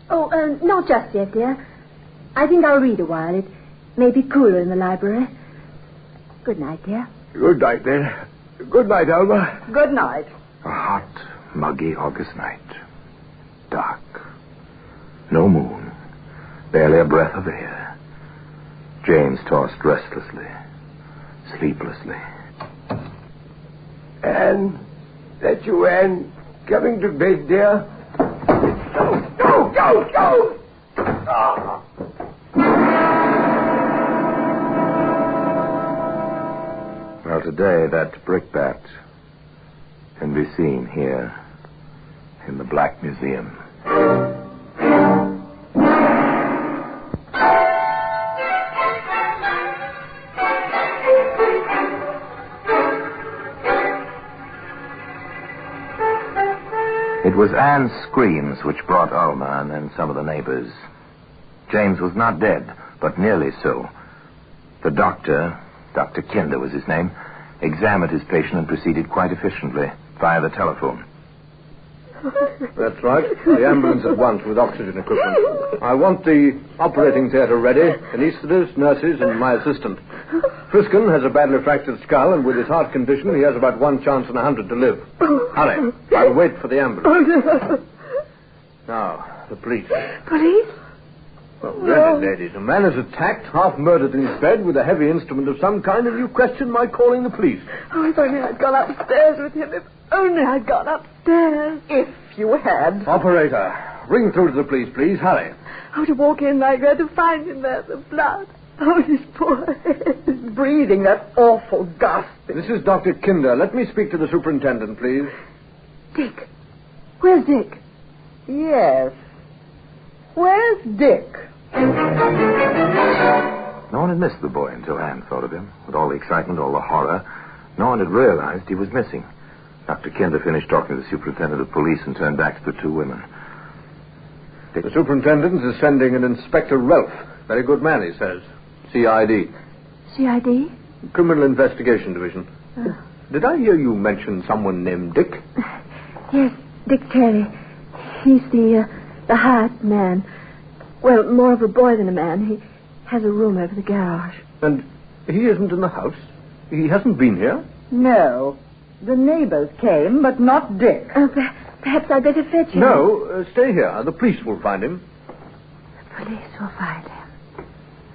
Not just yet, dear. I think I'll read a while. It may be cooler in the library. Good night, dear. Good night, then. Good night, Alma. Good night. A hot, muggy August night. Dark. No moon. Barely a breath of air. James tossed restlessly, sleeplessly. Anne, that you, Anne? Coming to bed, dear? Go! Ah. Well, today that brick bat can be seen here in the Black Museum. It was Anne's screams which brought Alma and then some of the neighbors. James was not dead, but nearly so. The doctor, Dr. Kinder was his name, examined his patient and proceeded quite efficiently via the telephone. That's right. The ambulance at once with oxygen equipment. I want the operating theatre ready, anaesthetists, nurses, and my assistant. Friskin has a badly fractured skull, and with his heart condition, he has about 1 chance in 100 to live. Hurry. I'll wait for the ambulance. Now, the police. Police? Well, really, ladies, a man is attacked, half murdered in his bed with a heavy instrument of some kind, and you question my calling the police. Oh, if only I'd gone upstairs with him. If only I'd gone upstairs. If you had. Operator, ring through to the police, please. Hurry. Oh, to walk in like that, to find him there, the blood. Oh, his poor head. His breathing, that awful gasp. This is Dr. Kinder. Let me speak to the superintendent, please. Dick. Where's Dick? Yes. Where's Dick? No one had missed the boy until Anne thought of him. With all the excitement, all the horror, no one had realized he was missing. Dr. Kinder finished talking to the superintendent of police and turned back to the 2 women. The superintendent is sending an Inspector Ralph. Very good man, he says. CID. CID? Criminal Investigation Division. Did I hear you mention someone named Dick? Yes, Dick Terry. He's the hired man. Well, more of a boy than a man. He has a room over the garage. And he isn't in the house? He hasn't been here? No. The neighbors came, but not Dick. Perhaps I'd better fetch him. No, stay here. The police will find him. The police will find him.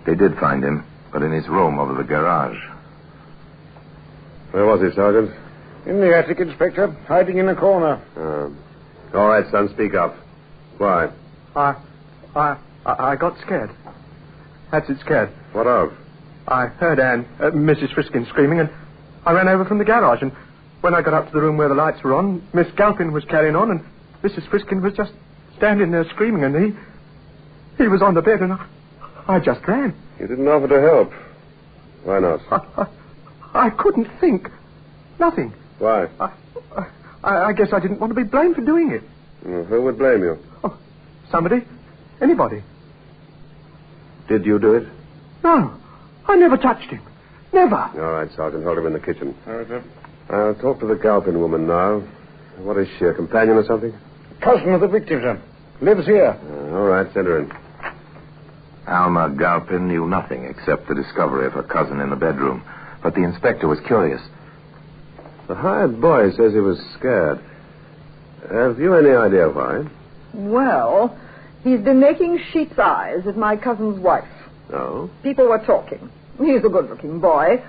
They did find him, but in his room over the garage. Where was he, Sergeant? In the attic, Inspector, hiding in a corner. All right, son, speak up. Why? I got scared. That's it, scared. What of? I heard Anne, Mrs. Friskin screaming, and I ran over from the garage, and when I got up to the room where the lights were on, Miss Galpin was carrying on, and Mrs. Friskin was just standing there screaming, and he was on the bed, and I just ran. You didn't offer to help. Why not? I couldn't think. Nothing. Why? I guess I didn't want to be blamed for doing it. Who would blame you? Oh, somebody. Anybody. Did you do it? No. I never touched him. Never. All right, Sergeant, hold him in the kitchen. I'll talk to the Galpin woman now. What is she, a companion or something? Cousin of the victim, sir. Lives here. All right, send her in. Alma Galpin knew nothing except the discovery of her cousin in the bedroom. But the inspector was curious. The hired boy says he was scared. Have you any idea why? Well, he's been making sheep's eyes at my cousin's wife. Oh? People were talking. He's a good-looking boy.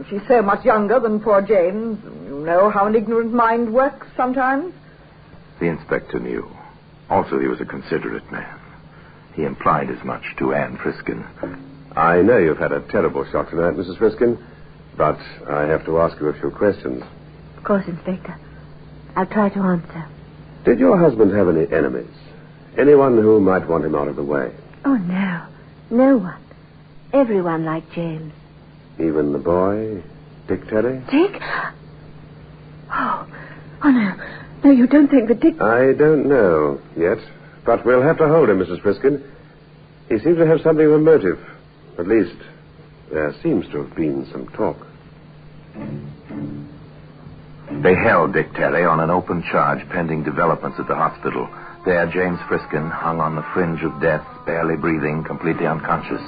She's so much younger than poor James. You know how an ignorant mind works sometimes. The inspector knew. Also, he was a considerate man. He implied as much to Anne Friskin. I know you've had a terrible shock tonight, Mrs. Friskin, but I have to ask you a few questions. Of course, Inspector. I'll try to answer. Did your husband have any enemies? Anyone who might want him out of the way? Oh, no. No one. Everyone liked James. Even the boy, Dick Terry? Dick? Oh, no. No, you don't think that Dick... I don't know yet, but we'll have to hold him, Mrs. Friskin. He seems to have something of a motive. At least, There seems to have been some talk. They held Dick Terry on an open charge pending developments at the hospital. There, James Friskin hung on the fringe of death, barely breathing, completely unconscious.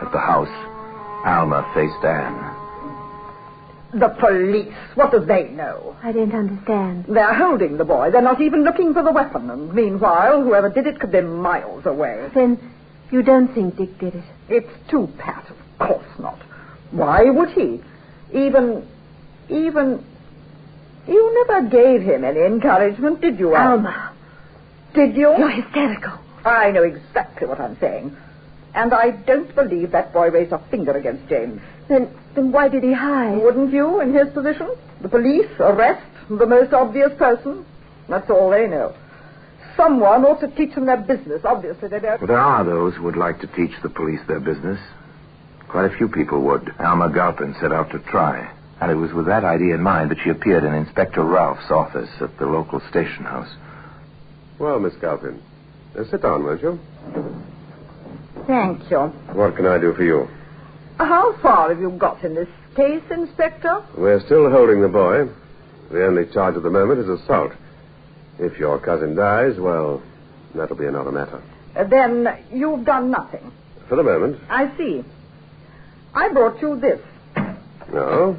At the house, Alma faced Anne. The police. What do they know? I don't understand. They're holding the boy. They're not even looking for the weapon. And meanwhile, whoever did it could be miles away. Then you don't think Dick did it? It's too pat. Of course not. Why would he? Even... You never gave him any encouragement, did you, Alma? Did you? You're hysterical. I know exactly what I'm saying. And I don't believe that boy raised a finger against James. Then why did he hide? Wouldn't you, in his position? The police, arrest, the most obvious person. That's all they know. Someone ought to teach them their business. Obviously, they don't. Well, there are those who would like to teach the police their business. Quite a few people would. Alma Galpin set out to try. And it was with that idea in mind that she appeared in Inspector Ralph's office at the local station house. Well, Miss Galpin, sit down, won't you? Thank you. What can I do for you? How far have you got in this case, Inspector? We're still holding the boy. The only charge at the moment is assault. If your cousin dies, well, that'll be another matter. Then you've done nothing. For the moment. I see. I brought you this. No?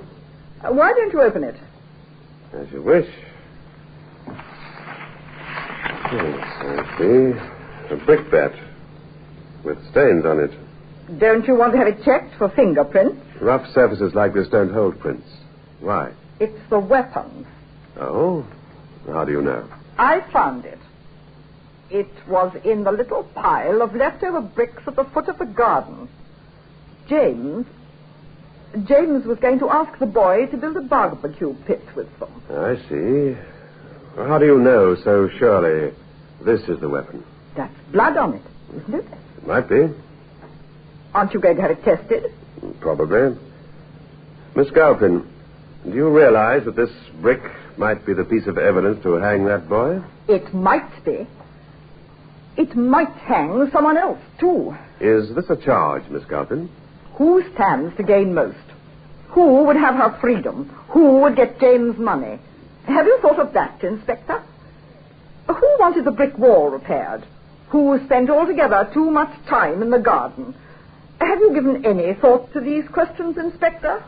Why don't you open it? As you wish. I see. A brick bat with stains on it. Don't you want to have it checked for fingerprints? Rough surfaces like this don't hold prints. Why? It's the weapon. Oh? How do you know? I found it. It was in the little pile of leftover bricks at the foot of the garden. James was going to ask the boy to build a barbecue pit with them. I see. Well, how do you know so surely this is the weapon? That's blood on it, isn't it? It might be. Aren't you going to have it tested? Probably. Miss Galpin, do you realize that this brick might be the piece of evidence to hang that boy? It might be. It might hang someone else, too. Is this a charge, Miss Galpin? Who stands to gain most? Who would have her freedom? Who would get James' money? Have you thought of that, Inspector? Who wanted the brick wall repaired? Who spent altogether too much time in the garden? Have you given any thought to these questions, Inspector?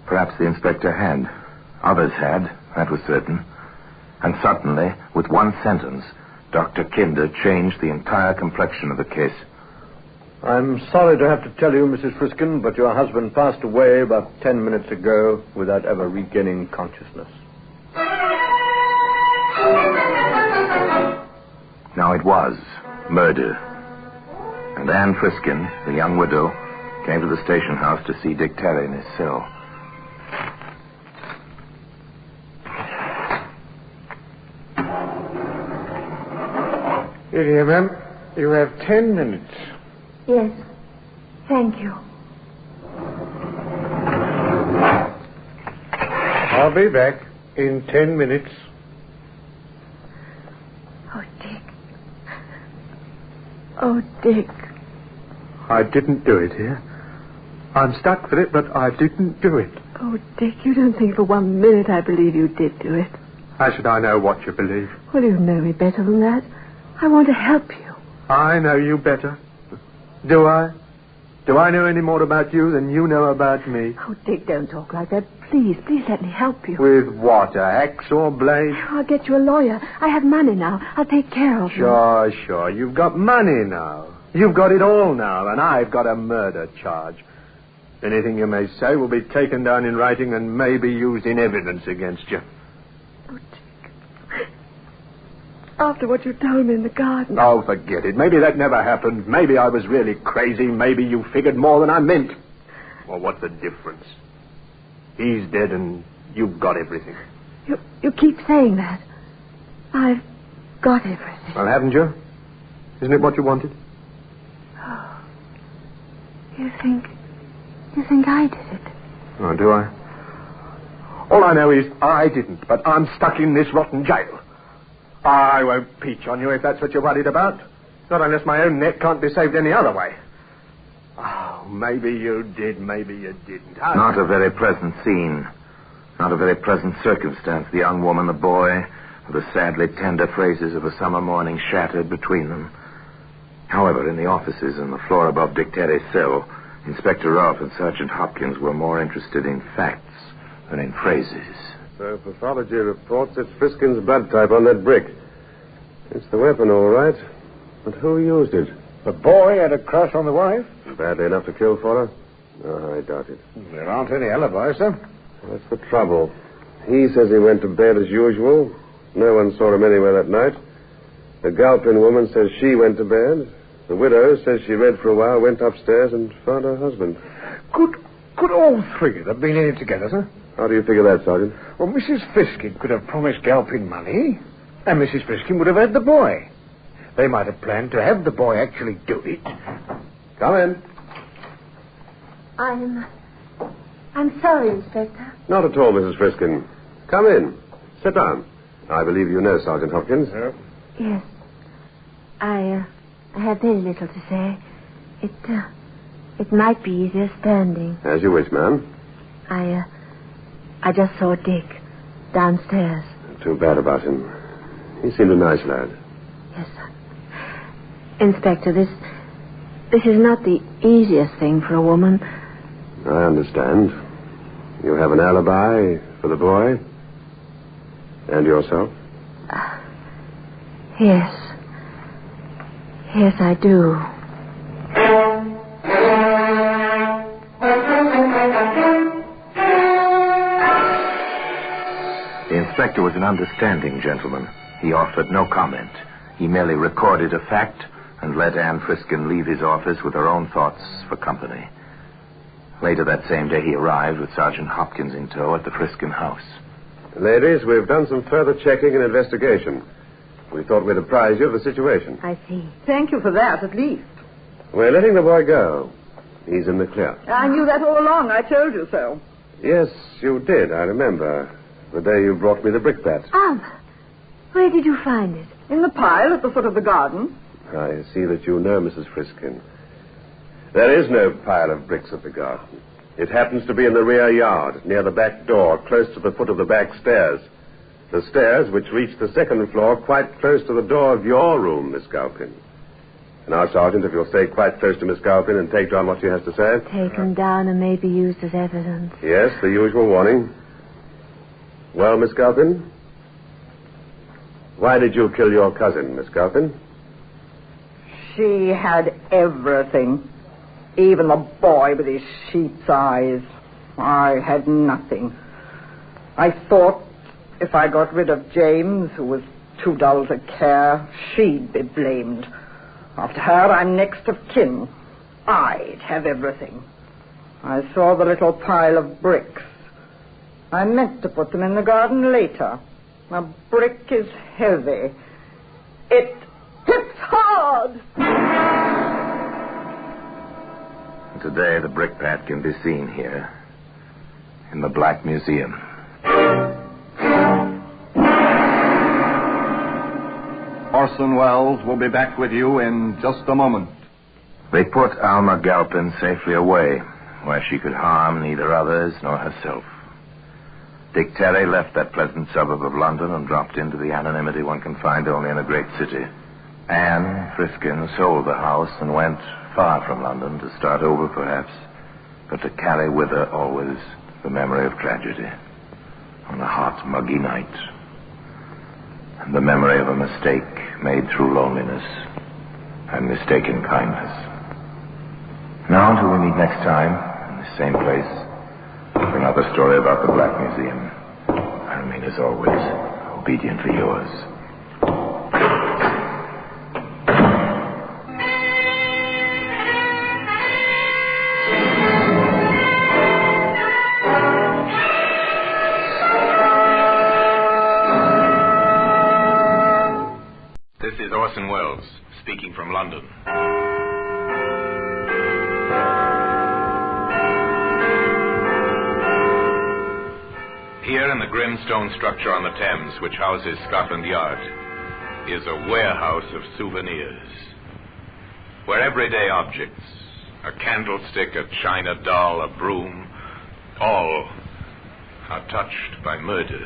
Perhaps the inspector had. Others had, that was certain. And suddenly, with one sentence, Dr. Kinder changed the entire complexion of the case. I'm sorry to have to tell you, Mrs. Friskin, but your husband passed away about 10 minutes ago without ever regaining consciousness. Now it was murder. And Anne Friskin, the young widow, came to the station house to see Dick Terry in his cell. Here, ma'am. You have 10 minutes. Yes. Thank you. I'll be back in 10 minutes. Oh, Dick. Oh, Dick. I didn't do it here. I'm stuck with it, but I didn't do it. Oh, Dick, you don't think for 1 minute I believe you did do it. How should I know what you believe? Well, you know me better than that. I want to help you. I know you better. Do I? Do I know any more about you than you know about me? Oh, Dick, don't talk like that. Please let me help you. With what, a axe or blade? I'll get you a lawyer. I have money now. I'll take care of you. Sure. You've got money now. You've got it all now, and I've got a murder charge. Anything you may say will be taken down in writing and may be used in evidence against you. Oh, Dick. After what you told me in the garden. Oh, forget it. Maybe that never happened. Maybe I was really crazy. Maybe you figured more than I meant. Well, what's the difference? He's dead and you've got everything. You keep saying that. I've got everything. Well, haven't you? Isn't it what you wanted? Oh. You think I did it? Oh, do I? All I know is I didn't, but I'm stuck in this rotten jail. I won't peach on you if that's what you're worried about. Not unless my own neck can't be saved any other way. Oh, maybe you did, maybe you didn't. Not a very pleasant scene. Not a very pleasant circumstance. The young woman, the boy, the sadly tender phrases of a summer morning shattered between them. However, in the offices on the floor above Dick Terry's cell, Inspector Rolfe and Sergeant Hopkins were more interested in facts than in phrases. So pathology reports it's Friskin's blood type on that brick. It's the weapon, all right. But who used it? The boy had a crush on the wife? Badly enough to kill for her? No, I doubt it. There aren't any alibis, sir. That's the trouble. He says he went to bed as usual. No one saw him anywhere that night. The Galpin woman says she went to bed. The widow says she read for a while, went upstairs, and found her husband. Could all three have been in it together, sir? How do you figure that, Sergeant? Well, Mrs. Friskin could have promised Galpin money, and Mrs. Friskin would have had the boy. They might have planned to have the boy actually do it. Come in. I'm sorry, Inspector. Not at all, Mrs. Friskin. Come in. Sit down. I believe you know Sergeant Hopkins. Yes. I have very little to say. It might be easier standing. As you wish, ma'am. I just saw Dick downstairs. Too bad about him. He seemed a nice lad. Yes, sir. Inspector, this is not the easiest thing for a woman. I understand. You have an alibi for the boy? And yourself? Yes. Yes, I do. The inspector was an understanding gentleman. He offered no comment. He merely recorded a fact and let Anne Friskin leave his office with her own thoughts for company. Later that same day, he arrived with Sergeant Hopkins in tow at the Friskin house. Ladies, we've done some further checking and investigation. We thought we'd apprise you of the situation. I see. Thank you for that, at least. We're letting the boy go. He's in the clear. I knew that all along. I told you so. Yes, you did. I remember. The day you brought me the brick bat. Where did you find it? In the pile at the foot of the garden. I see that you know, Mrs. Friskin. There is no pile of bricks at the garden. It happens to be in the rear yard, near the back door, close to the foot of the back stairs. The stairs which reach the second floor quite close to the door of your room, Miss Galpin. Now, Sergeant, if you'll stay quite close to Miss Galpin and take down what she has to say. Taken down and may be used as evidence. Yes, the usual warning. Well, Miss Galpin? Why did you kill your cousin, Miss Galpin? She had everything. Even the boy with his sheep's eyes. I had nothing. I thought if I got rid of James, who was too dull to care, she'd be blamed. After her, I'm next of kin. I'd have everything. I saw the little pile of bricks. I meant to put them in the garden later. A brick is heavy. It hits hard. Today, the brick bat can be seen here in the Black Museum. Orson Welles will be back with you in just a moment. They put Alma Galpin safely away, where she could harm neither others nor herself. Dick Terry left that pleasant suburb of London and dropped into the anonymity one can find only in a great city. Anne Friskin sold the house and went far from London to start over, perhaps, but to carry with her always the memory of tragedy on a hot, muggy night, and the memory of a mistake made through loneliness and mistaken kindness. Now, until we meet next time, in the same place, for another story about the Black Museum, I remain, as always, obediently yours. This is Orson Welles, speaking from London. Here in the grim stone structure on the Thames, which houses Scotland Yard, is a warehouse of souvenirs. where everyday objects, a candlestick, a china doll, a broom, all are touched by murder.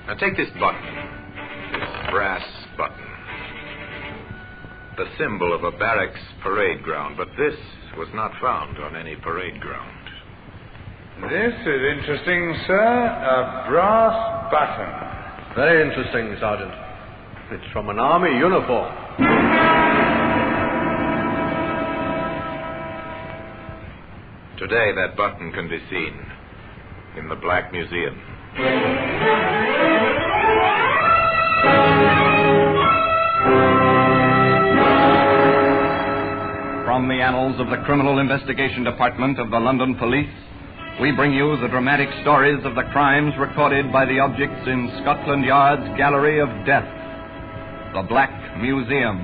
Now take this button, this brass button, the symbol of a barracks parade ground, but this was not found on any parade ground. This is interesting, sir. A brass button. Very interesting, Sergeant. It's from an army uniform. Today, that button can be seen in the Black Museum. From the annals of the Criminal Investigation Department of the London Police, we bring you the dramatic stories of the crimes recorded by the objects in Scotland Yard's Gallery of Death, the Black Museum.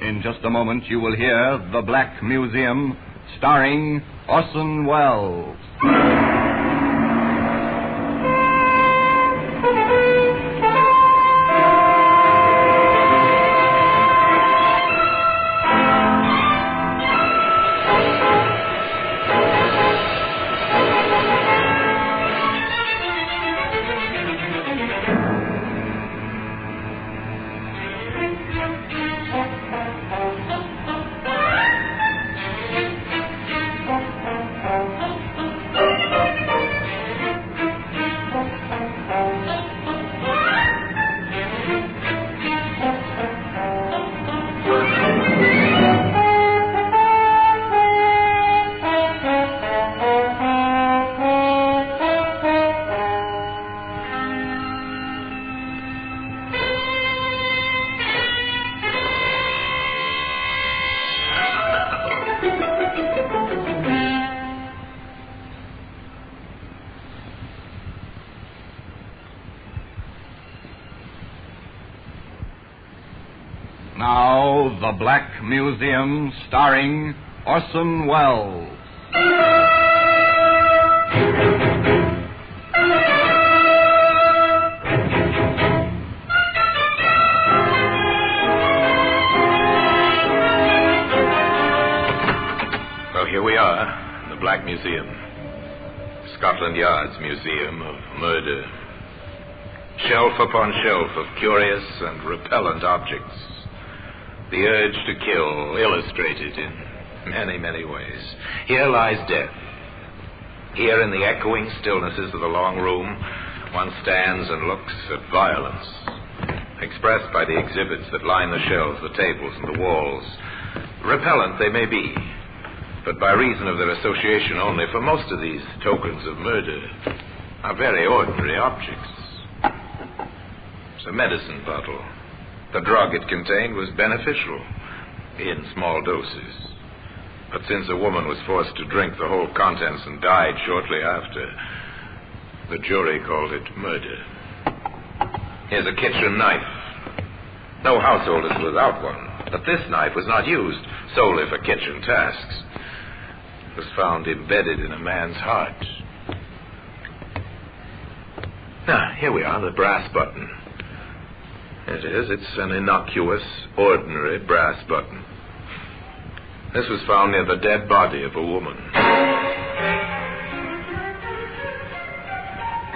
In just a moment, you will hear The Black Museum, starring Orson Welles. Now, The Black Museum, starring Orson Welles. Well, here we are, in the Black Museum. Scotland Yard's Museum of Murder. Shelf upon shelf of curious and repellent objects. The urge to kill, illustrated in many, many ways. Here lies death. Here in the echoing stillnesses of the long room, one stands and looks at violence, expressed by the exhibits that line the shelves, the tables, and the walls. Repellent they may be, but by reason of their association only, for most of these tokens of murder are very ordinary objects. It's a medicine bottle. The drug it contained was beneficial in small doses. But since a woman was forced to drink the whole contents and died shortly after, the jury called it murder. Here's a kitchen knife. No household is without one, but this knife was not used solely for kitchen tasks. It was found embedded in a man's heart. Now, here we are, the brass button. It is. It's an innocuous, ordinary brass button. This was found near the dead body of a woman.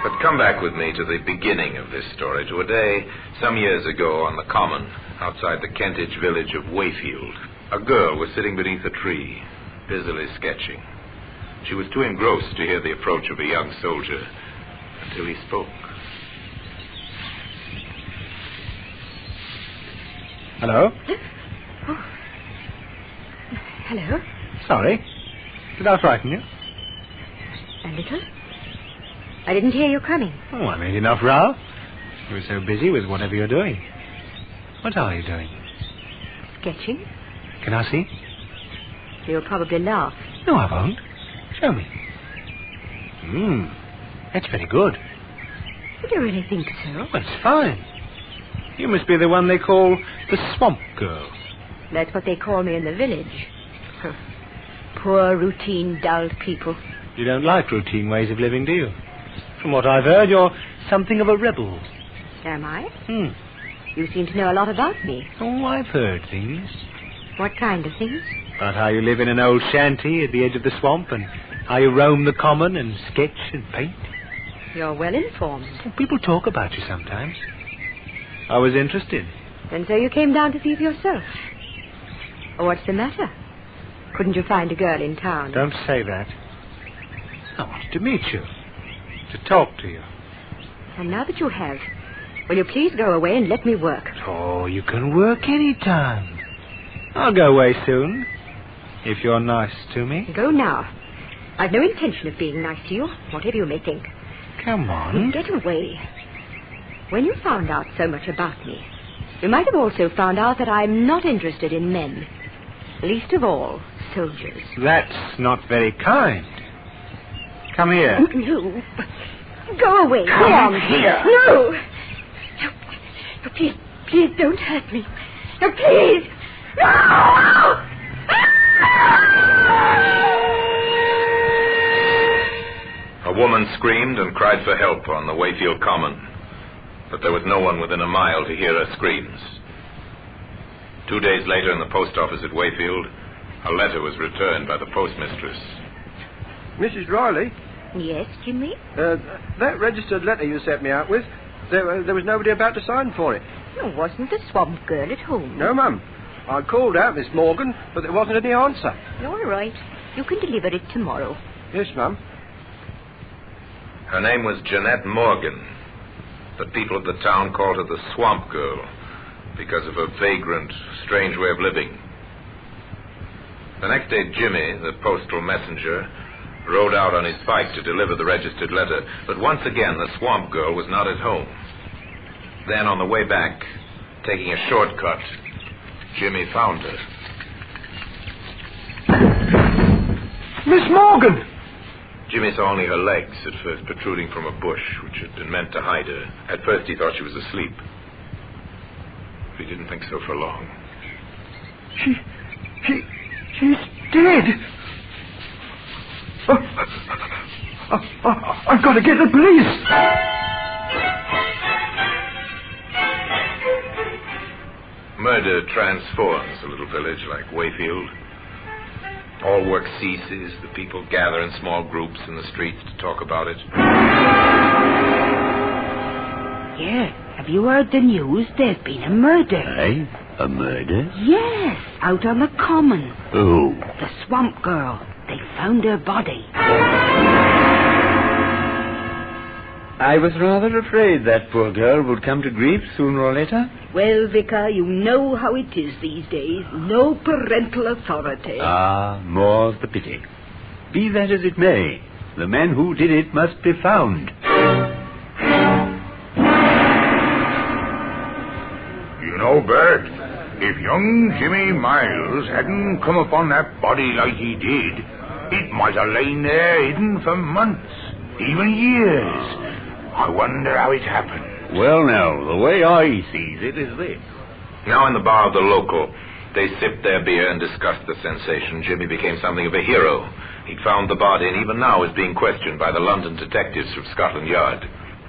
But come back with me to the beginning of this story, to a day some years ago on the common outside the Kentish village of Wayfield. A girl was sitting beneath a tree, busily sketching. She was too engrossed to hear the approach of a young soldier until he spoke. Hello? Oh. Hello? Sorry. Did I frighten you? A little. I didn't hear you coming. Oh, I made enough row. You were so busy with whatever you're doing. What are you doing? Sketching. Can I see? You'll probably laugh. No, I won't. Show me. That's very good. Do you really think so? Oh, it's fine. You must be the one they call the Swamp Girl. That's what they call me in the village. Poor, routine, dull people. You don't like routine ways of living, do you? From what I've heard, you're something of a rebel. Am I? You seem to know a lot about me. Oh, I've heard things. What kind of things? About how you live in an old shanty at the edge of the swamp and how you roam the common and sketch and paint. You're well informed. Well, people talk about you sometimes. I was interested. And so you came down to see for yourself. Oh, what's the matter? Couldn't you find a girl in town? Don't say that. I wanted to meet you. To talk to you. And now that you have, will you please go away and let me work? Oh, you can work any time. I'll go away soon. If you're nice to me. Go now. I've no intention of being nice to you, whatever you may think. Come on. Get away. When you found out so much about me, you might have also found out that I'm not interested in men. Least of all, soldiers. That's not very kind. Come here. No. Go away. Come here. No. No, please don't hurt me. No, please. No! A woman screamed and cried for help on the Wayfield Common, but there was no one within a mile to hear her screams. 2 days later, in the post office at Wayfield, a letter was returned by the postmistress. Mrs. Riley? Yes, Jimmy? That registered letter you sent me out with, there was nobody about to sign for it. There wasn't the swamp girl at home. No, Mum. I called out Miss Morgan, but there wasn't any answer. All right. You can deliver it tomorrow. Yes, Mum. Her name was Jeanette Morgan, but people of the town called her the Swamp Girl because of her vagrant, strange way of living. The next day, Jimmy, the postal messenger, rode out on his bike to deliver the registered letter, but once again the Swamp Girl was not at home. Then, on the way back, taking a shortcut, Jimmy found her. Miss Morgan! Jimmy saw only her legs at first protruding from a bush, which had been meant to hide her. At first he thought she was asleep. But he didn't think so for long. She's dead. I've got to get the police. Murder transforms a little village like Wayfield. All work ceases. The people gather in small groups in the streets to talk about it. Yeah, have you heard the news? There's been a murder. Aye? A murder? Yes, out on the common. Who? The swamp girl. They found her body. I was rather afraid that poor girl would come to grief sooner or later. Well, Vicar, you know how it is these days. No parental authority. Ah, more's the pity. Be that as it may, the man who did it must be found. You know, Bert, if young Jimmy Miles hadn't come upon that body like he did, it might have lain there hidden for months, even years. I wonder how it happened. Well, now, the way I sees it is this. Now in the bar of the local, they sipped their beer and discussed the sensation. Jimmy became something of a hero. He'd found the body and even now is being questioned by the London detectives from Scotland Yard.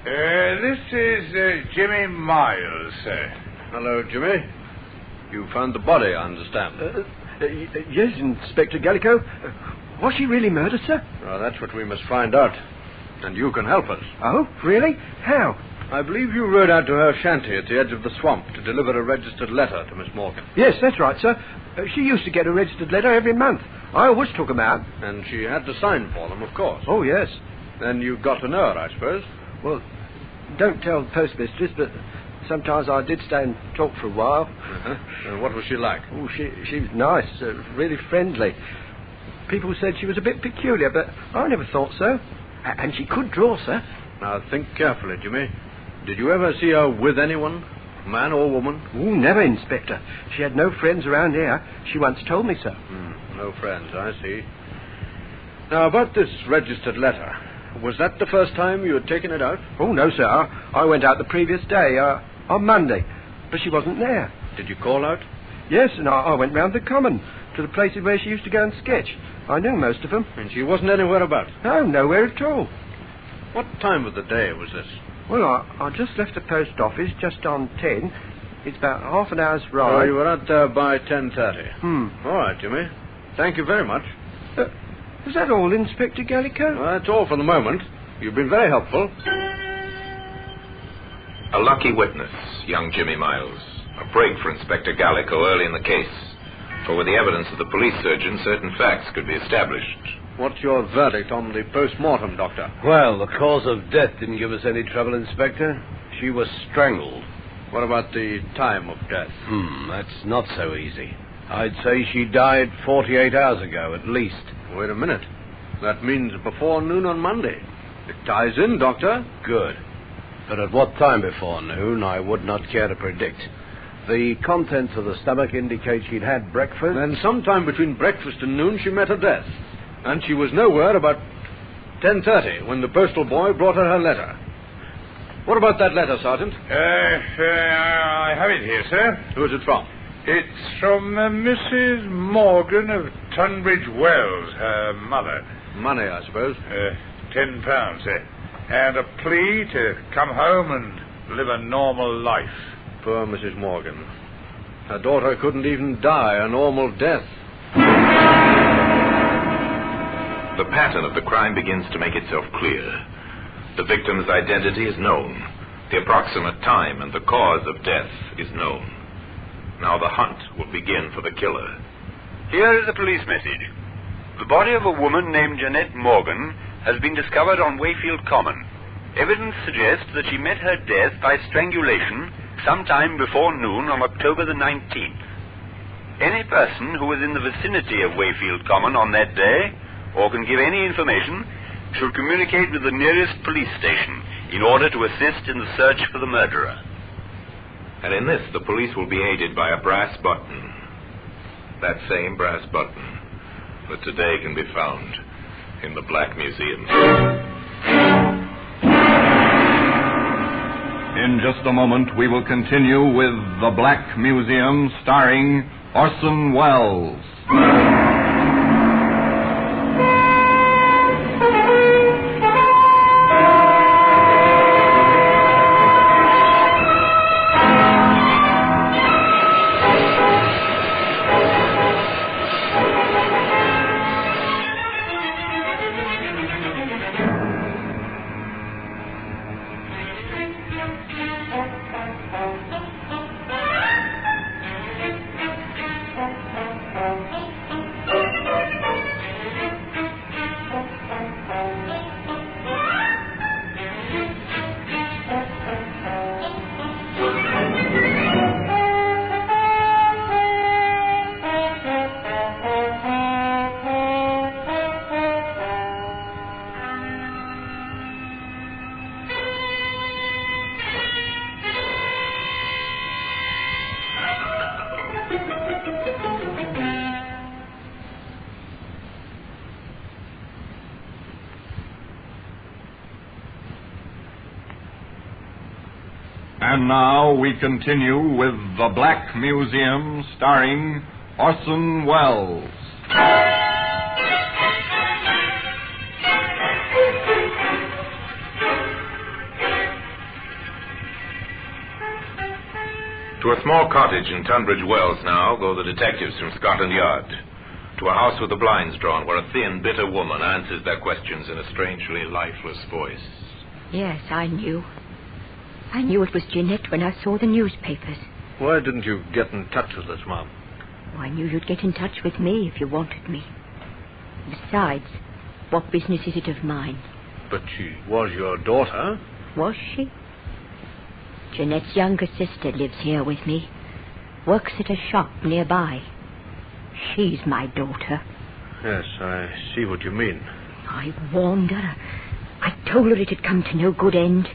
This is Jimmy Miles, sir. Hello, Jimmy. You found the body, I understand. Yes, Inspector Gallico. Was she really murdered, sir? Well, that's what we must find out. And you can help us. Oh, really? How? I believe you rode out to her shanty at the edge of the swamp to deliver a registered letter to Miss Morgan. Yes, that's right, sir. She used to get a registered letter every month. I always took them out. And she had to sign for them, of course. Oh, yes. Then you got to know her, I suppose. Well, don't tell the postmistress, but sometimes I did stay and talk for a while. Uh-huh. And what was she like? Oh, she was nice, really friendly. People said she was a bit peculiar, but I never thought so. And she could draw, sir. Now, think carefully, Jimmy. Did you ever see her with anyone, man or woman? Oh, never, Inspector. She had no friends around here. She once told me so. No friends, I see. Now, about this registered letter, was that the first time you had taken it out? Oh, no, sir. I went out the previous day, on Monday, but she wasn't there. Did you call out? Yes, and I went round the common to the places where she used to go and sketch. I knew most of them. And she wasn't anywhere about? No, nowhere at all. What time of the day was this? Well, I just left the post office just on 10. It's about half an hour's ride. You were out there by 10:30. All right, Jimmy. Thank you very much. Is that all, Inspector Gallico? Well, that's all for the moment. You've been very helpful. A lucky witness, young Jimmy Miles. A break for Inspector Gallico early in the case. For with the evidence of the police surgeon, certain facts could be established. What's your verdict on the post-mortem, Doctor? Well, the cause of death didn't give us any trouble, Inspector. She was strangled. What about the time of death? That's not so easy. I'd say she died 48 hours ago, at least. Wait a minute. That means before noon on Monday. It ties in, Doctor. Good. But at what time before noon, I would not care to predict. The contents of the stomach indicate she'd had breakfast. Then sometime between breakfast and noon, she met her death. And she was nowhere about 10:30 when the postal boy brought her her letter. What about that letter, Sergeant? I have it here, sir. Who is it from? It's from Mrs. Morgan of Tunbridge Wells, her mother. Money, I suppose. £10, sir. And a plea to come home and live a normal life. Poor Mrs. Morgan. Her daughter couldn't even die a normal death. The pattern of the crime begins to make itself clear. The victim's identity is known. The approximate time and the cause of death is known. Now the hunt will begin for the killer. Here is a police message. The body of a woman named Jeanette Morgan has been discovered on Wayfield Common. Evidence suggests that she met her death by strangulation sometime before noon on October the 19th. Any person who is in the vicinity of Wayfield Common on that day, or can give any information, should communicate with the nearest police station in order to assist in the search for the murderer. And in this, the police will be aided by a brass button. That same brass button that today can be found in the Black Museum. In just a moment, we will continue with The Black Museum, starring Orson Welles. And now we continue with The Black Museum, starring Orson Welles. To a small cottage in Tunbridge Wells now go the detectives from Scotland Yard. To a house with the blinds drawn, where a thin, bitter woman answers their questions in a strangely lifeless voice. Yes, I knew. I knew it was Jeanette when I saw the newspapers. Why didn't you get in touch with us, Mom? Oh, I knew you'd get in touch with me if you wanted me. Besides, what business is it of mine? But she was your daughter. Was she? Jeanette's younger sister lives here with me. Works at a shop nearby. She's my daughter. Yes, I see what you mean. I warned her. I told her it had come to no good end.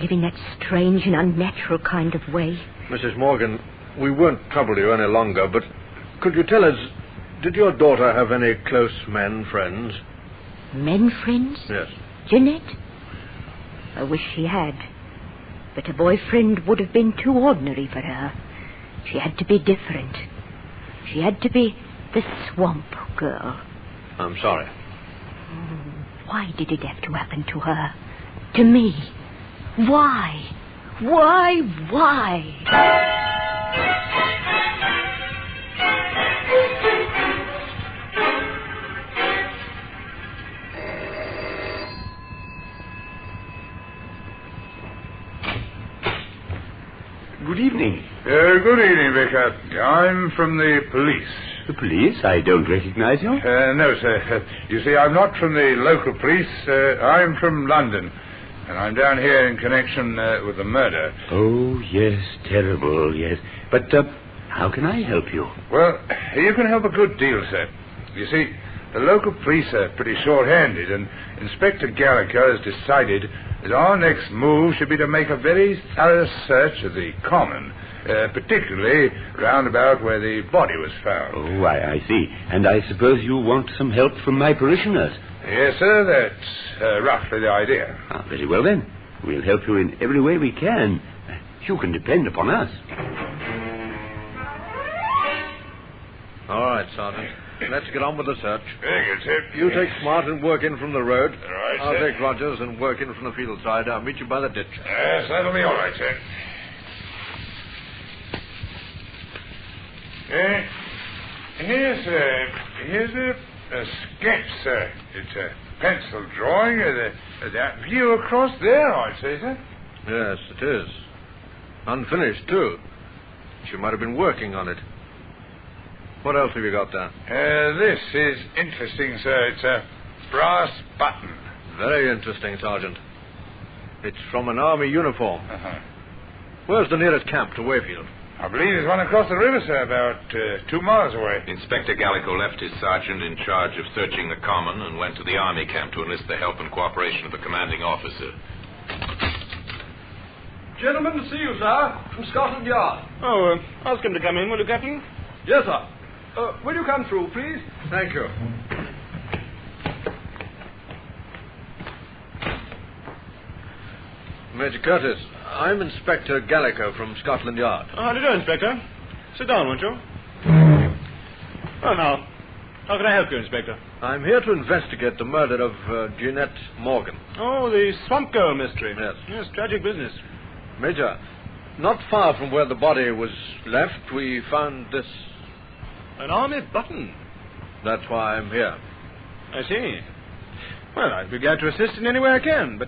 Live in that strange and unnatural kind of way. Mrs. Morgan, we won't trouble you any longer, but could you tell us, did your daughter have any close men friends? Men friends? Yes. Jeanette? I wish she had. But a boyfriend would have been too ordinary for her. She had to be different. She had to be the swamp girl. I'm sorry. Why did it have to happen to her? To me? Why? Why? good evening. Good evening, Vicar. I'm from the police. The police? I don't recognize you. No, sir. You see, I'm not from the local police. I'm from London. And I'm down here in connection with the murder. Oh, yes, terrible, yes. But how can I help you? Well, you can help a good deal, sir. You see, the local police are pretty short-handed, and Inspector Gallico has decided that our next move should be to make a very thorough search of the common, particularly round about where the body was found. Oh, I see. And I suppose you want some help from my parishioners? Yes, sir, that's roughly the idea. Ah, very well, then. We'll help you in every way we can. You can depend upon us. All right, Sergeant. Let's get on with the search. Very good, sir. You take Smart and work in from the road. All right, I'll sir. take Rogers and work in from the field side. I'll meet you by the ditch. Yes, that'll be all right, sir. Here's a sketch, sir. It's a pencil drawing of that view across there, I'd say, sir. Yes, it is. Unfinished, too. She might have been working on it. What else have you got there? This is interesting, sir. It's a brass button. Very interesting, Sergeant. It's from an army uniform. Uh-huh. Where's the nearest camp to Wayfield? I believe there's one across the river, sir, about 2 miles away. Inspector Gallico left his sergeant in charge of searching the common and went to the army camp to enlist the help and cooperation of the commanding officer. Gentlemen, to see you, sir, from Scotland Yard. Oh, ask him to come in, will you, Captain? Yes, sir. Will you come through, please? Thank you. Major Curtis, I'm Inspector Gallico from Scotland Yard. How do you do, Inspector? Sit down, won't you? Well, now, how can I help you, Inspector? I'm here to investigate the murder of Jeanette Morgan. Oh, the Swamp Girl mystery. Yes. Yes, tragic business. Major, not far from where the body was left, we found this. An army button. That's why I'm here. I see. Well, I'd be glad to assist in any way I can, but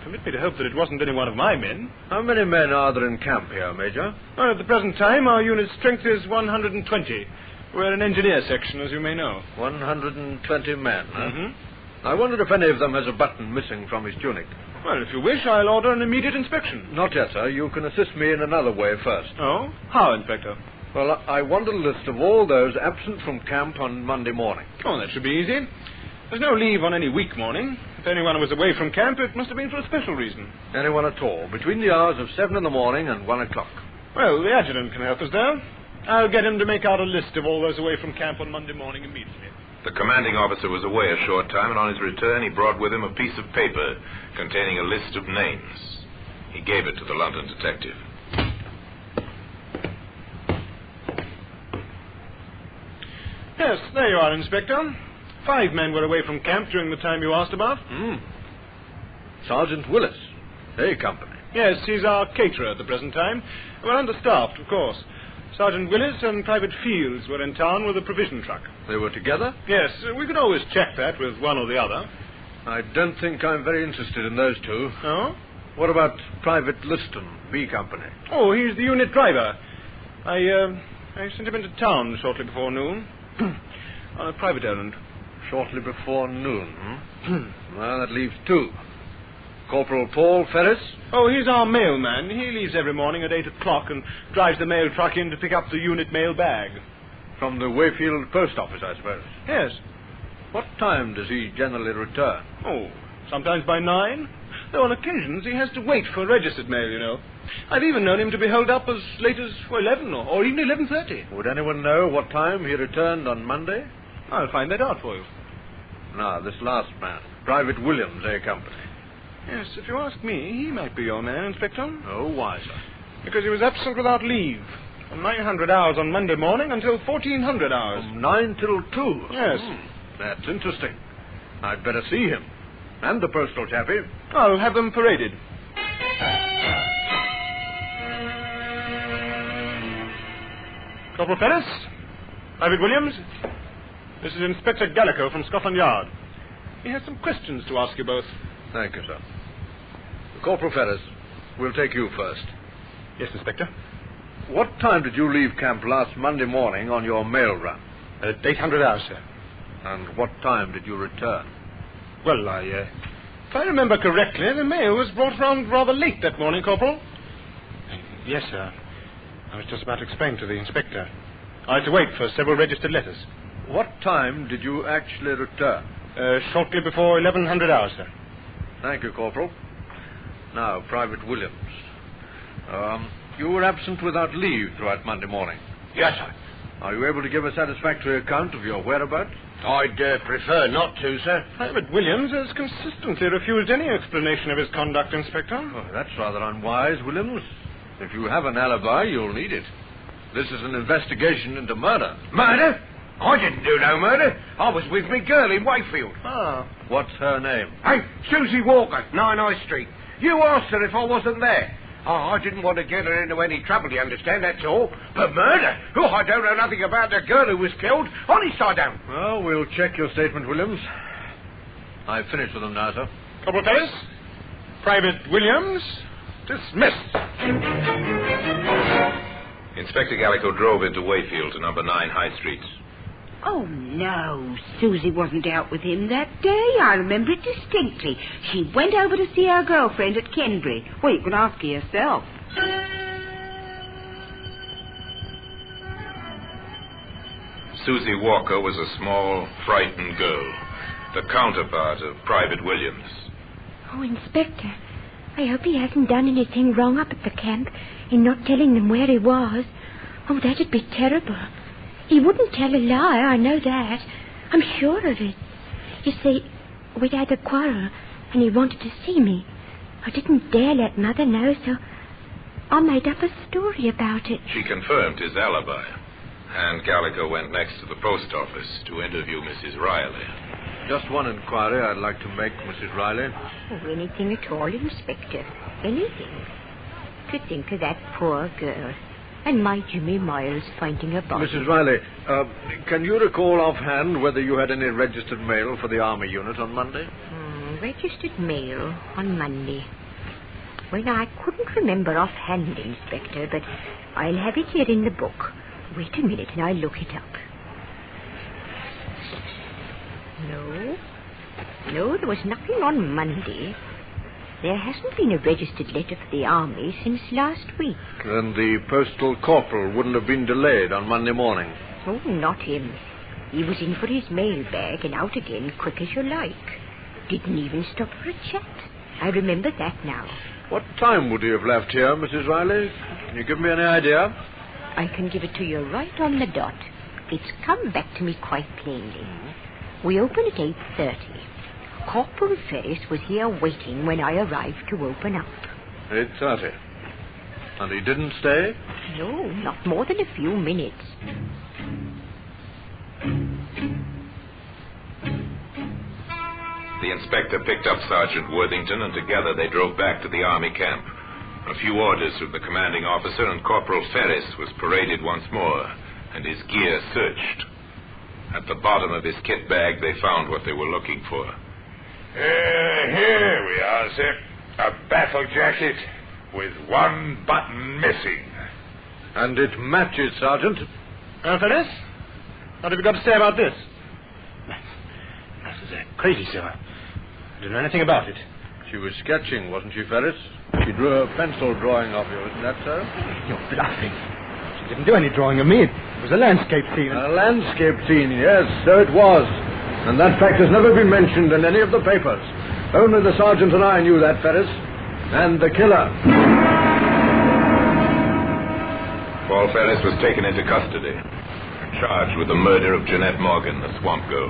permit me to hope that it wasn't any one of my men. How many men are there in camp here, Major? Well, at the present time, our unit's strength is 120. We're an engineer section, as you may know. 120 men, huh? Mm-hmm. I wondered if any of them has a button missing from his tunic. Well, if you wish, I'll order an immediate inspection. Not yet, sir. You can assist me in another way first. Oh? How, Inspector? Well, I want a list of all those absent from camp on Monday morning. Oh, that should be easy. There's no leave on any week morning. If anyone was away from camp, it must have been for a special reason. Anyone at all, between the hours of 7 in the morning and 1 o'clock. Well, the adjutant can help us there. I'll get him to make out a list of all those away from camp on Monday morning immediately. The commanding officer was away a short time, and on his return he brought with him a piece of paper containing a list of names. He gave it to the London detective. Yes, there you are, Inspector. 5 men were away from camp during the time you asked about. Sergeant Willis, A Company. Yes, he's our caterer at the present time. We're understaffed, of course. Sergeant Willis and Private Fields were in town with a provision truck. They were together? Yes, we could always check that with one or the other. I don't think I'm very interested in those two. Oh? What about Private Liston, B Company? Oh, he's the unit driver. I sent him into town shortly before noon. On a private errand. Shortly before noon, Well, that leaves 2. Corporal Paul Ferris? Oh, he's our mailman. He leaves every morning at 8 o'clock and drives the mail truck in to pick up the unit mail bag. From the Wayfield post office, I suppose? Yes. What time does he generally return? Oh, sometimes by 9. Though on occasions he has to wait for registered mail, you know. I've even known him to be held up as late as 11 or even 11:30. Would anyone know what time he returned on Monday? I'll find that out for you. Now, this last man, Private Williams, A Company. Yes, if you ask me, he might be your man, Inspector. Oh, why, sir? Because he was absent without leave. From 900 hours on Monday morning until 1400 hours. From 9 till 2? Yes. That's interesting. I'd better see him. And the postal chappie. I'll have them paraded. Corporal Ferris, Private Williams, this is Inspector Gallico from Scotland Yard. He has some questions to ask you both. Thank you, sir. Corporal Ferris, we'll take you first. Yes, Inspector. What time did you leave camp last Monday morning on your mail run? At 800 hours, sir. And what time did you return? Well, if I remember correctly, the mail was brought round rather late that morning, Corporal. Yes, sir. I was just about to explain to the inspector. I had to wait for several registered letters. What time did you actually return? Shortly before 1100 hours, sir. Thank you, Corporal. Now, Private Williams. You were absent without leave throughout Monday morning. Yes, sir. Are you able to give a satisfactory account of your whereabouts? I'd prefer not to, sir. Private Williams has consistently refused any explanation of his conduct, Inspector. Oh, that's rather unwise, Williams. If you have an alibi, you'll need it. This is an investigation into murder. Murder? I didn't do no murder. I was with me girl in Wakefield. Ah. What's her name? Hey, Susie Walker, 9 High Street. You asked her if I wasn't there. Oh, I didn't want to get her into any trouble, you understand, that's all. But murder? Oh, I don't know nothing about the girl who was killed. Honest, I don't. Well, we'll check your statement, Williams. I've finished with them now, sir. Corporal Ferris, Private Williams, dismissed. Inspector Gallico drove into Wayfield to number 9 High Street. Oh, no. Susie wasn't out with him that day. I remember it distinctly. She went over to see her girlfriend at Kenbury. Well, you can ask her yourself. Susie Walker was a small, frightened girl, the counterpart of Private Williams. Oh, Inspector, I hope he hasn't done anything wrong up at the camp in not telling them where he was. Oh, that'd be terrible. He wouldn't tell a lie, I know that. I'm sure of it. You see, we'd had a quarrel, and he wanted to see me. I didn't dare let Mother know, so I made up a story about it. She confirmed his alibi, and Gallico went next to the post office to interview Mrs. Riley. Just one inquiry I'd like to make, Mrs. Riley. Oh, anything at all, Inspector. Anything. To think of that poor girl. And my Jimmy Miles finding a body. Mrs. Riley, can you recall offhand whether you had any registered mail for the Army unit on Monday? Registered mail on Monday. Well, I couldn't remember offhand, Inspector, but I'll have it here in the book. Wait a minute and I'll look it up. No, there was nothing on Monday. There hasn't been a registered letter for the Army since last week. Then the postal corporal wouldn't have been delayed on Monday morning? Oh, not him. He was in for his mail bag and out again quick as you like. Didn't even stop for a chat. I remember that now. What time would he have left here, Mrs. Riley? Can you give me any idea? I can give it to you right on the dot. It's come back to me quite plainly. We open at 8:30. Corporal Ferris was here waiting when I arrived to open up. 8:30. And he didn't stay? No, not more than a few minutes. The inspector picked up Sergeant Worthington, and together they drove back to the Army camp. A few orders from the commanding officer, and Corporal Ferris was paraded once more, and his gear searched. At the bottom of his kit bag, they found what they were looking for. Here we are, sir. A battle jacket with one button missing. And it matches, Sergeant. Ferris, what have you got to say about this? This is crazy, sir. I don't know anything about it. She was sketching, wasn't she, Ferris? She drew a pencil drawing of you, isn't that so? You're bluffing. She didn't do any drawing of me. It was a landscape scene. A landscape scene, yes, so it was. And that fact has never been mentioned in any of the papers. Only the sergeant and I knew that, Ferris. And the killer. Paul Ferris was taken into custody, charged with the murder of Jeanette Morgan, the swamp girl.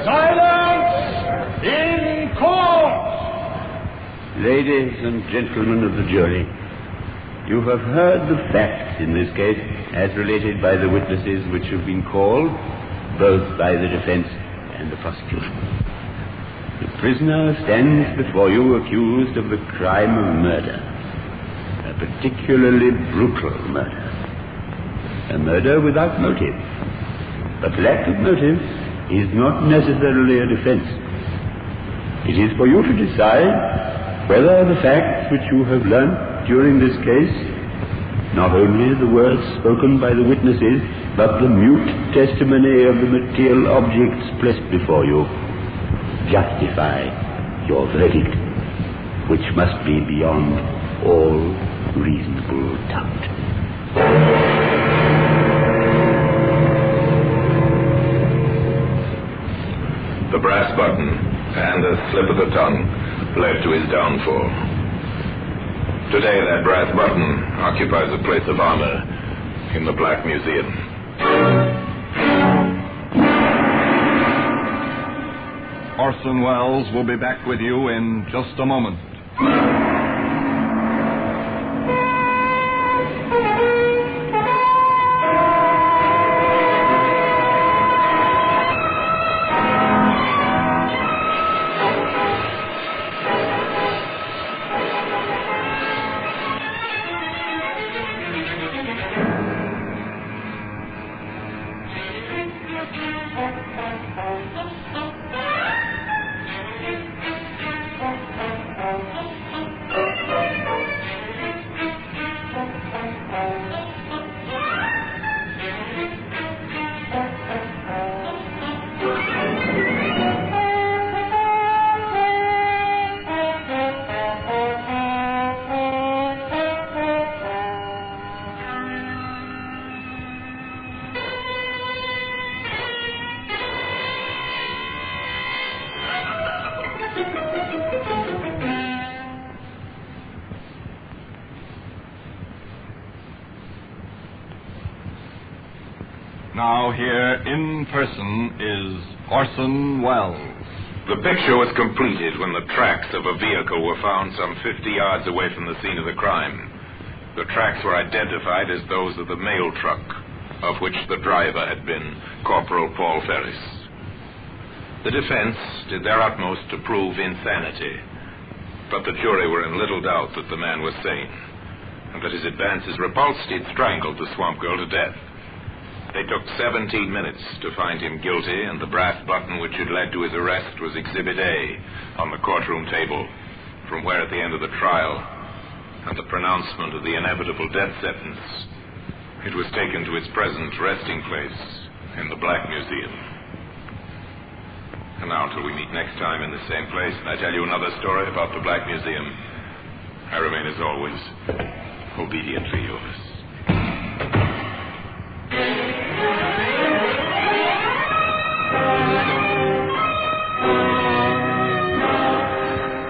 Silence in court! Ladies and gentlemen of the jury, you have heard the facts in this case as related by the witnesses which have been called, both by the defense and the prosecution. The prisoner stands before you accused of the crime of murder, a particularly brutal murder, a murder without motive. But lack of motive is not necessarily a defense It is for you to decide whether the facts which you have learnt during this case, not only the words spoken by the witnesses, but the mute testimony of the material objects placed before you, justify your verdict, which must be beyond all reasonable doubt. The brass button and a slip of the tongue led to his downfall. Today, that brass button occupies a place of honor in the Black Museum. Orson Welles will be back with you in just a moment. Now here in person is Orson Welles. The picture was completed when the tracks of a vehicle were found some 50 yards away from the scene of the crime. The tracks were identified as those of the mail truck, of which the driver had been Corporal Paul Ferris. The defense did their utmost to prove insanity, but the jury were in little doubt that the man was sane, and that his advances repulsed, he'd strangled the swamp girl to death. They took 17 minutes to find him guilty, and the brass button which had led to his arrest was Exhibit A on the courtroom table, from where at the end of the trial and the pronouncement of the inevitable death sentence, it was taken to its present resting place in the Black Museum. And now, till we meet next time in the same place, and I tell you another story about the Black Museum, I remain, as always, obediently yours.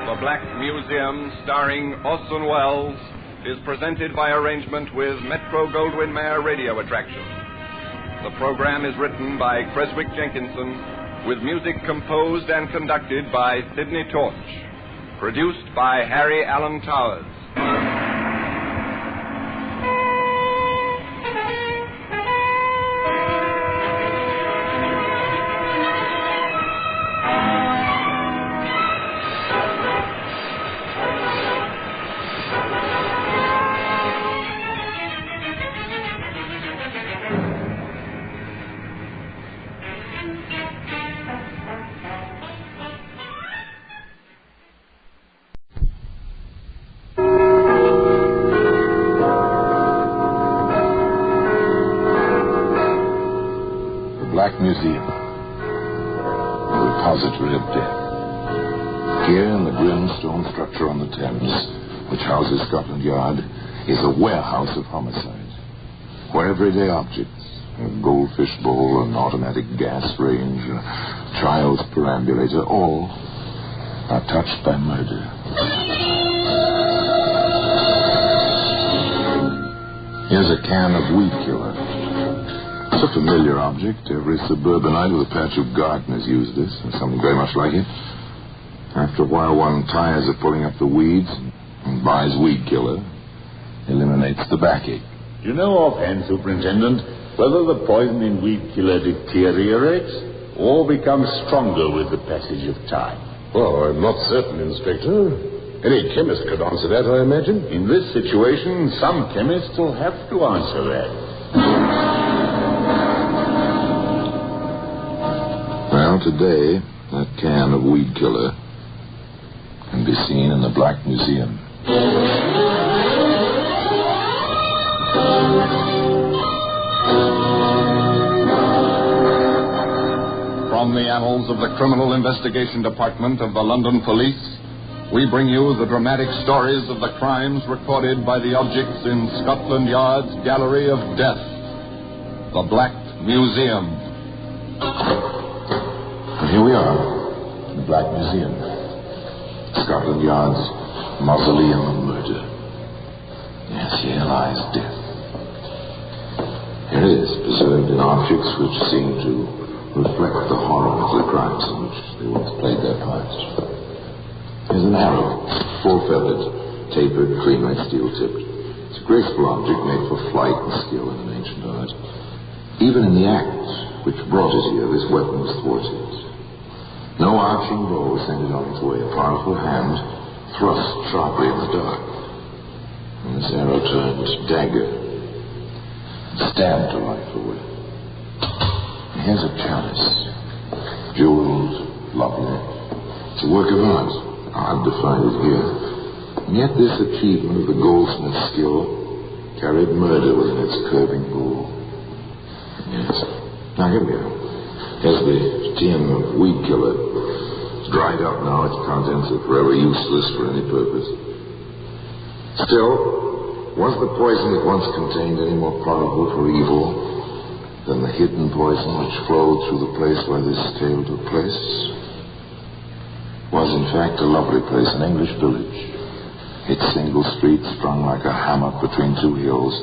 The Black Museum, starring Orson Welles, is presented by arrangement with Metro-Goldwyn-Mayer Radio Attraction. The program is written by Creswick Jenkinson, with music composed and conducted by Sidney Torch. Produced by Harry Allen Towers. Museum, a repository of death. Here in the grim stone structure on the Thames, which houses Scotland Yard, is a warehouse of homicide, where everyday objects, a goldfish bowl, an automatic gas range, a child's perambulator, all are touched by murder. Here's a can of weed killer. It's a familiar object. Every suburbanite with a patch of garden has used this, or something very much like it. After a while, one tires of pulling up the weeds and buys weed killer. Eliminates the backache. Do you know offhand, Superintendent, whether the poison in weed killer deteriorates or becomes stronger with the passage of time? Oh, I'm not certain, Inspector. Any chemist could answer that, I imagine. In this situation, some chemists will have to answer that. Well, today, that can of weed killer can be seen in the Black Museum. From the annals of the Criminal Investigation Department of the London Police, we bring you the dramatic stories of the crimes recorded by the objects in Scotland Yard's Gallery of Death, the Black Museum. And here we are, in the Black Museum, Scotland Yard's mausoleum of murder. Yes, here lies death. Here it is, preserved in objects which seem to reflect the horror of the crimes in which they once played their parts. Here's an arrow, full-feathered, tapered, clean-like steel-tipped. It's a graceful object made for flight and skill in an ancient art. Even in the act which brought it here, this weapon was thwarted. No arching bow sent it on its way. A powerful hand thrust sharply in the dark. And this arrow turned dagger and stabbed the life away. And here's a chalice, jeweled, lovely. It's a work of art. Hard to find it here. And yet this achievement of the goldsmith's skill carried murder within its curving bowl. Yes. Now here we are. Here's the tin of weed killer. It's dried up now. Its contents are forever useless for any purpose. Still, was the poison it once contained any more powerful for evil than the hidden poison which flowed through the place where this tale took place? Was in fact a lovely place, an English village. Its single street strung like a hammock between two hills,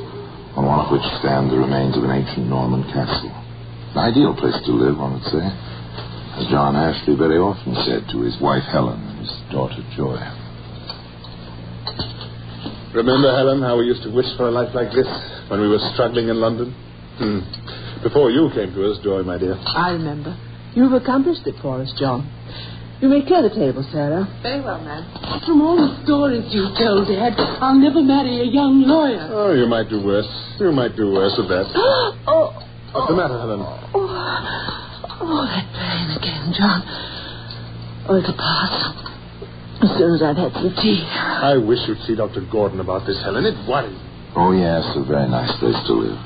on one of which stand the remains of an ancient Norman castle. An ideal place to live, one would say, as John Ashley very often said to his wife Helen and his daughter Joy. Remember, Helen, how we used to wish for a life like this when we were struggling in London? Before you came to us, Joy, my dear. I remember. You've accomplished it for us, John. You may clear the table, Sarah. Very well, ma'am. From all the stories you told, Dad, I'll never marry a young lawyer. Oh, you might do worse. You might do worse with that. What's the matter, Helen? That pain again, John. It'll pass as soon as I've had some tea. I wish you'd see Dr. Gordon about this, Helen. It worries. Oh, yes, a very nice place to live.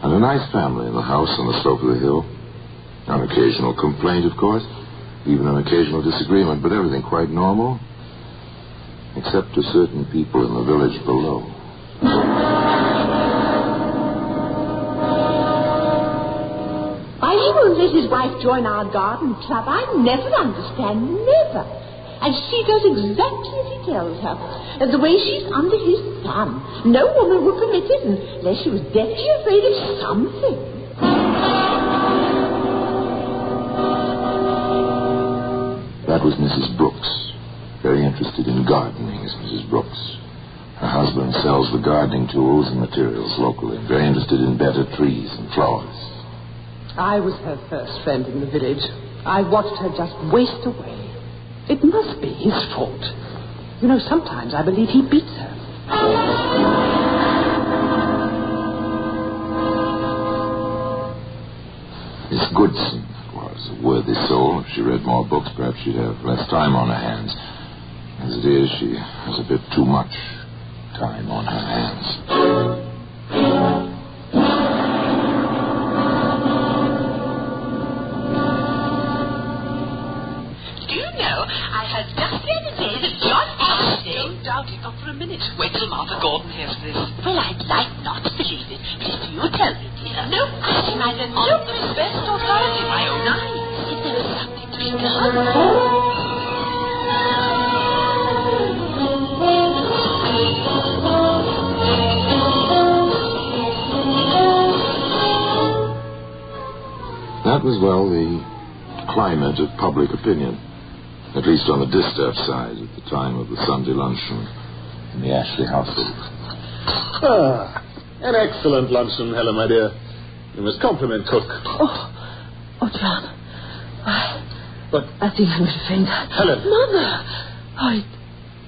And a nice family in the house on the slope of the hill. An occasional complaint, of course. Even an occasional disagreement, but everything quite normal. Except to certain people in the village below. Why he won't let his wife join our garden club, I never understand, never. And she does exactly as he tells her. And the way she's under his thumb, no woman would permit it unless she was deathly afraid of something. That was Mrs. Brooks. Very interested in gardening is Mrs. Brooks. Her husband sells the gardening tools and materials locally. Very interested in better trees and flowers. I was her first friend in the village. I watched her just waste away. It must be his fault. You know, sometimes I believe he beats her. Miss Goodson was a worthy soul. If she read more books, perhaps she'd have less time on her hands. As it is, she has a bit too much time on her hands. Do you know, I heard just the other day that John Ashley... Don't doubt it, not for a minute. Wait till Martha Gordon hears this. Well, I'd like not to believe it. Please do you tell me, dear. No, I neither know. On the best authority, my own eyes. If there is something to be done... That was, well, the climate of public opinion, at least on the distaff side at the time of the Sunday luncheon in the Ashley household. An excellent luncheon, Helen, my dear. You must compliment cook. Oh, John. I think I'm going to faint. Helen. Mother!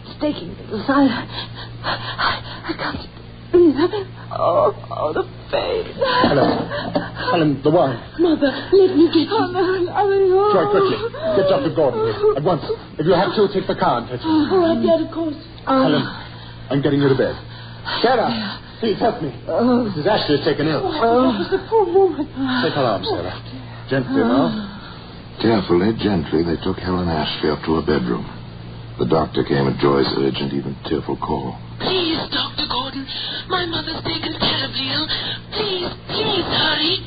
It's taking me. I can't... Oh, the pain. Helen, the wine. Mother, let me get you. Joy, quickly. Get Dr. Gordon here. At once. If you have to, take the car and fetch him. All right, Dad, of course. Helen, I'm getting you to bed. Sarah, please help me. Mrs. Ashley is taken ill. The poor woman. Take her arm, Sarah. Gently now. Carefully, gently, they took Helen Ashley up to her bedroom. The doctor came at Joy's urgent, even tearful call. Please, Dr. Gordon. My mother's taken terribly ill. Please, hurry.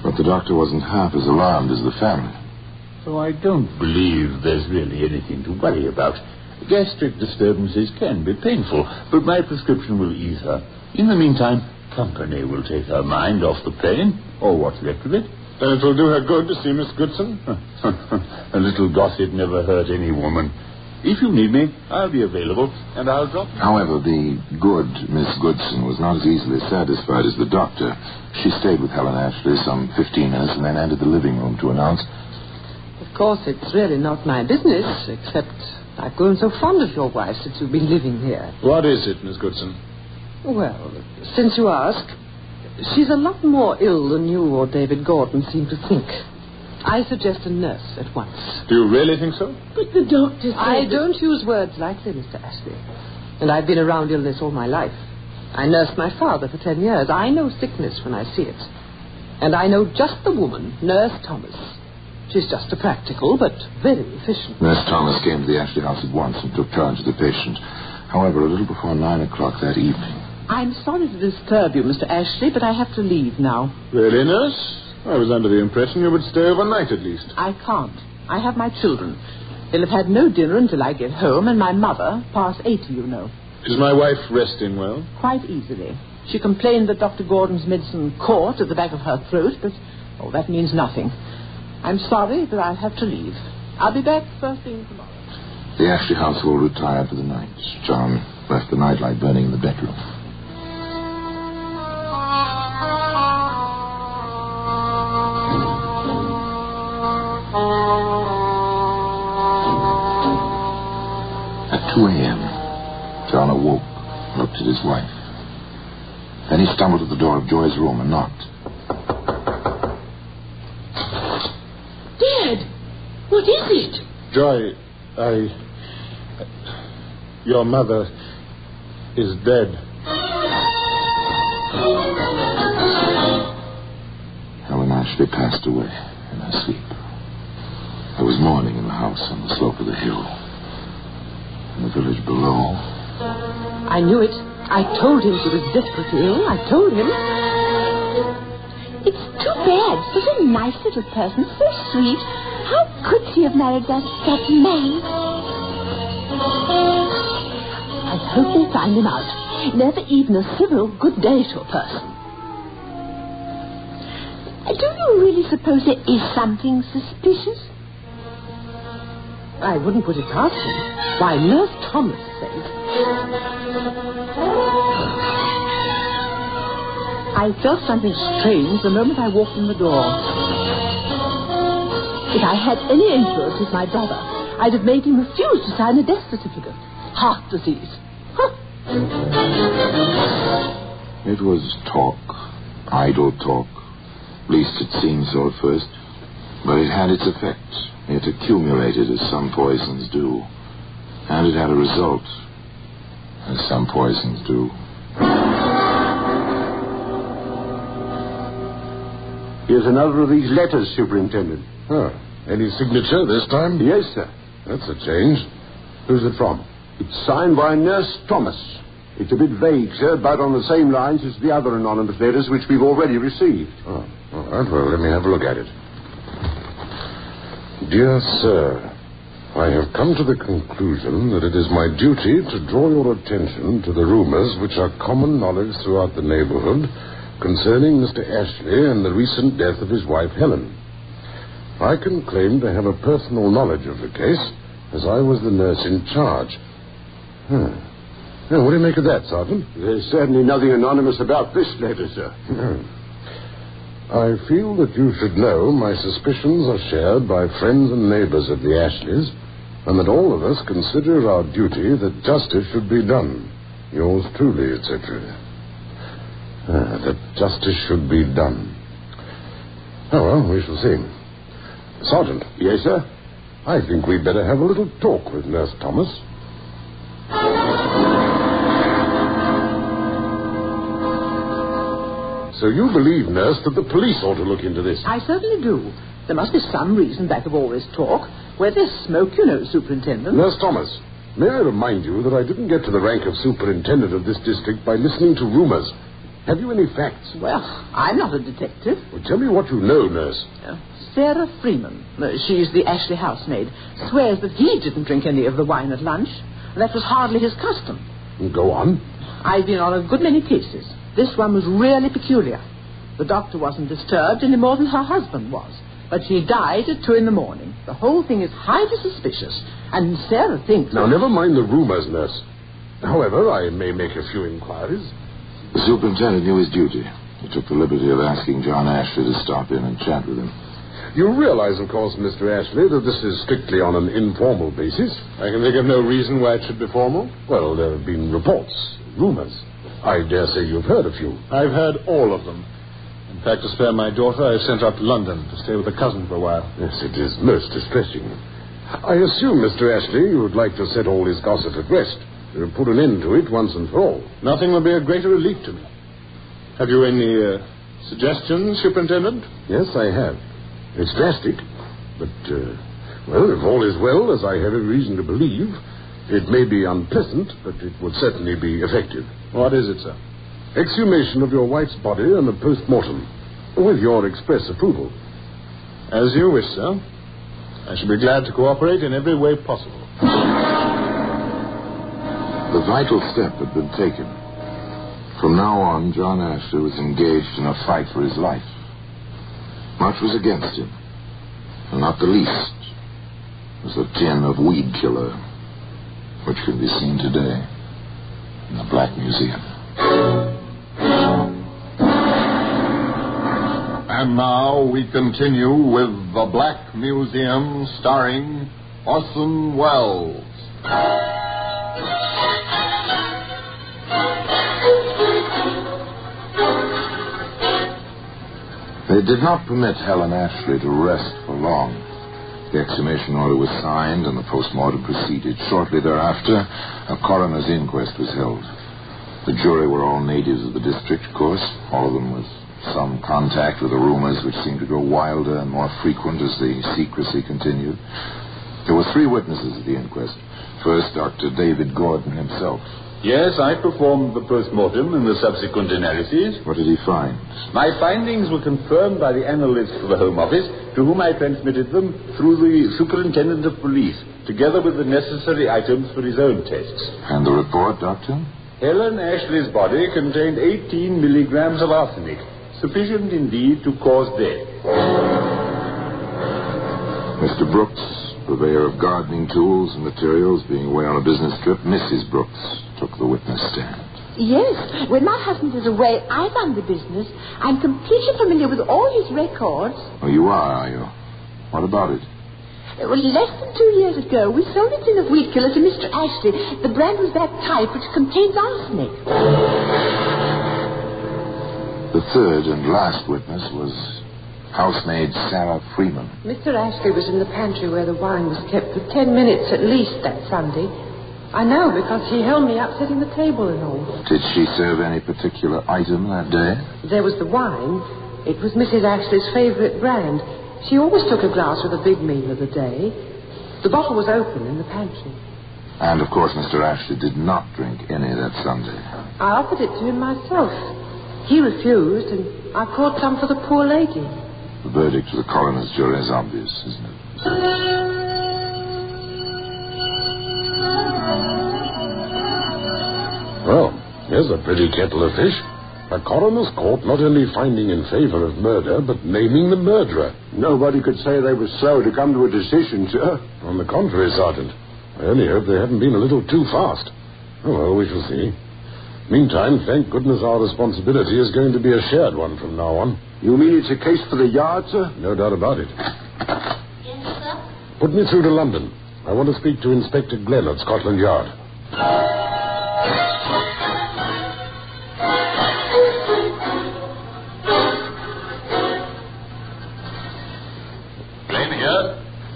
But the doctor wasn't half as alarmed as the family. So I don't believe there's really anything to worry about. Gastric disturbances can be painful, but my prescription will ease her. In the meantime, company will take her mind off the pain, or what's left of it. Then it will do her good to see Miss Goodson. A little gossip never hurt any woman. If you need me, I'll be available, and I'll drop you. However, the good Miss Goodson was not as easily satisfied as the doctor. She stayed with Helen Ashley some 15 minutes and then entered the living room to announce, Of course, it's really not my business, except I've grown so fond of your wife since you've been living here. What is it, Miss Goodson? Well, since you ask, she's a lot more ill than you or David Gordon seem to think. I suggest a nurse at once. Do you really think so? But the doctor said... I don't use words lightly, Mr. Ashley. And I've been around illness all my life. I nursed my father for 10 years. I know sickness when I see it. And I know just the woman, Nurse Thomas. She's just a practical, but very efficient. Nurse Thomas came to the Ashley house at once and took charge of the patient. However, a little before 9 o'clock that evening... I'm sorry to disturb you, Mr. Ashley, but I have to leave now. Really, nurse? I was under the impression you would stay overnight at least. I can't. I have my children. They'll have had no dinner until I get home, and my mother, past 80, you know. Is my wife resting well? Quite easily. She complained that Dr. Gordon's medicine caught at the back of her throat, but, that means nothing. I'm sorry, but I'll have to leave. I'll be back first thing tomorrow. The Ashley household retired for the night. John left the nightlight burning in the bedroom. At 2 a.m., John awoke, looked at his wife. Then he stumbled to the door of Joy's room and knocked. Dad, what is it? Joy, your mother is dead. Helen Ashley passed away in her sleep. There was mourning in the house on the slope of the hill. In the village below. I knew it. I told him she was desperately ill. I told him. It's too bad. Such a nice little person. So sweet. How could she have married that man? I hope they find him out. Never even a civil good day to a person. Do you really suppose there is something suspicious? I wouldn't put it past him. Why, Nurse Thomas says... I felt something strange the moment I walked in the door. If I had any influence with my brother, I'd have made him refuse to sign a death certificate. Heart disease. Huh. It was talk. Idle talk. At least it seemed so at first. But it had its effect. It accumulated as some poisons do. And it had a result, as some poisons do. Here's another of these letters, Superintendent. Oh, any signature this time? Yes, sir. That's a change. Who's it from? It's signed by Nurse Thomas. It's a bit vague, sir, about on the same lines as the other anonymous letters which we've already received. Oh, all right. Well, let me have a look at it. Dear Sir, I have come to the conclusion that it is my duty to draw your attention to the rumors which are common knowledge throughout the neighborhood concerning Mr. Ashley and the recent death of his wife, Helen. I can claim to have a personal knowledge of the case, as I was the nurse in charge. Now, what do you make of that, Sergeant? There's certainly nothing anonymous about this letter, sir. I feel that you should know my suspicions are shared by friends and neighbors of the Ashleys, and that all of us consider it our duty that justice should be done. Yours truly, etc. That justice should be done. Oh, well, we shall see. Sergeant. Yes, sir? I think we'd better have a little talk with Nurse Thomas. So you believe, Nurse, that the police ought to look into this? I certainly do. There must be some reason back of all this talk. Where there's smoke, you know, Superintendent. Nurse Thomas, may I remind you that I didn't get to the rank of superintendent of this district by listening to rumors. Have you any facts? Well, I'm not a detective. Well, tell me what you know, Nurse. Sarah Freeman, she's the Ashley housemaid, swears that he didn't drink any of the wine at lunch. That was hardly his custom. Go on. I've been on a good many cases. This one was really peculiar. The doctor wasn't disturbed any more than her husband was. But she died at 2 a.m. The whole thing is highly suspicious. And Sarah thinks... Now, never mind the rumors, Nurse. However, I may make a few inquiries. The superintendent knew his duty. He took the liberty of asking John Ashley to stop in and chat with him. You realize, of course, Mr. Ashley, that this is strictly on an informal basis. I can think of no reason why it should be formal. Well, there have been reports, rumors. I dare say you've heard a few. I've heard all of them. In fact, to spare my daughter, I've sent her up to London to stay with a cousin for a while. Yes, it is most distressing. I assume, Mr. Ashley, you would like to set all this gossip at rest, to put an end to it once and for all. Nothing will be a greater relief to me. Have you any suggestions, Superintendent? Yes, I have. It's drastic, but, well, if all is well, as I have every reason to believe, it may be unpleasant, but it would certainly be effective. What is it, sir? Exhumation of your wife's body and a post-mortem, with your express approval. As you wish, sir. I shall be glad to cooperate in every way possible. The vital step had been taken. From now on, John Ashley was engaged in a fight for his life. Much was against him, and not the least was a tin of weed killer, which can be seen today in the Black Museum. And now we continue with The Black Museum, starring Orson Welles. They did not permit Helen Ashley to rest for long. The exhumation order was signed and the post-mortem proceeded. Shortly thereafter, a coroner's inquest was held. The jury were all natives of the district, of course, all of them with some contact with the rumors which seemed to grow wilder and more frequent as the secrecy continued. There were 3 witnesses at the inquest. First, Dr. David Gordon himself. Yes, I performed the post-mortem and the subsequent analyses. What did he find? My findings were confirmed by the analyst for the Home Office, to whom I transmitted them through the Superintendent of Police, together with the necessary items for his own tests. And the report, Doctor? Helen Ashley's body contained 18 milligrams of arsenic, sufficient indeed to cause death. Mr. Brooks, purveyor of gardening tools and materials, being away on a business trip, Mrs. Brooks took the witness stand. Yes, when my husband is away, I run the business. I'm completely familiar with all his records. Oh, you are you? What about it? Well, less than 2 years ago, we sold a tin of weed killer to Mr. Ashley. The brand was that type which contains arsenic. The third and last witness was housemaid Sarah Freeman. Mr. Ashley was in the pantry where the wine was kept for 10 minutes at least that Sunday. I know because he held me up setting the table and all. Did she serve any particular item that day? There was the wine. It was Mrs. Ashley's favorite brand. She always took a glass with a big meal of the day. The bottle was open in the pantry. And, of course, Mr. Ashley did not drink any that Sunday. I offered it to him myself. He refused, and I poured some for the poor lady. The verdict to the coroner's jury is obvious, isn't it? Well, here's a pretty kettle of fish. A coroner's court not only finding in favor of murder, but naming the murderer. Nobody could say they were slow to come to a decision, sir. On the contrary, Sergeant. I only hope they haven't been a little too fast. Oh, well, we shall see. Meantime, thank goodness our responsibility is going to be a shared one from now on. You mean it's a case for the yard, sir? No doubt about it. Yes, sir? Put me through to London. I want to speak to Inspector Glenn at Scotland Yard.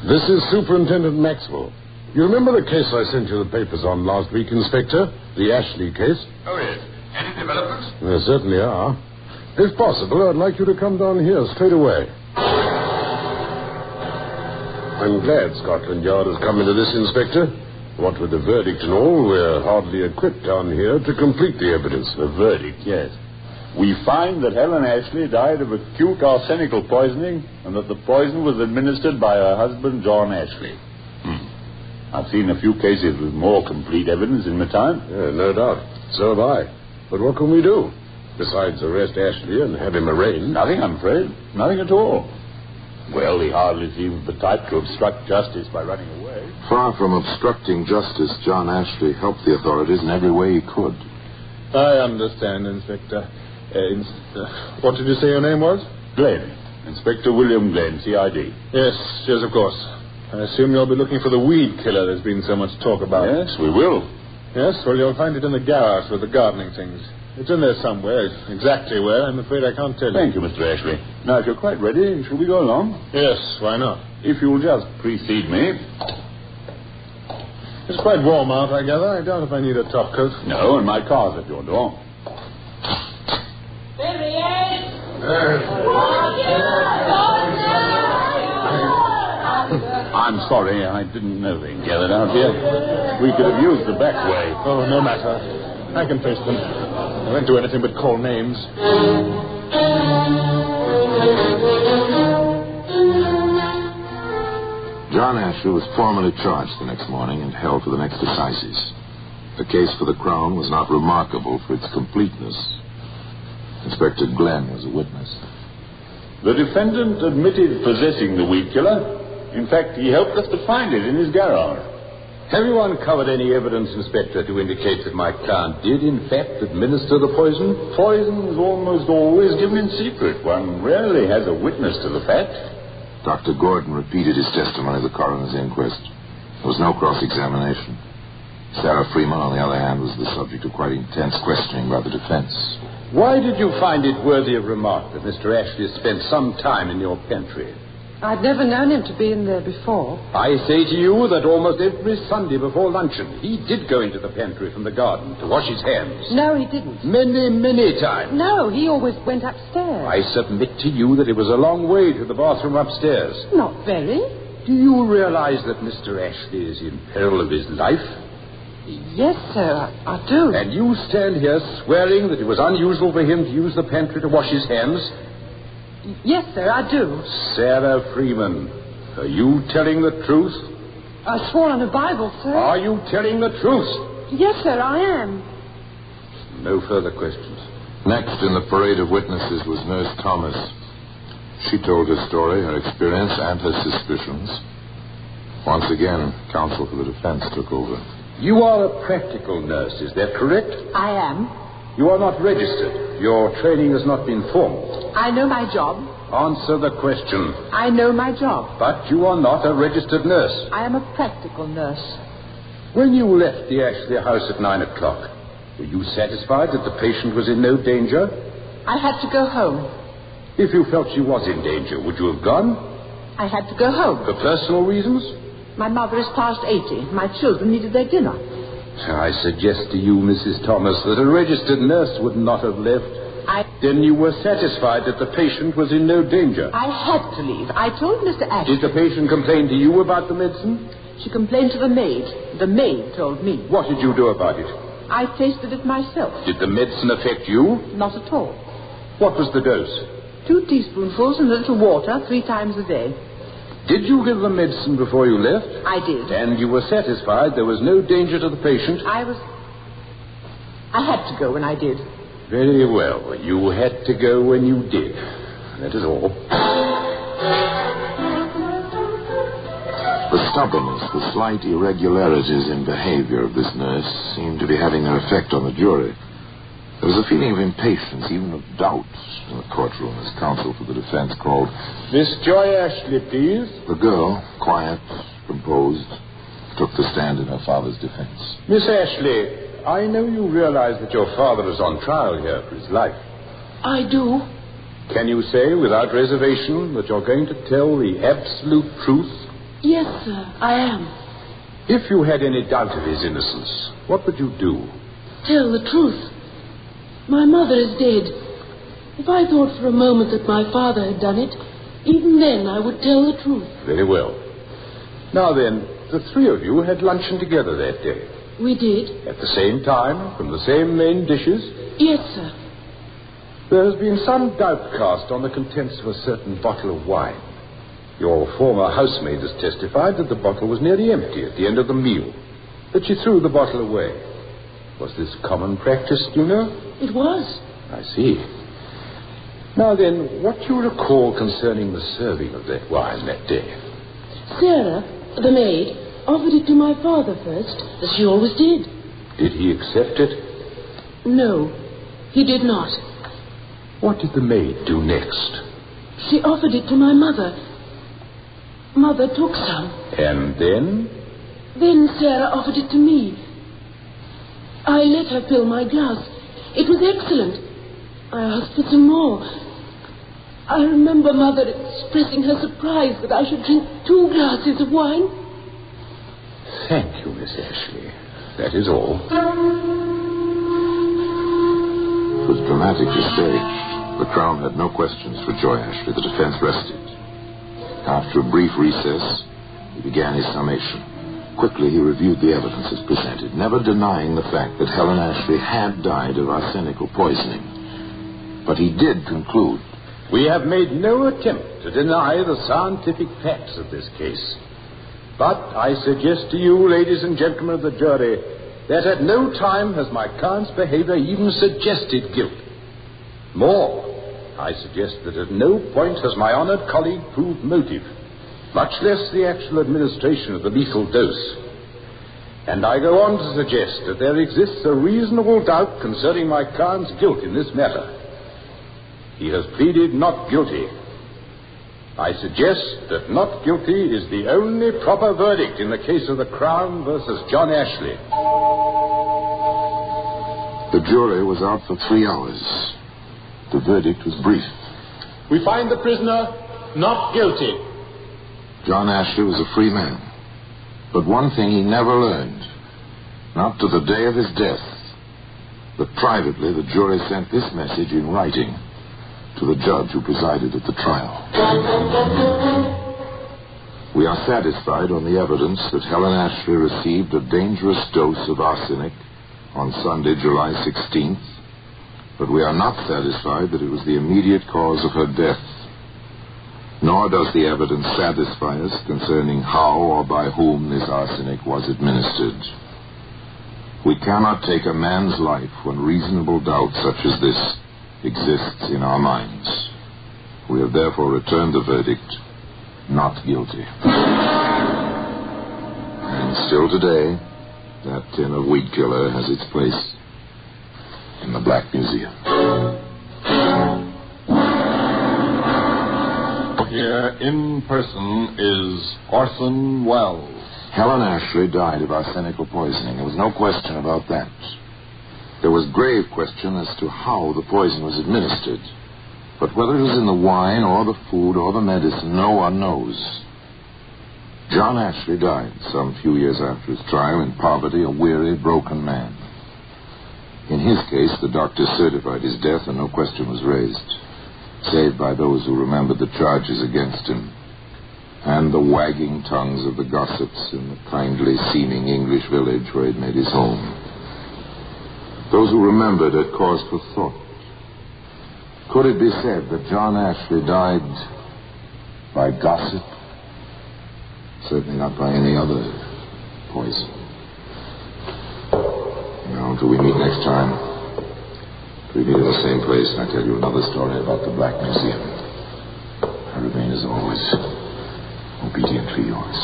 This is Superintendent Maxwell. You remember the case I sent you the papers on last week, Inspector? The Ashley case? Oh, yes. Any developments? There certainly are. If possible, I'd like you to come down here straight away. I'm glad Scotland Yard has come into this, Inspector. What with the verdict and all, we're hardly equipped down here to complete the evidence. The verdict, yes. We find that Helen Ashley died of acute arsenical poisoning and that the poison was administered by her husband, John Ashley. I've seen a few cases with more complete evidence in my time. Yeah, no doubt. So have I. But what can we do? Besides arrest Ashley and have him arraigned? Nothing, I'm afraid. Nothing at all. Well, he hardly seems the type to obstruct justice by running away. Far from obstructing justice, John Ashley helped the authorities in every way he could. I understand, Inspector. What did you say your name was? Glenn. Inspector William Glenn, CID. Yes, of course. I assume you'll be looking for the weed killer there's been so much talk about. Yes, we will. Yes, well, you'll find it in the garage with the gardening things. It's in there somewhere. Exactly where, I'm afraid I can't tell you. Thank you, Mr. Ashley. Now, if you're quite ready, shall we go along? Yes, why not? If you'll just precede me. It's quite warm out, I gather. I doubt if I need a top coat. No, and my car's at your door. There he is! I'm sorry, I didn't know they'd gathered out here. We could have used the back way. Oh, no matter. I can face them. I won't do anything but call names. John Ashley was formally charged the next morning and held for the next assizes. The case for the Crown was not remarkable for its completeness. Inspector Glenn was a witness. The defendant admitted possessing the weed killer. In fact, he helped us to find it in his garage. Have you uncovered any evidence, Inspector, to indicate that my client did, in fact, administer the poison? Poison is almost always given in secret. One rarely has a witness to the fact. Dr. Gordon repeated his testimony at the coroner's inquest. There was no cross-examination. Sarah Freeman, on the other hand, was the subject of quite intense questioning by the defense. Why did you find it worthy of remark that Mr. Ashley spent some time in your pantry? I'd never known him to be in there before. I say to you that almost every Sunday before luncheon, he did go into the pantry from the garden to wash his hands. No, he didn't. Many times. No, he always went upstairs. I submit to you that it was a long way to the bathroom upstairs. Not very. Do you realize that Mr. Ashley is in peril of his life? Yes, sir, I do. And you stand here swearing that it was unusual for him to use the pantry to wash his hands? Yes, sir, I do. Sarah Freeman, are you telling the truth? I swore on the Bible, sir. Are you telling the truth? Yes, sir, I am. No further questions. Next in the parade of witnesses was Nurse Thomas. She told her story, her experience, and her suspicions. Once again, counsel for the defense took over. You are a practical nurse, is that correct? I am. You are not registered. Your training has not been formal. I know my job. Answer the question. I know my job. But you are not a registered nurse. I am a practical nurse. When you left the Ashley house at 9 o'clock, were you satisfied that the patient was in no danger? I had to go home. If you felt she was in danger, would you have gone? I had to go home. For personal reasons? My mother is past 80. My children needed their dinner. I suggest to you, Mrs. Thomas, that a registered nurse would not have left. Then you were satisfied that the patient was in no danger. I had to leave. I told Mr. Ashley. Did the patient complain to you about the medicine? She complained to the maid. The maid told me. What did you do about it? I tasted it myself. Did the medicine affect you? Not at all. What was the dose? 2 teaspoonfuls in a little water 3 times a day. Did you give the medicine before you left? I did. And you were satisfied there was no danger to the patient? I had to go when I did. Very well. You had to go when you did. That is all. The stubbornness, the slight irregularities in behavior of this nurse seemed to be having their effect on the jury. There was a feeling of impatience, even of doubt, in the courtroom as counsel for the defense called Miss Joy Ashley, please. The girl, quiet, composed, took the stand in her father's defense. Miss Ashley, I know you realize that your father is on trial here for his life. I do. Can you say without reservation that you're going to tell the absolute truth? Yes, sir, I am. If you had any doubt of his innocence, what would you do? Tell the truth. My mother is dead. If I thought for a moment that my father had done it, even then I would tell the truth. Very well. Now then, the three of you had luncheon together that day. We did. At the same time, from the same main dishes? Yes, sir. There has been some doubt cast on the contents of a certain bottle of wine. Your former housemaid has testified that the bottle was nearly empty at the end of the meal, that she threw the bottle away. Was this common practice, do you know? It was. I see. Now then, what do you recall concerning the serving of that wine that day? Sarah, the maid, offered it to my father first, as she always did. Did he accept it? No, he did not. What did the maid do next? She offered it to my mother. Mother took some. And then? Then Sarah offered it to me. I let her fill my glass. It was excellent. I asked for some more. I remember Mother expressing her surprise that I should drink 2 glasses of wine. Thank you, Miss Ashley. That is all. It was dramatically staged. The Crown had no questions for Joy Ashley. The defense rested. After a brief recess, he began his summation. Quickly, he reviewed the evidence as presented, never denying the fact that Helen Ashley had died of arsenical poisoning. But he did conclude. We have made no attempt to deny the scientific facts of this case. But I suggest to you, ladies and gentlemen of the jury, that at no time has my client's behavior even suggested guilt. More, I suggest that at no point has my honored colleague proved motive, much less the actual administration of the lethal dose. And I go on to suggest that there exists a reasonable doubt concerning my client's guilt in this matter. He has pleaded not guilty. I suggest that not guilty is the only proper verdict in the case of the Crown versus John Ashley. The jury was out for 3 hours. The verdict was brief. We find the prisoner not guilty. John Ashley was a free man. But one thing he never learned, not to the day of his death, that privately the jury sent this message in writing to the judge who presided at the trial. We are satisfied on the evidence that Helen Ashley received a dangerous dose of arsenic on Sunday, July 16th, but we are not satisfied that it was the immediate cause of her death. Nor does the evidence satisfy us concerning how or by whom this arsenic was administered. We cannot take a man's life when reasonable doubt such as this exists in our minds. We have therefore returned the verdict, not guilty. And still today, that tin of weed killer has its place in the Black Museum. Here in person is Orson Welles. Helen Ashley died of arsenical poisoning. There was no question about that. There was grave question as to how the poison was administered. But whether it was in the wine or the food or the medicine, no one knows. John Ashley died some few years after his trial in poverty, a weary, broken man. In his case, the doctor certified his death and no question was raised, save by those who remembered the charges against him and the wagging tongues of the gossips in the kindly-seeming English village where he'd made his home. Those who remembered had cause for thought. Could it be said that John Ashley died by gossip? Certainly not by any other poison. Now, until we meet next time, we meet in the same place and I tell you another story about the Black Museum. I remain, as always, obediently yours.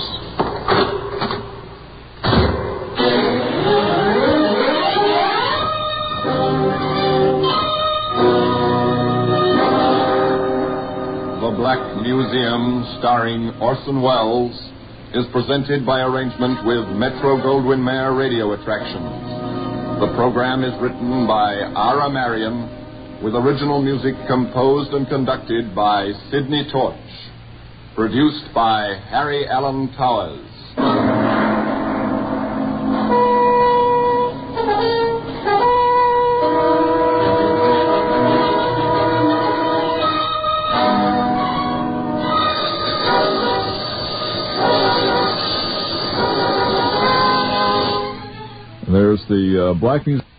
The Black Museum, starring Orson Welles, is presented by arrangement with Metro-Goldwyn-Mayer Radio Attractions. The program is written by Ara Marion, with original music composed and conducted by Sidney Torch. Produced by Harry Allen Towers. There's the Black Museum.